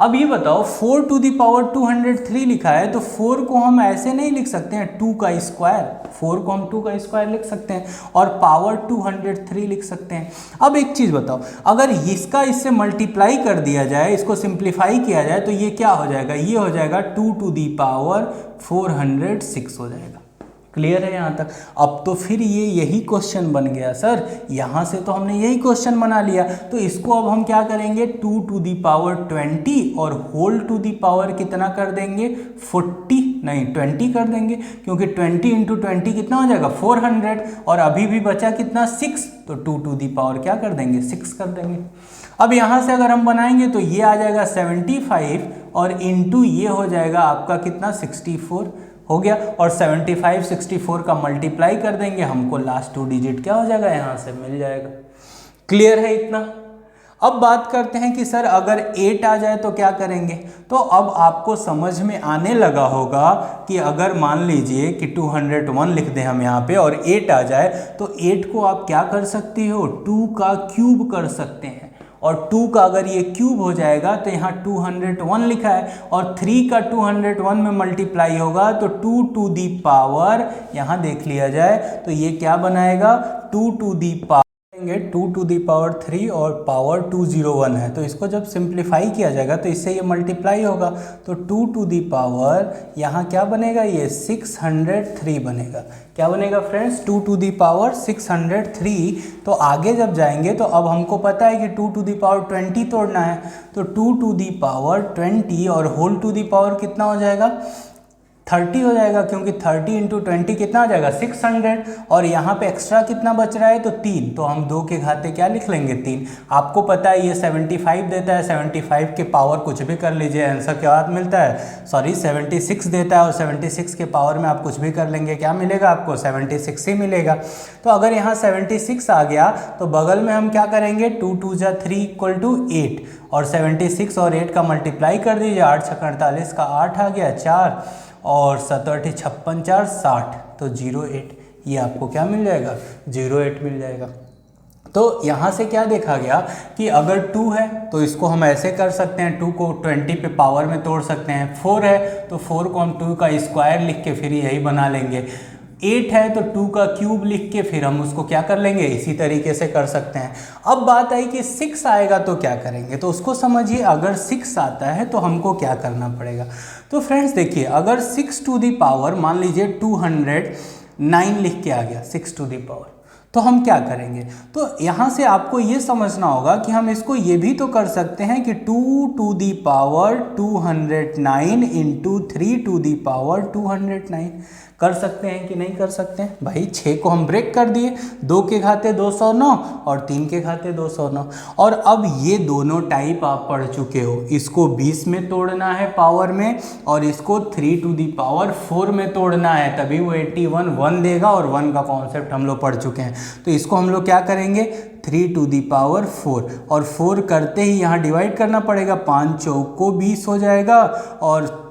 अब ये बताओ 4 टू दी पावर 203 लिखा है, तो 4 को हम ऐसे नहीं लिख सकते हैं 2 का स्क्वायर, 4 को हम 2 का स्क्वायर लिख सकते हैं और पावर 203 लिख सकते हैं। अब एक चीज़ बताओ, अगर इसका इससे मल्टीप्लाई कर दिया जाए, इसको सिंप्लीफाई किया जाए, तो ये क्या हो जाएगा, ये हो जाएगा 2 टू दी पावर 406 हो जाएगा। क्लियर है यहाँ तक। अब तो फिर ये यही क्वेश्चन बन गया सर, यहाँ से तो हमने यही क्वेश्चन बना लिया, तो इसको अब हम क्या करेंगे, 2 टू दी पावर 20 और होल टू दी पावर कितना कर देंगे, 40 नहीं 20 कर देंगे, क्योंकि 20 इंटू 20 कितना हो जाएगा 400, और अभी भी बचा कितना 6, तो 2 टू दी पावर क्या कर देंगे 6 कर देंगे। अब यहाँ से अगर हम बनाएंगे तो ये आ जाएगा 75 और इंटू ये हो जाएगा आपका कितना 64 हो गया, और 75 64 का मल्टीप्लाई कर देंगे, हमको लास्ट 2 डिजिट क्या हो जाएगा यहाँ से मिल जाएगा। क्लियर है इतना। अब बात करते हैं कि सर अगर 8 आ जाए तो क्या करेंगे। तो अब आपको समझ में आने लगा होगा कि अगर मान लीजिए कि 201 लिख दें हम यहाँ पे और 8 आ जाए, तो 8 को आप क्या कर सकते हो, 2 का क्यूब कर सकते हैं, और 2 का अगर ये क्यूब हो जाएगा तो यहाँ 201 लिखा है, और 3 का 201 में मल्टीप्लाई होगा तो 2 टू दी पावर, यहाँ देख लिया जाए तो ये क्या बनाएगा 2 to the power, 2 to the power 3 और पावर 201 है, तो इसको जब सिंप्लीफाई किया जाएगा तो इससे ये मल्टीप्लाई होगा, तो 2 टू दी पावर यहाँ क्या बनेगा, ये 603 बनेगा। क्या बनेगा फ्रेंड्स, 2 टू दी पावर 603। तो आगे जब जाएंगे तो अब हमको पता है कि 2 टू दी पावर 20 तोड़ना है, तो 2 टू दी पावर 20 और होल टू दी पावर कितना हो जाएगा 30 हो जाएगा, क्योंकि 30 इंटू 20 कितना आ जाएगा 600, और यहाँ पे एक्स्ट्रा कितना बच रहा है तो 3, तो हम 2 के घाते क्या लिख लेंगे 3। आपको पता है ये 75 देता है, 75 के पावर कुछ भी कर लीजिए आंसर क्या मिलता है, सॉरी 76 देता है, और 76 के पावर में आप कुछ भी कर लेंगे क्या मिलेगा आपको 76 ही मिलेगा। तो अगर यहाँ 76 आ गया तो बगल में हम क्या करेंगे 2 2 जा 3 इक्वल टू 8, और 76 और 8 का मल्टीप्लाई कर दीजिए, 8 छक 48 का 8 आ गया 4, और 7 8 56 4 60, तो 08, ये आपको क्या मिल जाएगा 08 मिल जाएगा। तो यहाँ से क्या देखा गया कि अगर 2 है तो इसको हम ऐसे कर सकते हैं, 2 को 20 पे पावर में तोड़ सकते हैं, 4 है तो 4 को हम 2 का स्क्वायर लिख के फिर यही बना लेंगे, 8 है तो 2 का क्यूब लिख के फिर हम उसको क्या कर लेंगे, इसी तरीके से कर सकते हैं। अब बात आई कि 6 आएगा तो क्या करेंगे, तो उसको समझिए। अगर 6 आता है तो हमको क्या करना पड़ेगा। तो फ्रेंड्स देखिए, अगर 6 टू दी पावर मान लीजिए 209 लिख के आ गया 6 टू दी पावर, तो हम क्या करेंगे। तो यहाँ से आपको ये समझना होगा कि हम इसको ये भी तो कर सकते हैं कि 2 to the power 209 into 3 to the power 209 कर सकते हैं कि नहीं कर सकते हैं भाई। 6 को हम ब्रेक कर दिए, 2 के घाते 209 और 3 के घाते 209। और अब ये दोनों टाइप आप पढ़ चुके हो, इसको 20 में तोड़ना है पावर में, और इसको 3 टू दी पावर 4 में तोड़ना है, तभी वो 81 1 देगा, और 1 का कॉन्सेप्ट हम लोग पढ़ चुके हैं। तो इसको हम लोग क्या करेंगे 3 टू दी पावर 4, और 4 करते ही यहाँ डिवाइड करना पड़ेगा, 5 चौको 20 हो जाएगा, और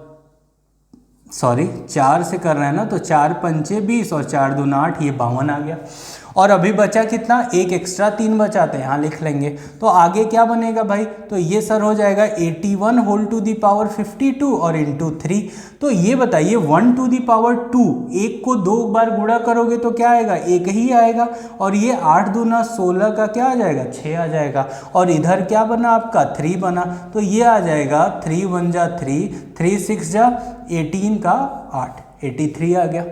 सॉरी 4 से कर रहे हैं ना, तो 4 पंचे 20 और 4 दूना 8, ये 52 आ गया। और अभी बचा कितना, एक एक्स्ट्रा 3 बचा, तो यहाँ लिख लेंगे। तो आगे क्या बनेगा भाई, तो ये सर हो जाएगा 81 होल टू दी पावर 52 और इंटू 3। तो ये बताइए 1 टू दी पावर 2, एक को 2 बार गुणा करोगे तो क्या आएगा, एक ही आएगा, और ये 8 दूना 16 का क्या आ जाएगा, 6 आ जाएगा, और इधर क्या बना आपका 3 बना, तो ये आ जाएगा 3 1 जा 3, 3 6 जा 18 का 8, 83 आ गया।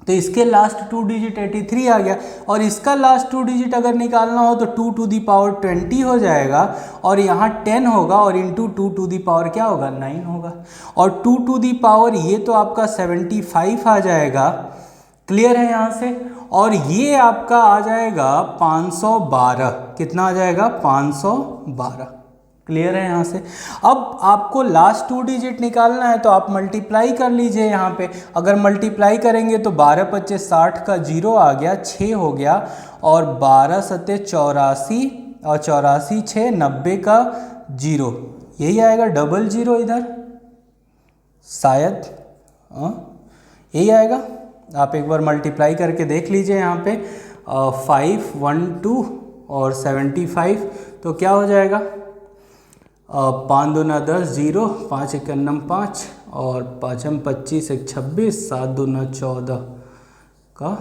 तो इसके लास्ट 2 डिजिट 83 आ गया, और इसका लास्ट 2 डिजिट अगर निकालना हो तो 2 टू दी पावर 20 हो जाएगा, और यहाँ 10 होगा, और इंटू 2 टू दी पावर क्या होगा 9 होगा, और 2 टू दी पावर ये तो आपका 75 आ जाएगा। क्लियर है यहाँ से, और ये आपका आ जाएगा 512, कितना आ जाएगा 512। क्लियर है यहाँ से। अब आपको लास्ट 2 डिजिट निकालना है तो आप मल्टीप्लाई कर लीजिए यहाँ पे। अगर मल्टीप्लाई करेंगे तो 12 पच्चे 60 का 0 आ गया, 6 हो गया, और 12 सत्ते 84, और 84 6 90 का 0, यही आएगा, डबल 0 इधर शायद, यही आएगा। आप एक बार मल्टीप्लाई करके देख लीजिए यहाँ पे, 5 1 2 और 75, तो क्या हो जाएगा, 5 दूना 10, 0, 5 1 5, और 5 25 1 26, 7 दूना 14 का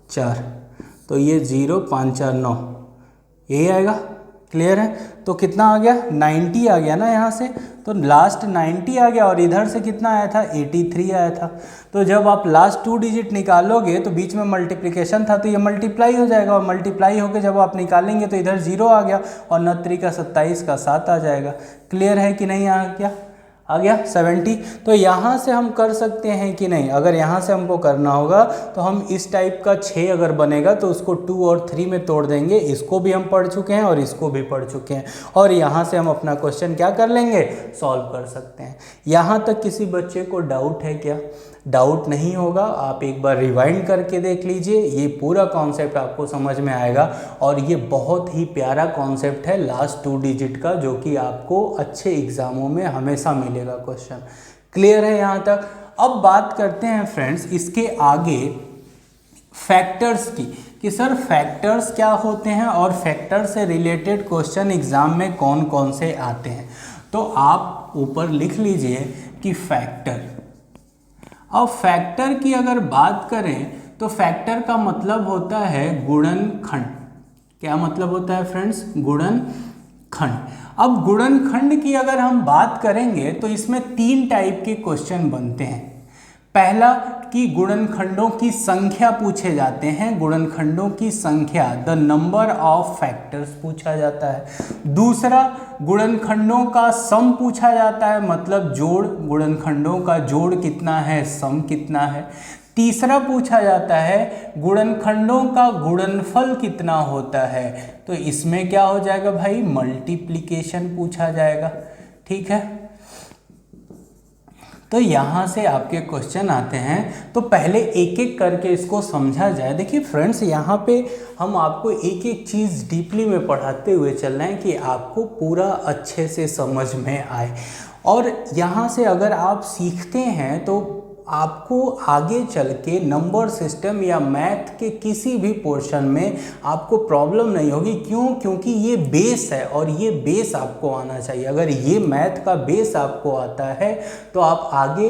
4, तो ये 0 5 4 9, यही आएगा। क्लियर है, तो कितना आ गया 90 आ गया ना यहाँ से, तो लास्ट 90 आ गया, और इधर से कितना आया था 83 आया था। तो जब आप लास्ट 2 डिजिट निकालोगे तो बीच में मल्टीप्लिकेशन था, तो ये मल्टीप्लाई हो जाएगा, और मल्टीप्लाई होकर जब आप निकालेंगे तो इधर 0 आ गया, और 9 का 27 का 7 आ जाएगा। क्लियर है कि नहीं, आ गया 70। तो यहाँ से हम कर सकते हैं कि नहीं, अगर यहाँ से हमको करना होगा तो हम इस टाइप का 6 अगर बनेगा तो उसको 2 और 3 में तोड़ देंगे। इसको भी हम पढ़ चुके हैं और इसको भी पढ़ चुके हैं, और यहाँ से हम अपना क्वेश्चन क्या कर लेंगे, सॉल्व कर सकते हैं। यहाँ तक किसी बच्चे को डाउट है क्या? डाउट नहीं होगा, आप एक बार रिवाइंड करके देख लीजिए, ये पूरा कॉन्सेप्ट आपको समझ में आएगा। और ये बहुत ही प्यारा कॉन्सेप्ट है लास्ट 2 डिजिट का, जो कि आपको अच्छे एग्जामों में हमेशा मिलेगा क्वेश्चन। क्लियर है यहाँ तक? अब बात करते हैं फ्रेंड्स इसके आगे फैक्टर्स की, कि सर फैक्टर्स क्या होते हैं और फैक्टर से रिलेटेड क्वेश्चन एग्जाम में कौन कौन से आते हैं। तो आप ऊपर लिख लीजिए कि फैक्टर। अब फैक्टर की अगर बात करें तो फैक्टर का मतलब होता है गुणनखंड। क्या मतलब होता है फ्रेंड्स? गुणनखंड। अब गुणनखंड की अगर हम बात करेंगे तो इसमें 3 टाइप के क्वेश्चन बनते हैं। पहला कि गुणनखंडों की संख्या पूछे जाते हैं, गुणनखंडों की संख्या, द नंबर ऑफ फैक्टर्स पूछा जाता है। दूसरा गुणनखंडों का सम पूछा जाता है, मतलब जोड़, गुणनखंडों का जोड़ कितना है, सम कितना है। तीसरा पूछा जाता है गुणनखंडों का गुणनफल कितना होता है, तो इसमें क्या हो जाएगा भाई, मल्टीप्लिकेशन पूछा जाएगा। ठीक है, तो यहाँ से आपके क्वेश्चन आते हैं। तो पहले एक एक करके इसको समझा जाए। देखिए फ्रेंड्स, यहाँ पे हम आपको एक एक चीज़ डीपली में पढ़ाते हुए चल रहे हैं कि आपको पूरा अच्छे से समझ में आए। और यहाँ से अगर आप सीखते हैं तो आपको आगे चल के नंबर सिस्टम या मैथ के किसी भी पोर्शन में आपको प्रॉब्लम नहीं होगी। क्यों? क्योंकि ये बेस है और ये बेस आपको आना चाहिए। अगर ये मैथ का बेस आपको आता है तो आप आगे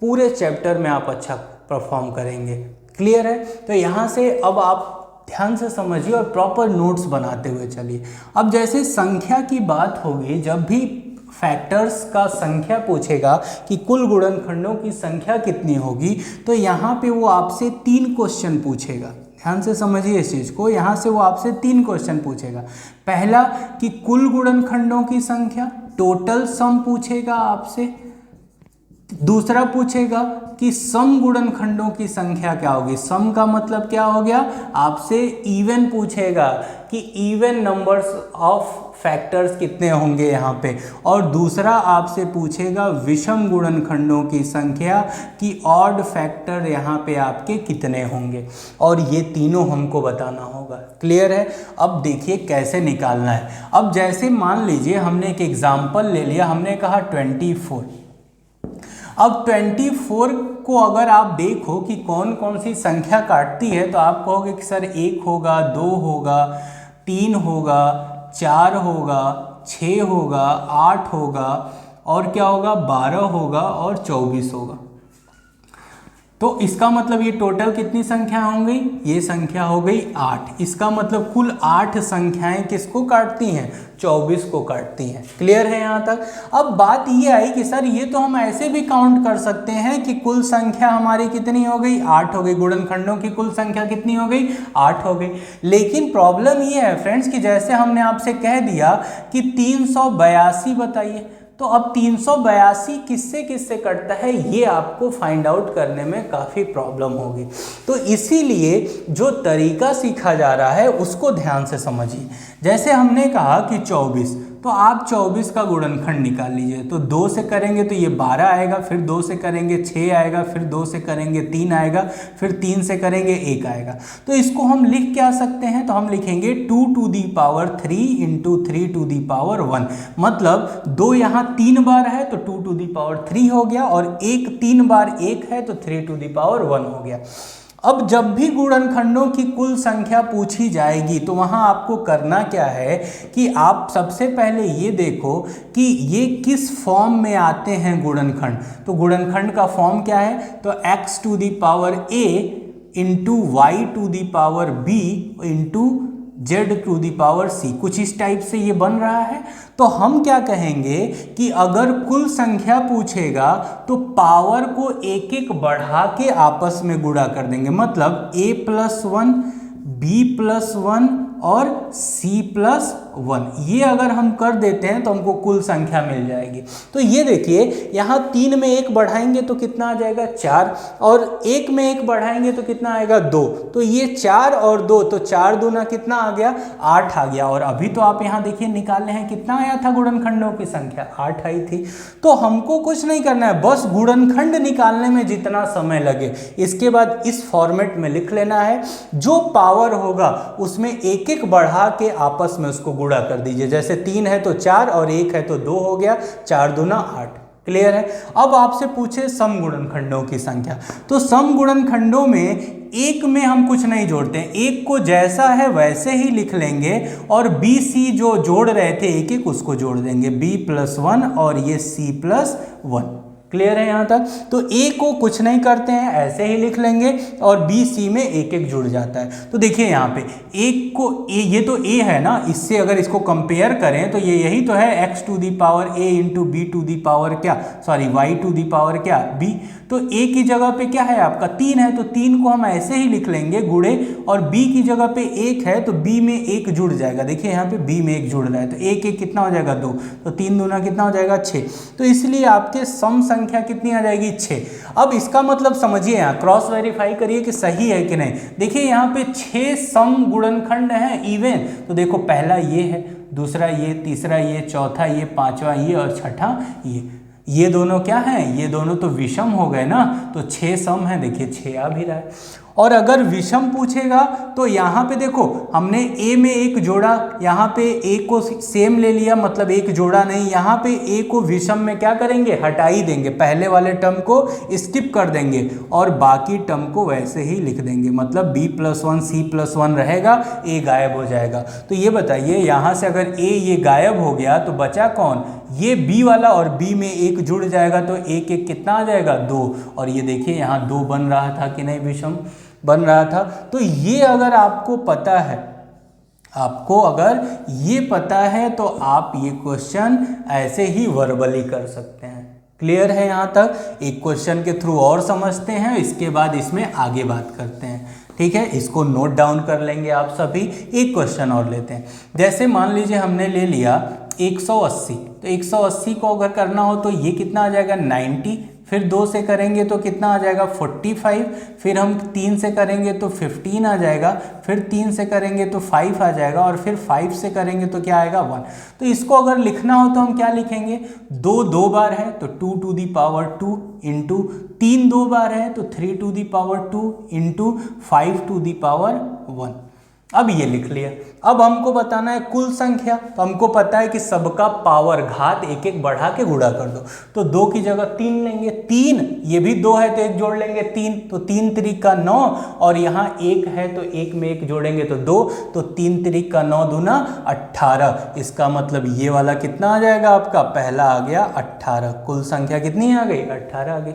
पूरे चैप्टर में आप अच्छा परफॉर्म करेंगे। क्लियर है? तो यहाँ से अब आप ध्यान से समझिए और प्रॉपर नोट्स बनाते हुए चलिए। अब जैसे संख्या की बात होगी, जब भी फैक्टर्स का संख्या पूछेगा कि कुल गुणनखंडों की संख्या कितनी होगी, तो यहाँ पे वो आपसे 3 क्वेश्चन पूछेगा। ध्यान से समझिए इस चीज़ को। यहाँ से वो आपसे 3 क्वेश्चन पूछेगा। पहला कि कुल गुणनखंडों की संख्या, टोटल सम पूछेगा आपसे। दूसरा पूछेगा कि सम गुणनखंडों की संख्या क्या होगी। सम का मतलब क्या हो गया, आपसे इवन पूछेगा कि इवन नंबर्स ऑफ फैक्टर्स कितने होंगे यहाँ पे, और दूसरा आपसे पूछेगा विषम गुणनखंडों की संख्या कि ऑड फैक्टर यहाँ पे आपके कितने होंगे, और ये तीनों हमको बताना होगा। क्लियर है? अब देखिए कैसे निकालना है। अब जैसे मान लीजिए हमने एक एग्जाम्पल ले लिया, हमने कहा 24। अब 24 को अगर आप देखो कि कौन कौन सी संख्या काटती है, तो आप कहोगे कि सर 1 होगा, 2 होगा, 3 होगा, 4 होगा, 6 होगा, 8 होगा, और क्या होगा, 12 होगा और 24 होगा। तो इसका मतलब ये टोटल कितनी संख्या हो गई, ये संख्या हो गई 8। इसका मतलब कुल 8 संख्याएं किसको काटती हैं, 24 को काटती हैं। क्लियर है यहाँ तक? अब बात ये आई कि सर ये तो हम ऐसे भी काउंट कर सकते हैं कि कुल संख्या हमारी कितनी हो गई, 8 हो गई। गुणनखंडों की कुल संख्या कितनी हो गई, 8 हो गई। लेकिन प्रॉब्लम ये है फ्रेंड्स कि जैसे हमने आपसे कह दिया कि 382 बताइए, तो अब 382 किससे किससे कटता है, ये आपको फाइंड आउट करने में काफ़ी प्रॉब्लम होगी। तो इसीलिए जो तरीका सीखा जा रहा है उसको ध्यान से समझिए। जैसे हमने कहा कि 24, तो आप 24 का गुणनखंड निकाल लीजिए। तो 2 से करेंगे तो ये 12 आएगा, फिर 2 से करेंगे 6 आएगा, फिर 2 से करेंगे 3 आएगा, फिर 3 से करेंगे 1 आएगा। तो इसको हम लिख क्या सकते हैं, तो हम लिखेंगे 2 to the power 3 into 3 to the power 1। मतलब 2 यहाँ 3 बार है तो 2 टू दी पावर 3 हो गया, और 1 3 बार 1 है तो 3 टू दी पावर 1 हो गया। अब जब भी गुणनखंडों की कुल संख्या पूछी जाएगी तो वहां आपको करना क्या है कि आप सबसे पहले ये देखो कि ये किस फॉर्म में आते हैं गुणनखंड। तो गुणनखंड का फॉर्म क्या है, तो x to the power a into y to the power b into z to the power c, कुछ इस टाइप से ये बन रहा है। तो हम क्या कहेंगे कि अगर कुल संख्या पूछेगा तो पावर को एक एक बढ़ा के आपस में गुणा कर देंगे। मतलब a+1 b+1 और c+1, ये अगर हम कर देते हैं तो हमको कुल संख्या मिल जाएगी। तो ये देखिए यहाँ 3 में 1 बढ़ाएंगे तो कितना आ जाएगा, 4, और 1 में 1 बढ़ाएंगे तो कितना आएगा, 2। तो ये 4 और 2, तो 4 दूना कितना आ गया, 8 आ गया। और अभी तो आप यहाँ देखिए निकाले हैं कितना आया था गुणनखंडों की संख्या, 8 आई थी। तो हमको कुछ नहीं करना है, बस गुणनखंड निकालने में जितना समय लगे इसके बाद इस फॉर्मेट में लिख लेना है। जो पावर होगा उसमें एक एक बढ़ा के आपस में उसको गुणा कर दीजिए। जैसे 3 है तो 4 और 1 है तो 2 हो गया, 4 दूना 8। क्लियर है? अब आपसे पूछे सम गुणनखंडों की संख्या, तो सम गुणनखंडों में एक में हम कुछ नहीं जोड़ते हैं, एक को जैसा है वैसे ही लिख लेंगे, और बी सी जो जोड़ रहे थे एक एक उसको जोड़ देंगे, b+1 और ये c+1। क्लियर है यहाँ तक? तो ए को कुछ नहीं करते हैं, ऐसे ही लिख लेंगे, और बी सी में एक एक जुड़ जाता है। तो देखिए यहाँ पे एक को ए, ये तो ए है ना, इससे अगर इसको कंपेयर करें तो ये यही तो है x to the power a into B to the power क्या, sorry y to the power क्या, b। तो a की जगह पे क्या है आपका 3 है, तो 3 को हम ऐसे ही लिख लेंगे गुणे, और b की जगह पे 1 है तो b में 1 जुड़ जाएगा। देखिए यहाँ पे b में 1 जुड़ रहा है, तो 1 1 कितना हो जाएगा, 2, तो 3 दूना कितना हो जाएगा, 6। तो इसलिए आपके सम संख्या कितनी आ जाएगी, 6। अब इसका मतलब समझिए, यहाँ क्रॉस वेरीफाई करिए कि सही है कि नहीं। देखिए यहाँ पे 6 सम गुणनखंड हैं इवन, तो देखो पहला ये है, दूसरा ये, तीसरा ये, चौथा ये, पांचवा ये और छठा ये दोनों क्या हैं, ये दोनों तो विषम हो गए ना, तो 6 सम है। देखिए 6 आ भी रहा है। और अगर विषम पूछेगा तो यहाँ पे देखो हमने a में 1 जोड़ा, यहाँ पे a को सेम ले लिया, मतलब 1 जोड़ा नहीं, यहाँ पे a को विषम में क्या करेंगे, हटा ही देंगे, पहले वाले टर्म को स्किप कर देंगे और बाकी टर्म को वैसे ही लिख देंगे। मतलब b+1 c+1 रहेगा, a गायब हो जाएगा। तो ये बताइए यहाँ से अगर a ये गायब हो गया तो बचा कौन, ये b वाला, और b में 1 जुड़ जाएगा तो 1 1 कितना आ जाएगा, 2। और ये देखिए यहाँ 2 बन रहा था कि नहीं, विषम बन रहा था। तो ये अगर आपको पता है, आपको अगर ये पता है तो आप ये क्वेश्चन ऐसे ही वर्बली कर सकते हैं। क्लियर है यहाँ तक? एक क्वेश्चन के थ्रू और समझते हैं, इसके बाद इसमें आगे बात करते हैं। ठीक है, इसको नोट डाउन कर लेंगे आप सभी। एक क्वेश्चन और लेते हैं। जैसे मान लीजिए हमने ले लिया 180, तो 180 को अगर करना हो तो ये कितना आ जाएगा, 90, फिर 2 से करेंगे तो कितना आ जाएगा 45, फिर हम 3 से करेंगे तो 15 आ जाएगा, फिर 3 से करेंगे तो 5 आ जाएगा, और फिर 5 से करेंगे तो क्या आएगा 1। तो इसको अगर लिखना हो तो हम क्या लिखेंगे, 2 2 बार है तो 2 टू दी पावर 2 इंटू 3 2 बार है तो 3 to the power 2 into 5 to the power 1। अब ये लिख लिया। अब हमको बताना है कुल संख्या, तो हमको पता है कि सबका पावर घात एक एक बढ़ा के गुणा कर दो, तो 2 की जगह 3 लेंगे, 3 ये भी 2 है तो 1 जोड़ लेंगे 3, तो 3 त्रिक का 9, और यहाँ 1 है तो 1 में 1 जोड़ेंगे तो 2, तो 3 त्रिक का 9 दूना 18। इसका मतलब ये वाला कितना आ जाएगा आपका, पहला आ गया 18, कुल संख्या कितनी आ गई 18 आ गई।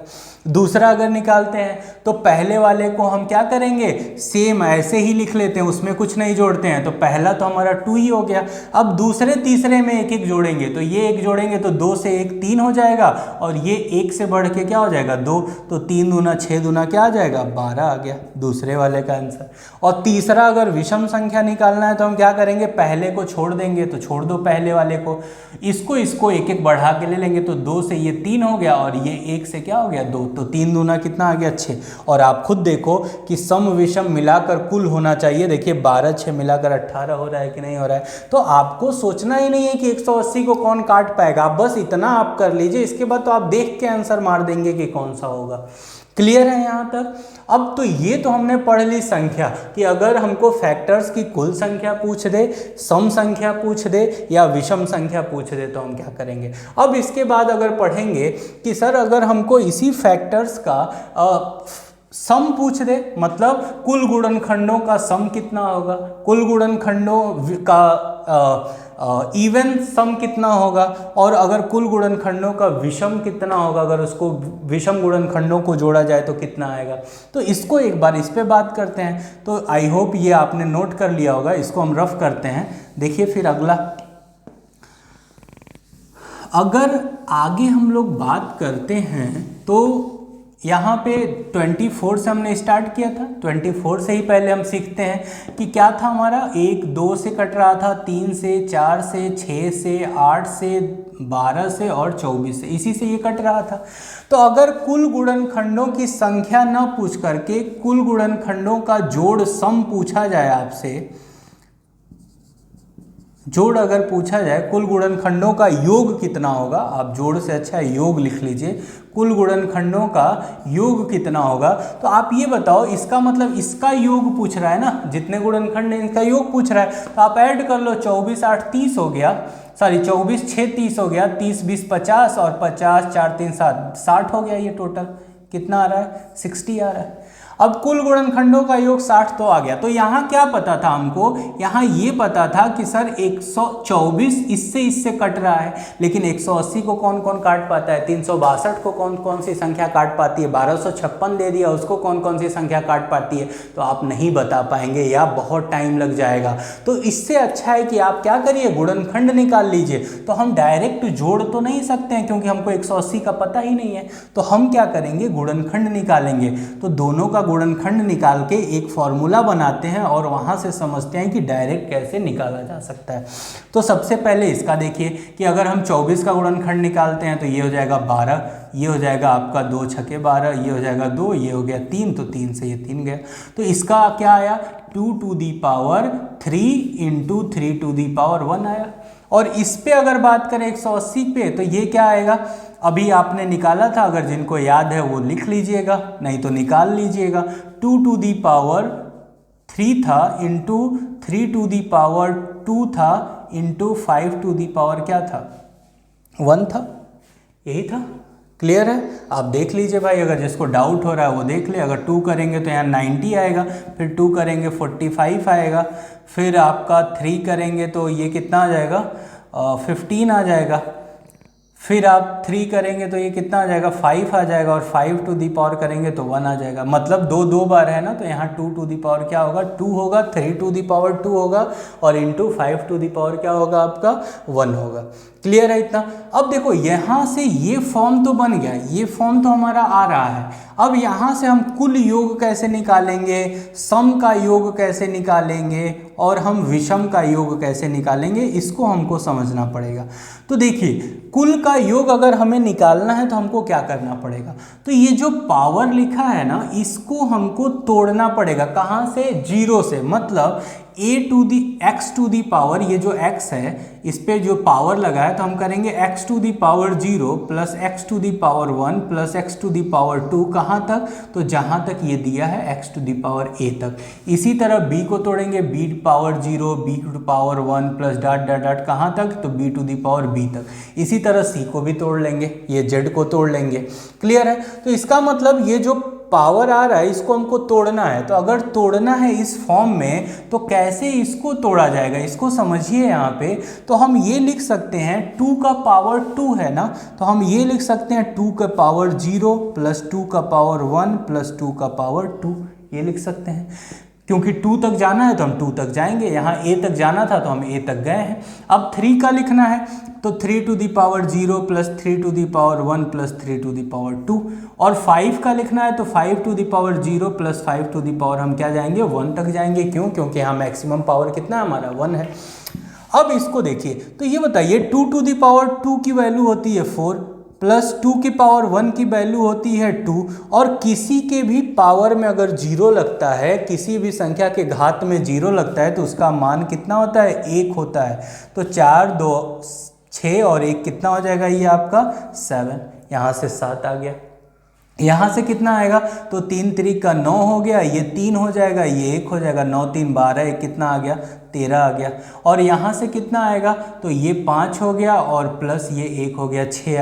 दूसरा अगर निकालते हैं तो पहले वाले को हम क्या करेंगे, सेम ऐसे ही लिख लेते हैं, उसमें कुछ नहीं जोड़ते हैं, तो पहला तो हमारा 2 ही हो गया। अब दूसरे तीसरे में 1 1 जोड़ेंगे, तो ये 1 जोड़ेंगे तो 2 से 1 3 हो जाएगा, और ये 1 से बढ़ के क्या हो जाएगा 2, तो 3 दूना 6 दूना क्या आ जाएगा 12 आ गया दूसरे वाले का आंसर। और तीसरा अगर विषम संख्या निकालना है तो हम क्या करेंगे, पहले को छोड़ देंगे, तो छोड़ दो पहले वाले को, इसको 1 1 बढ़ा के ले लेंगे, तो 2 से ये 3 हो गया, और ये 1 से क्या हो गया 2, तो 3 दूना कितना आ गया 6। और आप खुद देखो कि सम विषम मिलाकर कुल होना चाहिए, देखिए 12 6 मिलाकर 18 हो रहा है कि नहीं हो रहा है। तो आपको सोचना ही नहीं है कि 180 को कौन काट पाएगा, आप बस इतना आप कर लीजिए, इसके बाद तो आप देख के आंसर मार देंगे कि कौन सा होगा। क्लियर है यहाँ तक। अब तो ये तो हमने पढ़ ली संख्या कि अगर हमको फैक्टर्स की कुल संख्या पूछ दे, सम संख्या पूछ दे या विषम संख्या पूछ दे तो हम क्या करेंगे। अब इसके बाद अगर पढ़ेंगे कि सर अगर हमको इसी फैक्टर्स का सम पूछ दे, मतलब कुल गुणनखंडों का सम कितना होगा, कुल गुणनखंडों का इवन सम कितना होगा, और अगर कुल गुणनखंडों का विषम कितना होगा, अगर उसको विषम गुणनखंडों को जोड़ा जाए तो कितना आएगा। तो इसको एक बार इस पे बात करते हैं। तो आई होप ये आपने नोट कर लिया होगा, इसको हम रफ करते हैं। देखिए फिर अगला, अगर आगे हम लोग बात करते हैं तो यहाँ पे 24 से हमने स्टार्ट किया था, 24 से ही पहले हम सीखते हैं कि क्या था हमारा, 1 2 से कट रहा था, 3 से 4 से 6 से 8 से 12 से और 24 से, इसी से ये कट रहा था। तो अगर कुल गुणनखंडों की संख्या न पूछ करके कुल गुणनखंडों का जोड़ सम पूछा जाए आपसे, जोड़ अगर पूछा जाए, कुल गुणनखंडों का योग कितना होगा, आप जोड़ से अच्छा योग लिख लीजिए, कुल गुणनखंडों का योग कितना होगा। तो आप ये बताओ, इसका मतलब इसका योग पूछ रहा है ना, जितने गुणनखंड हैं इनका योग पूछ रहा है, तो आप ऐड कर लो, 24 8 30 हो गया, सॉरी 24 6 30 हो गया, 30 20 50 और 50 4 3 7 60 हो गया। ये टोटल कितना आ रहा है 60 आ रहा है। अब कुल गुणनखंडों का योग 60 तो आ गया। तो यहाँ क्या पता था हमको, यहाँ ये पता था कि सर 124 इससे कट रहा है, लेकिन 180 को कौन कौन काट पाता है, 362 को कौन कौन सी संख्या काट पाती है, 1256 दे दिया उसको कौन कौन सी संख्या काट पाती है, तो आप नहीं बता पाएंगे या बहुत टाइम लग जाएगा। तो इससे अच्छा है कि आप क्या करिए, गुणनखंड निकाल लीजिए। तो हम डायरेक्ट जोड़ तो नहीं सकते हैं क्योंकि हमको 180 का पता ही नहीं है, तो हम क्या करेंगे, गुणनखंड निकालेंगे। तो दोनों का गुणनखंड निकाल के एक फॉर्मूला बनाते हैं और वहां से समझते हैं कि डायरेक्ट कैसे निकाला जा सकता है। तो सबसे पहले इसका देखिए कि अगर हम 24 का गुणनखंड निकालते हैं तो ये हो जाएगा 12, ये हो जाएगा आपका 2 छके 12, ये हो जाएगा 2, ये हो गया 3, तो 3 से ये 3 गया। तो इसका क्या आया, 2 to the power 3 into 3 to the power 1 आया। और इस पे अगर बात करें 180 पे, तो ये क्या आएगा, अभी आपने निकाला था, अगर जिनको याद है वो लिख लीजिएगा, नहीं तो निकाल लीजिएगा। 2 टू दी पावर 3 था इंटू 3 टू दी पावर 2 था इंटू 5 टू दी पावर क्या था 1 था, यही था। क्लियर है, आप देख लीजिए भाई, अगर जिसको डाउट हो रहा है वो देख ले। अगर 2 करेंगे तो यहाँ 90 आएगा, फिर 2 करेंगे 45 आएगा, फिर आपका 3 करेंगे तो ये कितना आ जाएगा 15 आ जाएगा, फिर आप 3 करेंगे तो ये कितना आ जाएगा 5 आ जाएगा, और 5 टू दी पावर करेंगे तो 1 आ जाएगा। मतलब 2 बार है ना, तो यहाँ 2 टू दी पावर क्या होगा 2 होगा, 3 टू दी पावर 2 होगा, और इंटू 5 टू दी पावर क्या होगा आपका 1 होगा। क्लियर है इतना। अब देखो यहाँ से ये फॉर्म तो बन गया, ये फॉर्म तो हमारा आ रहा है। अब यहाँ से हम कुल योग कैसे निकालेंगे, सम का योग कैसे निकालेंगे और हम विषम का योग कैसे निकालेंगे, इसको हमको समझना पड़ेगा। तो देखिए कुल का योग अगर हमें निकालना है तो हमको क्या करना पड़ेगा, तो ये जो पावर लिखा है ना इसको हमको तोड़ना पड़ेगा। कहाँ से, जीरो से, मतलब a to the x to the power, ये जो x है इस पे जो पावर लगा है तो हम करेंगे x to the power 0 plus x to the power 1 plus x to the power 2, कहाँ तक, तो जहाँ तक ये दिया है x to the power a तक। इसी तरह b को तोड़ेंगे, b power 0 b to power 1 plus dot dot dot कहाँ तक, तो b to the power b तक। इसी तरह c को भी तोड़ लेंगे, ये z को तोड़ लेंगे। क्लियर है। तो इसका मतलब ये जो पावर आ रहा है इसको हमको तोड़ना है। तो अगर तोड़ना है इस फॉर्म में तो कैसे इसको तोड़ा जाएगा, इसको समझिए। यहाँ पे तो हम ये लिख सकते हैं 2 का पावर 2 है ना, तो हम ये लिख सकते हैं 2 का पावर 0 प्लस 2 का पावर 1 प्लस 2 का पावर 2, ये लिख सकते हैं। क्योंकि 2 तक जाना है तो हम 2 तक जाएंगे, यहाँ a तक जाना था तो हम a तक गए हैं। अब 3 का लिखना है तो 3 to the power 0 plus 3 to the power 1 plus 3 to the power 2, और 5 का लिखना है तो 5 to the power 0 plus 5 to the power हम क्या जाएंगे, 1 तक जाएंगे। क्यों, क्योंकि यहाँ मैक्सिमम पावर कितना है हमारा, 1 है। अब इसको देखिए, तो ये बताइए 2 टू दी पावर 2 की वैल्यू होती है 4 प्लस 2 की पावर 1 की वैल्यू होती है 2, और किसी के भी पावर में अगर 0 लगता है, किसी भी संख्या के घात में 0 लगता है तो उसका मान कितना होता है, 1 होता है। तो 4 2 6 और 1 कितना हो जाएगा, ये आपका 7, यहाँ से 7 आ गया। यहाँ से कितना आएगा, तो 3 3 का 9 हो गया, ये 3 हो जाएगा, ये 1 हो जाएगा, 9 3 12, एक कितना आ गया, 13 आ गया। और यहाँ से कितना आएगा, तो ये 5 हो गया और प्लस ये 1 हो गया, 6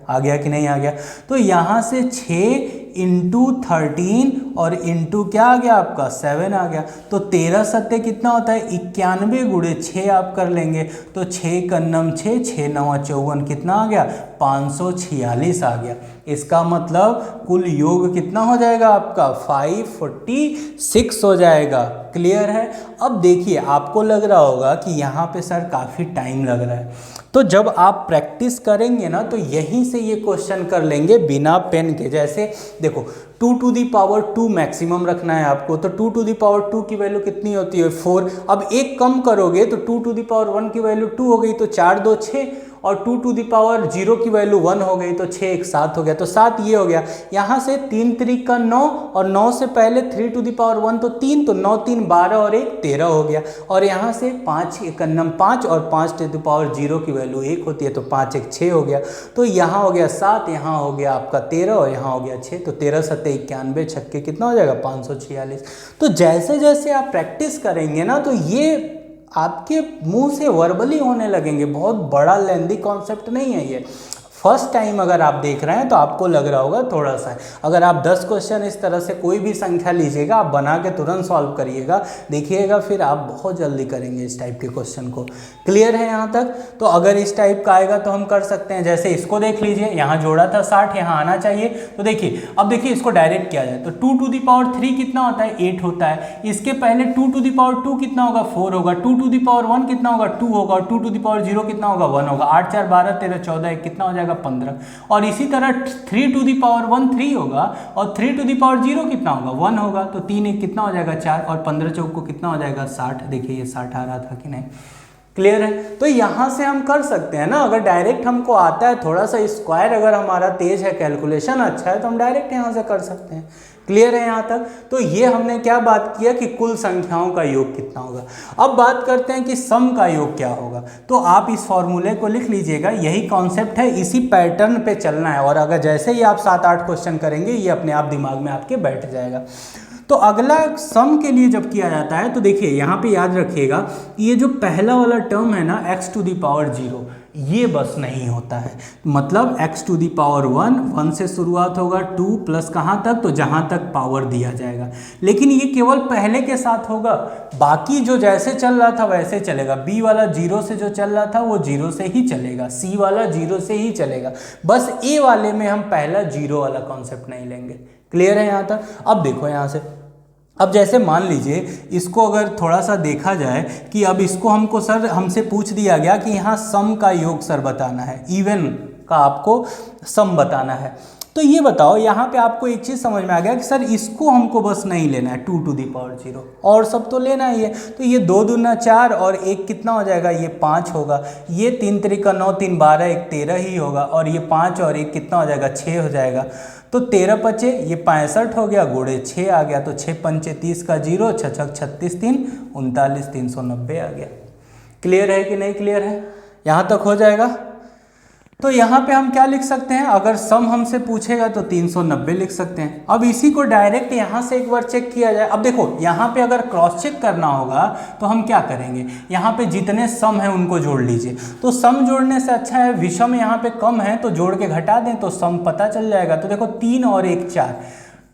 आ गया कि नहीं आ गया। तो यहाँ से 6 इंटू 13 और इंटू क्या आ गया आपका, 7 आ गया। तो 13 सत्ते कितना होता है, 91 गुणे 6 आप कर लेंगे तो 6 कन्नम 6, 6 9 54, कितना आ गया, 546 आ गया। इसका मतलब कुल योग कितना हो जाएगा आपका, 546 हो जाएगा। क्लियर है। अब देखिए आपको लग रहा होगा कि यहाँ पे सर काफ़ी टाइम लग रहा है, तो जब आप प्रैक्टिस करेंगे ना तो यहीं से ये क्वेश्चन कर लेंगे बिना पेन के। जैसे देखो 2 टू दी पावर 2 मैक्सिमम रखना है आपको, तो 2 टू दी पावर 2 की वैल्यू कितनी होती है, 4। अब एक कम करोगे तो 2 टू दी पावर 1 की वैल्यू 2 हो गई, तो 4 2 6, और 2 टू दी पावर 0 की वैल्यू 1 हो गई, तो 6 1 7 हो गया, तो 7 ये हो गया। यहाँ से 3 3 का 9 और 9 से पहले 3 टू दी पावर 1 तो 3, तो 9 3 12 और 1 13 हो गया। और यहाँ से 5 कन्नम 5 और 5 टू दी पावर 0 की वैल्यू 1 होती है, तो 5 1 6 हो गया। तो यहाँ हो गया 7, यहाँ हो गया आपका 13 और यहाँ हो गया 6, तो 13 7 91 छक्के कितना हो जाएगा, 546। तो जैसे जैसे आप प्रैक्टिस करेंगे ना तो ये आपके मुंह से वर्बली होने लगेंगे। बहुत बड़ा लेंदी कॉन्सेप्ट नहीं है ये। फर्स्ट टाइम अगर आप देख रहे हैं तो आपको लग रहा होगा थोड़ा सा। अगर आप 10 क्वेश्चन इस तरह से कोई भी संख्या लीजिएगा, आप बना के तुरंत सॉल्व करिएगा, देखिएगा फिर आप बहुत जल्दी करेंगे इस टाइप के क्वेश्चन को। क्लियर है यहाँ तक। तो अगर इस टाइप का आएगा तो हम कर सकते हैं। जैसे इसको देख लीजिए, यहाँ जोड़ा था 60, यहाँ आना चाहिए। तो देखिए अब देखिए इसको डायरेक्ट किया जाए तो 2 टू दी पावर 3 कितना होता है, 8 होता है। इसके पहले 2 टू दी पावर 2 कितना होगा, 4 होगा। 2 टू दी पावर 1 कितना होगा, 2 होगा। और 2 टू दी पावर 0 कितना होगा, 1 होगा। 8 4 12 13 14, एक कितना हो जाएगा, 15। और इसी तरह 3 टू दी पावर 1 3 होगा, और 3 टू दी पावर 0 कितना होगा, 1 होगा। तो 3 1 कितना हो जाएगा, 4, और 15 चौक को कितना हो जाएगा, 60। देखिए ये 60 आ रहा था कि नहीं। क्लियर है। तो यहाँ से हम कर सकते हैं ना, अगर डायरेक्ट हमको आता है, थोड़ा सा स्क्वायर अगर हमारा तेज है, कैलकुलेशन अच्छा है, तो हम डायरेक्ट यहाँ से कर सकते हैं। क्लियर है यहाँ तक। तो ये हमने क्या बात किया कि कुल संख्याओं का योग कितना होगा। अब बात करते हैं कि सम का योग क्या होगा। तो आप इस फॉर्मूले को लिख लीजिएगा, यही कॉन्सेप्ट है, इसी पैटर्न पे चलना है। और अगर जैसे ही आप 7-8 क्वेश्चन करेंगे ये अपने आप दिमाग में आपके बैठ जाएगा। तो अगला सम के लिए जब किया जाता है तो देखिए यहाँ पे याद रखिएगा, ये जो पहला वाला टर्म है ना, x टू दी पावर 0, ये बस नहीं होता है। मतलब x टू दी पावर 1 से शुरुआत होगा, 2 प्लस कहाँ तक, तो जहाँ तक पावर दिया जाएगा। लेकिन ये केवल पहले के साथ होगा, बाकी जो जैसे चल रहा था वैसे चलेगा। b वाला 0 से जो चल रहा था वो 0 से ही चलेगा, c वाला 0 से ही चलेगा। बस a वाले में हम पहला 0 वाला कॉन्सेप्ट नहीं लेंगे। क्लियर है यहाँ तक। अब देखो यहाँ से अब जैसे मान लीजिए इसको अगर थोड़ा सा देखा जाए कि अब इसको हमको सर हमसे पूछ दिया गया कि यहाँ सम का योग सर बताना है, इवन का आपको सम बताना है। तो ये बताओ यहाँ पे आपको एक चीज़ समझ में आ गया कि सर इसको हमको बस नहीं लेना है 2 टू दी पावर 0, और सब तो लेना ही है। तो ये 2 दूना 4 और 1 कितना हो जाएगा, ये 5 होगा। ये 3 त्रिका 9, 3 12, 1 13 ही होगा, और ये 5 और 1 कितना हो जाएगा, 6 हो जाएगा। तो 13 पचे ये 65 हो गया, गुणे 6 आ गया, तो 6 पंचे 30 का 0, 6 छक 36, 3 39, 390 आ गया। क्लियर है कि नहीं क्लियर है, यहाँ तक हो जाएगा। तो यहाँ पे हम क्या लिख सकते हैं, अगर सम हमसे पूछेगा तो 390 लिख सकते हैं। अब इसी को डायरेक्ट यहाँ से एक बार चेक किया जाए। अब देखो यहाँ पे अगर क्रॉस चेक करना होगा तो हम क्या करेंगे, यहाँ पे जितने सम हैं उनको जोड़ लीजिए। तो सम जोड़ने से अच्छा है विषम यहाँ पे कम है तो जोड़ के घटा दें तो सम पता चल जाएगा। तो देखो 3 और 1 4,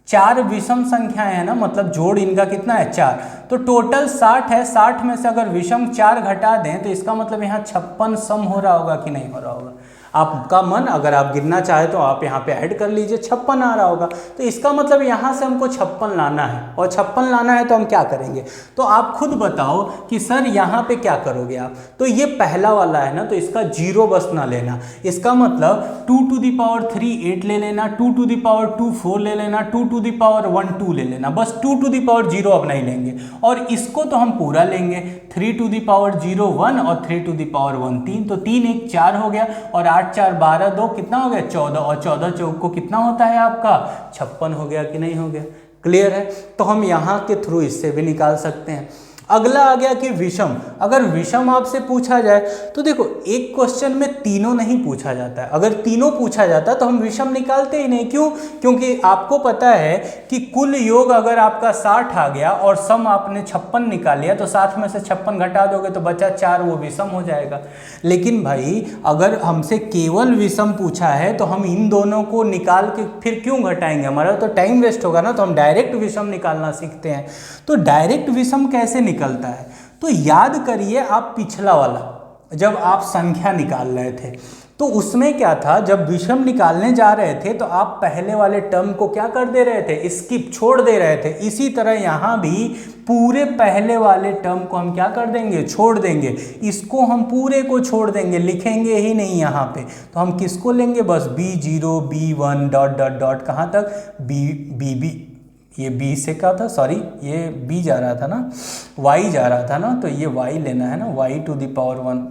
4 विषम संख्याएं हैं ना, मतलब जोड़ इनका कितना है 4, तो टोटल 60 है। 60 में से अगर विषम 4 घटा दें तो इसका मतलब यहाँ 56 सम हो रहा होगा कि नहीं हो रहा होगा। आपका मन, अगर आप गिनना चाहे तो आप यहाँ पे ऐड कर लीजिए, 56 आ रहा होगा। तो इसका मतलब यहाँ से हमको 56 लाना है, और 56 लाना है तो हम क्या करेंगे, तो आप खुद बताओ कि सर यहाँ पे क्या करोगे आप। तो ये पहला वाला है ना, तो इसका 0 बस ना लेना। इसका मतलब 2 टू दी पावर 3 8 ले लेना, 2 टू दी पावर 2 4 ले लेना, 2 टू दी पावर 1 2 ले लेना, बस 2 टू दी पावर 0 अब नहीं लेंगे। और इसको तो हम पूरा लेंगे, 3 टू दी पावर 0 1 और 3 टू दी पावर 1 3, तो 3 1 4 हो गया, और 8 4 12 2 कितना हो गया 14, और 14 चौक को कितना होता है आपका 56 हो गया कि नहीं हो गया। क्लियर है, तो हम यहाँ के थ्रू इससे भी निकाल सकते हैं। अगला आ गया कि विषम। अगर विषम आपसे पूछा जाए तो देखो एक क्वेश्चन में तीनों नहीं पूछा जाता है, अगर तीनों पूछा जाता तो हम विषम निकालते ही नहीं। क्यों, क्योंकि आपको पता है कि कुल योग अगर आपका 60 आ गया और सम आपने 56 निकाल लिया, तो 60 में से 56 घटा दोगे तो बचा 4, वो विषम हो जाएगा। लेकिन भाई अगर हमसे केवल विषम पूछा है तो हम इन दोनों को निकाल के फिर क्यों घटाएंगे, हमारा तो टाइम वेस्ट होगा ना। तो हम डायरेक्ट विषम निकालना सीखते हैं। तो डायरेक्ट विषम कैसे निकलता है, तो याद करिए आप पिछला वाला जब आप संख्या निकाल रहे थे तो उसमें क्या था, जब विषम निकालने जा रहे थे तो आप पहले वाले टर्म को क्या कर दे रहे थे, स्किप छोड़ दे रहे थे। इसी तरह यहाँ भी पूरे पहले वाले टर्म को हम क्या कर देंगे, छोड़ देंगे। इसको हम पूरे को छोड़ देंगे, लिखेंगे ही नहीं यहाँ पे। तो हम किसको लेंगे, बस B0 B1 dot dot dot कहाँ तक B ये B से क्या था, सॉरी ये B जा रहा था ना, Y जा रहा था ना, तो ये Y लेना है ना, Y टू दी पावर 1।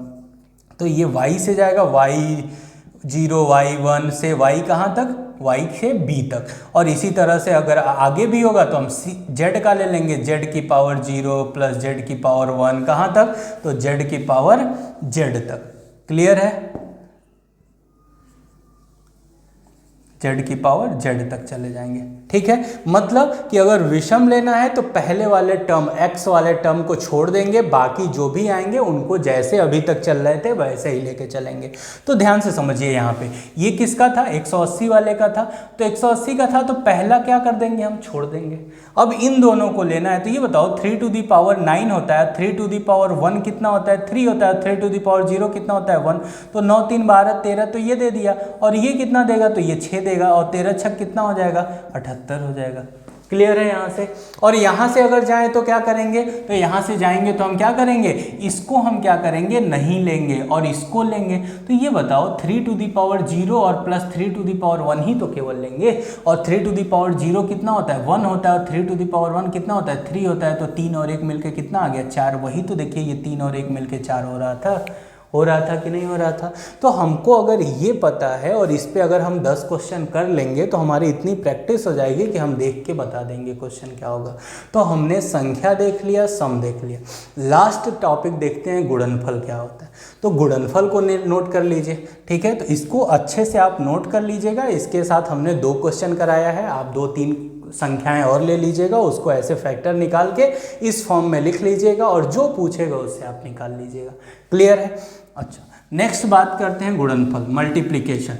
तो ये Y से जाएगा Y0 Y1 से Y कहाँ तक, Y से B तक। और इसी तरह से अगर आगे भी होगा तो हम Z का ले लेंगे, Z की पावर 0 प्लस Z की पावर 1 कहाँ तक, तो Z की पावर Z तक। क्लियर है, Z की पावर Z तक चले जाएंगे। ठीक है, मतलब कि अगर विषम लेना है तो पहले वाले टर्म x वाले टर्म को छोड़ देंगे, बाकी जो भी आएंगे उनको जैसे अभी तक चल रहे थे वैसे ही लेके चलेंगे। तो ध्यान से समझिए, यहाँ पे ये किसका था, 180 वाले का था। तो 180 का था तो पहला क्या कर देंगे, हम छोड़ देंगे। अब इन दोनों को लेना है तो ये बताओ 3 टू दी पावर 9 होता है, 3 टू दी पावर 1 कितना होता है, 3 होता है, 3 टू दी पावर 0 कितना होता है 1, तो 9 3 12 13, तो ये दे दिया। और ये कितना देगा, तो ये 6 देगा, और 13 छक कितना हो जाएगा 78 हो जाएगा। क्लियर है यहाँ से। और यहाँ से अगर जाएं तो क्या करेंगे, तो यहाँ से जाएंगे तो हम क्या करेंगे, इसको हम क्या करेंगे, नहीं लेंगे और इसको लेंगे। तो ये बताओ 3 टू दी पावर 0 और प्लस 3 टू दी पावर 1 ही तो केवल लेंगे। और 3 टू दी पावर 0 कितना होता है 1 होता है, और 3 टू दी पावर 1 कितना होता है 3 होता है। तो 3 और 1 मिलके कितना आ गया 4, वही तो देखिए ये 3 और 1 मिलके 4 हो रहा था कि नहीं हो रहा था। तो हमको अगर ये पता है और इस पे अगर हम 10 क्वेश्चन कर लेंगे तो हमारी इतनी प्रैक्टिस हो जाएगी कि हम देख के बता देंगे क्वेश्चन क्या होगा। तो हमने संख्या देख लिया, सम देख लिया, लास्ट टॉपिक देखते हैं गुणनफल क्या होता है। तो गुणनफल को नोट कर लीजिए, ठीक है। तो इसको अच्छे से आप नोट कर लीजिएगा। इसके साथ हमने 2 क्वेश्चन कराया है, आप 2-3 संख्याएं और ले लीजिएगा, उसको ऐसे फैक्टर निकाल के इस फॉर्म में लिख लीजिएगा और जो पूछेगा उससे आप निकाल लीजिएगा। क्लियर है। अच्छा, नेक्स्ट बात करते हैं गुणनफल, मल्टीप्लिकेशन।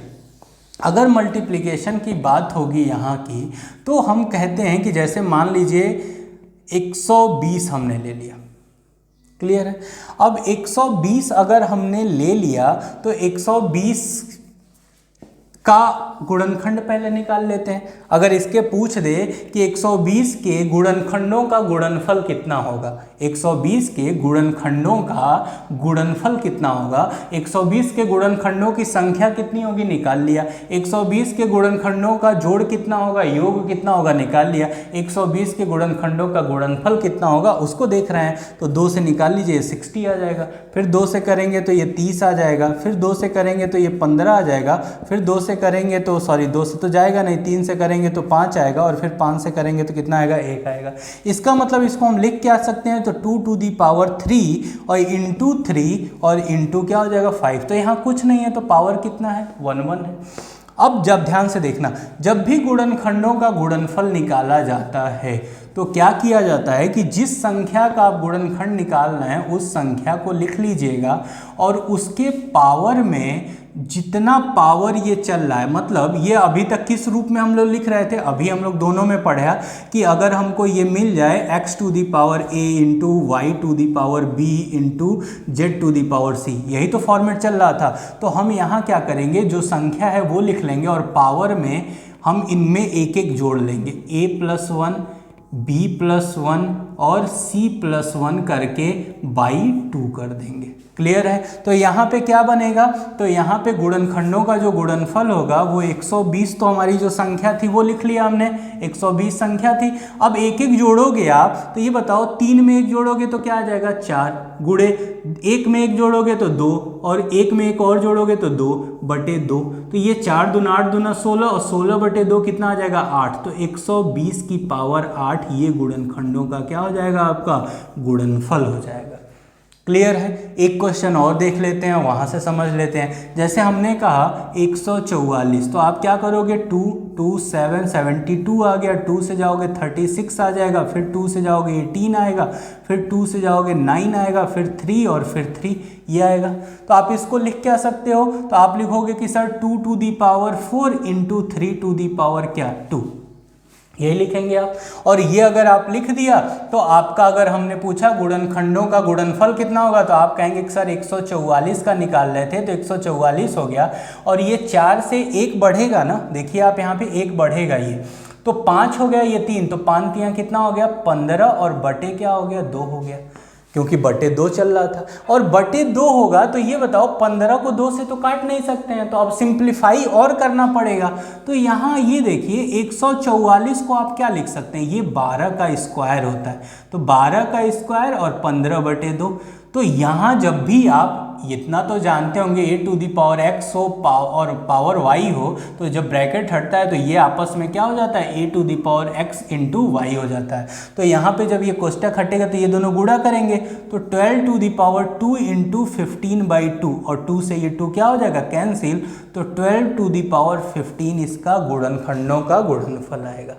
अगर मल्टीप्लिकेशन की बात होगी यहाँ की, तो हम कहते हैं कि जैसे मान लीजिए 120 हमने ले लिया। क्लियर है। अब 120 अगर हमने ले लिया तो 120 का गुणनखंड पहले निकाल लेते हैं। अगर इसके पूछ दे कि 120 के गुणनखंडों का गुणनफल कितना होगा, 120 के गुणनखंडों का गुणनफल कितना होगा, 120 के गुणनखंडों की संख्या कितनी होगी निकाल लिया, 120 के गुणनखंडों का जोड़ कितना होगा, योग कितना होगा निकाल लिया, 120 के गुणनखंडों का गुणनफल कितना होगा उसको देख रहे हैं, तो 2 से निकाल लीजिए 60 आ जाएगा, फिर 2 से करेंगे तो ये 30 आ जाएगा, फिर 2 से करेंगे तो ये 15 आ जाएगा, फिर 2 से करेंगे तो 2 से तो जाएगा नहीं, 3 से करेंगे तो 5 आएगा, और फिर 5 से करेंगे तो कितना आएगा, 1 आएगा। इसका मतलब इसको हम लिख के आ सकते हैं तो 2 to the power 3 और इंटू 3 और इंटू क्या हो जाएगा 5। तो यहाँ कुछ नहीं है तो पावर कितना है 1 है। अब जब ध्यान से देखना, जब भी गुणनखंडों का गुणनफल निकाला जाता है तो क्या किया जाता है कि जिस संख्या का आप गुणनखंड निकाल रहे हैं उस संख्या को लिख लीजिएगा और उसके पावर में जितना पावर ये चल रहा है, मतलब ये अभी तक किस रूप में हम लोग लिख रहे थे, अभी हम लोग दोनों में पढ़ा कि अगर हमको ये मिल जाए x to the power a into y to the power b into z to the power c, यही तो फॉर्मेट चल रहा था। तो हम यहाँ क्या करेंगे, जो संख्या है वो लिख लेंगे और पावर में हम इनमें एक एक जोड़ लेंगे, a+1 b+1 और c+1 करके बाई 2 कर देंगे। क्लियर है? तो यहाँ पे क्या बनेगा, तो यहाँ पे गुणनखंडों का जो गुणनफल होगा वो 120, तो हमारी जो संख्या थी वो लिख लिया हमने, 120 संख्या थी। अब एक एक जोड़ोगे आप तो ये बताओ 3 में 1 जोड़ोगे तो क्या आ जाएगा 4, गुणे 1 में 1 जोड़ोगे तो 2 और 1 में 1 और जोड़ोगे तो 2/2। तो ये 4 दूना 8 दूना 16 और 16/2 कितना आ जाएगा 8। तो 120 की पावर 8 ये गुणनखंडों का क्या हो जाएगा, आपका गुणनफल हो जाएगा। क्लियर है? एक क्वेश्चन और देख लेते हैं, वहाँ से समझ लेते हैं। जैसे हमने कहा 144, तो आप क्या करोगे 2 2 7 72 आ गया, 2 से जाओगे 36 आ जाएगा, फिर 2 से जाओगे 18 आएगा, फिर 2 से जाओगे 9 आएगा, फिर 3 और फिर 3 ये आएगा। तो आप इसको लिख के आ सकते हो, तो आप लिखोगे कि sir 2 to the power 4 into 3 to the power क्या 2, यही लिखेंगे आप। और ये अगर आप लिख दिया तो आपका, अगर हमने पूछा गुणनखंडों का गुणनफल कितना होगा तो आप कहेंगे कि सर 144 का निकाल रहे थे तो 144 हो गया, और ये 4 से 1 बढ़ेगा ना, देखिए आप यहाँ पे 1 बढ़ेगा, ये तो 5 हो गया, ये 3, तो 5 3 कितना हो गया 15 और बटे क्या हो गया 2 हो गया, क्योंकि बटे 2 चल रहा था। और बटे 2 होगा तो ये बताओ 15 को 2 से तो काट नहीं सकते हैं, तो अब सिंप्लीफाई और करना पड़ेगा। तो यहाँ ये देखिए 144 को आप क्या लिख सकते हैं, ये 12 का स्क्वायर होता है, तो 12 का स्क्वायर और 15/2। तो यहाँ जब भी आप इतना तो जानते होंगे a to the power x हो और पावर y हो, तो जब ब्रैकेट हटता है तो ये आपस में क्या हो जाता है a to the power x into y हो जाता है। तो यहाँ पे जब ये कोष्टक हटेगा तो ये दोनों गुणा करेंगे, तो 12 टू दी पावर 2 इंटू 15/2 और 2 से ये 2 क्या हो जाएगा कैंसिल, तो 12 टू दी पावर 15 इसका गुणनखंडों का गुणनफल आएगा।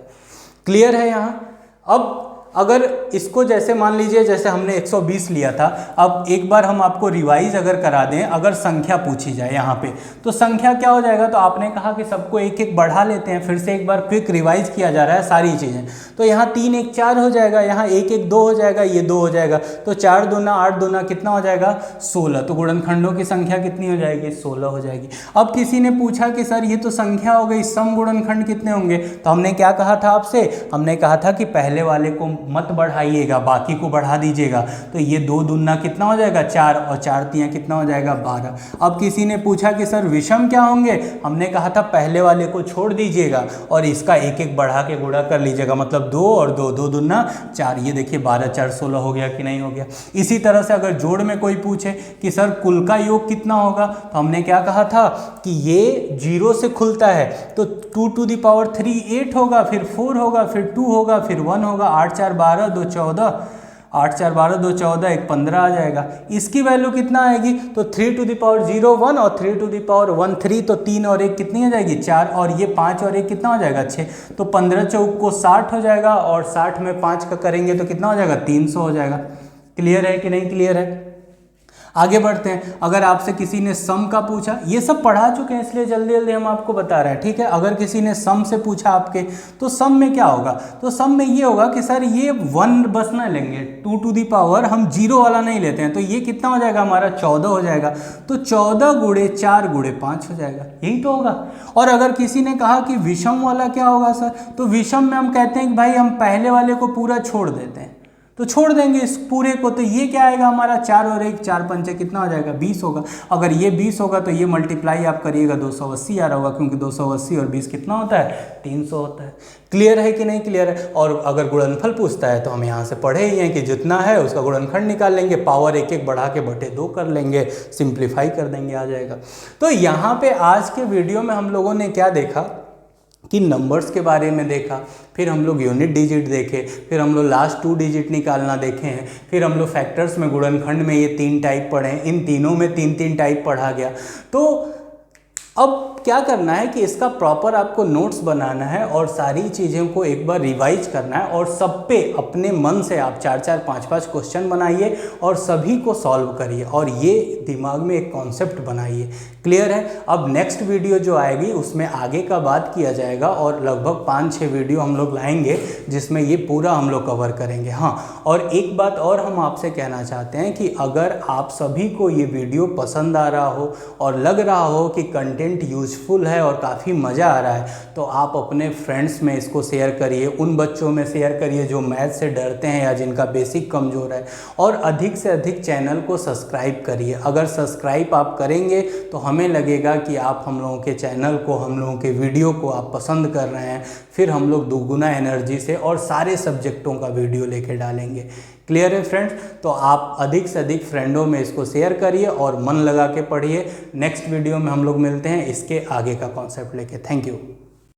क्लियर है? यहाँ अब अगर इसको जैसे मान लीजिए जैसे हमने 120 लिया था, अब एक बार हम आपको रिवाइज अगर करा दें, अगर संख्या पूछी जाए यहाँ पे तो संख्या क्या हो जाएगा, तो आपने कहा कि सबको एक एक बढ़ा लेते हैं, फिर से एक बार क्विक रिवाइज किया जा रहा है सारी चीज़ें। तो यहाँ 3 1 4 हो जाएगा, यहाँ 1 1 2 हो जाएगा, ये 2 हो जाएगा, तो 4 दूना 8 दूना कितना हो जाएगा 16। तो गुणनखंडों की संख्या कितनी हो जाएगी 16 हो जाएगी। अब किसी ने पूछा कि सर ये तो संख्या हो गई, सम गुणनखंड कितने होंगे, तो हमने क्या कहा था आपसे, हमने कहा था कि पहले वाले को मत बढ़ाइएगा, बाकी को बढ़ा दीजिएगा। तो ये 2 दूना कितना हो जाएगा 4 और 4 3 कितना हो जाएगा 12। अब किसी ने पूछा कि सर विषम क्या होंगे, हमने कहा था पहले वाले को छोड़ दीजिएगा और इसका एक एक बढ़ा के गुणा कर लीजिएगा, मतलब 2 और 2 2 दूना 4, ये देखिए 12 4 16 हो गया कि नहीं हो गया। इसी तरह से अगर जोड़ में कोई पूछे कि सर कुल का योग कितना होगा, तो हमने क्या कहा था कि ये 0 से खुलता है, तो 2 टू दी पावर 3 8 होगा, फिर 4 होगा, फिर 2 होगा, फिर 1 होगा, 8 4 12 2 14, 8 4 12 2 14 1 15 आ जाएगा। इसकी वैल्यू कितना आएगी, तो 3 टू दी पावर 0 1 और 3 टू दी पावर 1 3, तो 3 और 1 कितनी हो जाएगी 4, और ये 5 और 1 कितना हो जाएगा 6, तो 15 चौक को 60 हो जाएगा, और 60 में 5 का करेंगे तो कितना हो जाएगा 300 हो जाएगा। क्लियर है कि नहीं क्लियर है? आगे बढ़ते हैं। अगर आपसे किसी ने सम का पूछा, ये सब पढ़ा चुके हैं इसलिए जल्दी जल्दी हम आपको बता रहे हैं, ठीक है। अगर किसी ने सम से पूछा आपके, तो सम में क्या होगा, तो सम में ये होगा कि सर ये 1 बस ना लेंगे, 2 टू दी पावर हम 0 वाला नहीं लेते हैं, तो ये कितना हो जाएगा हमारा 14 हो जाएगा, तो 14 गुणे 4 गुणे 5 हो जाएगा, यही तो होगा। और अगर किसी ने कहा कि विषम वाला क्या होगा सर, तो विषम में हम कहते हैं कि भाई हम पहले वाले को पूरा छोड़ देते हैं, तो छोड़ देंगे इस पूरे को, तो ये क्या आएगा हमारा 4 और 1 4 पंचे कितना हो जाएगा 20 होगा। अगर ये 20 होगा तो ये मल्टीप्लाई आप करिएगा 280 आ रहा होगा, क्योंकि 280 और 20 कितना होता है 300 होता है। क्लियर है कि नहीं क्लियर है। और अगर गुणनफल पूछता है तो हम यहाँ से पढ़े ही हैं कि जितना है उसका गुणनखंड निकाल लेंगे, पावर एक एक बढ़ा के बटे 2 कर लेंगे, सिंप्लीफाई कर देंगे, आ जाएगा। तो यहाँ पे आज के वीडियो में हम लोगों ने क्या देखा कि नंबर्स के बारे में देखा, फिर हम लोग यूनिट डिजिट देखे, फिर हम लोग लास्ट 2 डिजिट निकालना देखे हैं, फिर हम लोग फैक्टर्स में गुणनखंड में ये 3 टाइप पढ़े हैं, इन तीनों में 3 टाइप पढ़ा गया। तो अब क्या करना है कि इसका प्रॉपर आपको नोट्स बनाना है और सारी चीज़ों को एक बार रिवाइज करना है, और सब पे अपने मन से आप 4 5 क्वेश्चन बनाइए और सभी को सॉल्व करिए, और ये दिमाग में एक कॉन्सेप्ट बनाइए। क्लियर है। अब नेक्स्ट वीडियो जो आएगी उसमें आगे का बात किया जाएगा, और लगभग 5-6 वीडियो हम लोग लाएंगे जिसमें ये पूरा हम लोग कवर करेंगे। हाँ, और एक बात और हम आपसे कहना चाहते हैं कि अगर आप सभी को ये वीडियो पसंद आ रहा हो और लग रहा हो कि कंटेंट यूजफुल है और काफ़ी मज़ा आ रहा है, तो आप अपने फ्रेंड्स में इसको शेयर करिए, उन बच्चों में शेयर करिए जो मैथ से डरते हैं या जिनका बेसिक कमज़ोर है, और अधिक से अधिक चैनल को सब्सक्राइब करिए। अगर सब्सक्राइब आप करेंगे तो हमें लगेगा कि आप हम लोगों के चैनल को, हम लोगों के वीडियो को आप पसंद कर रहे हैं, फिर हम लोग दुगुना एनर्जी से और सारे सब्जेक्टों का वीडियो लेके डालेंगे। क्लियर है फ्रेंड्स। तो आप अधिक से अधिक फ्रेंडों में इसको शेयर करिए और मन लगा के पढ़िए। नेक्स्ट वीडियो में हम लोग मिलते हैं इसके आगे का कॉन्सेप्ट लेके। Thank you.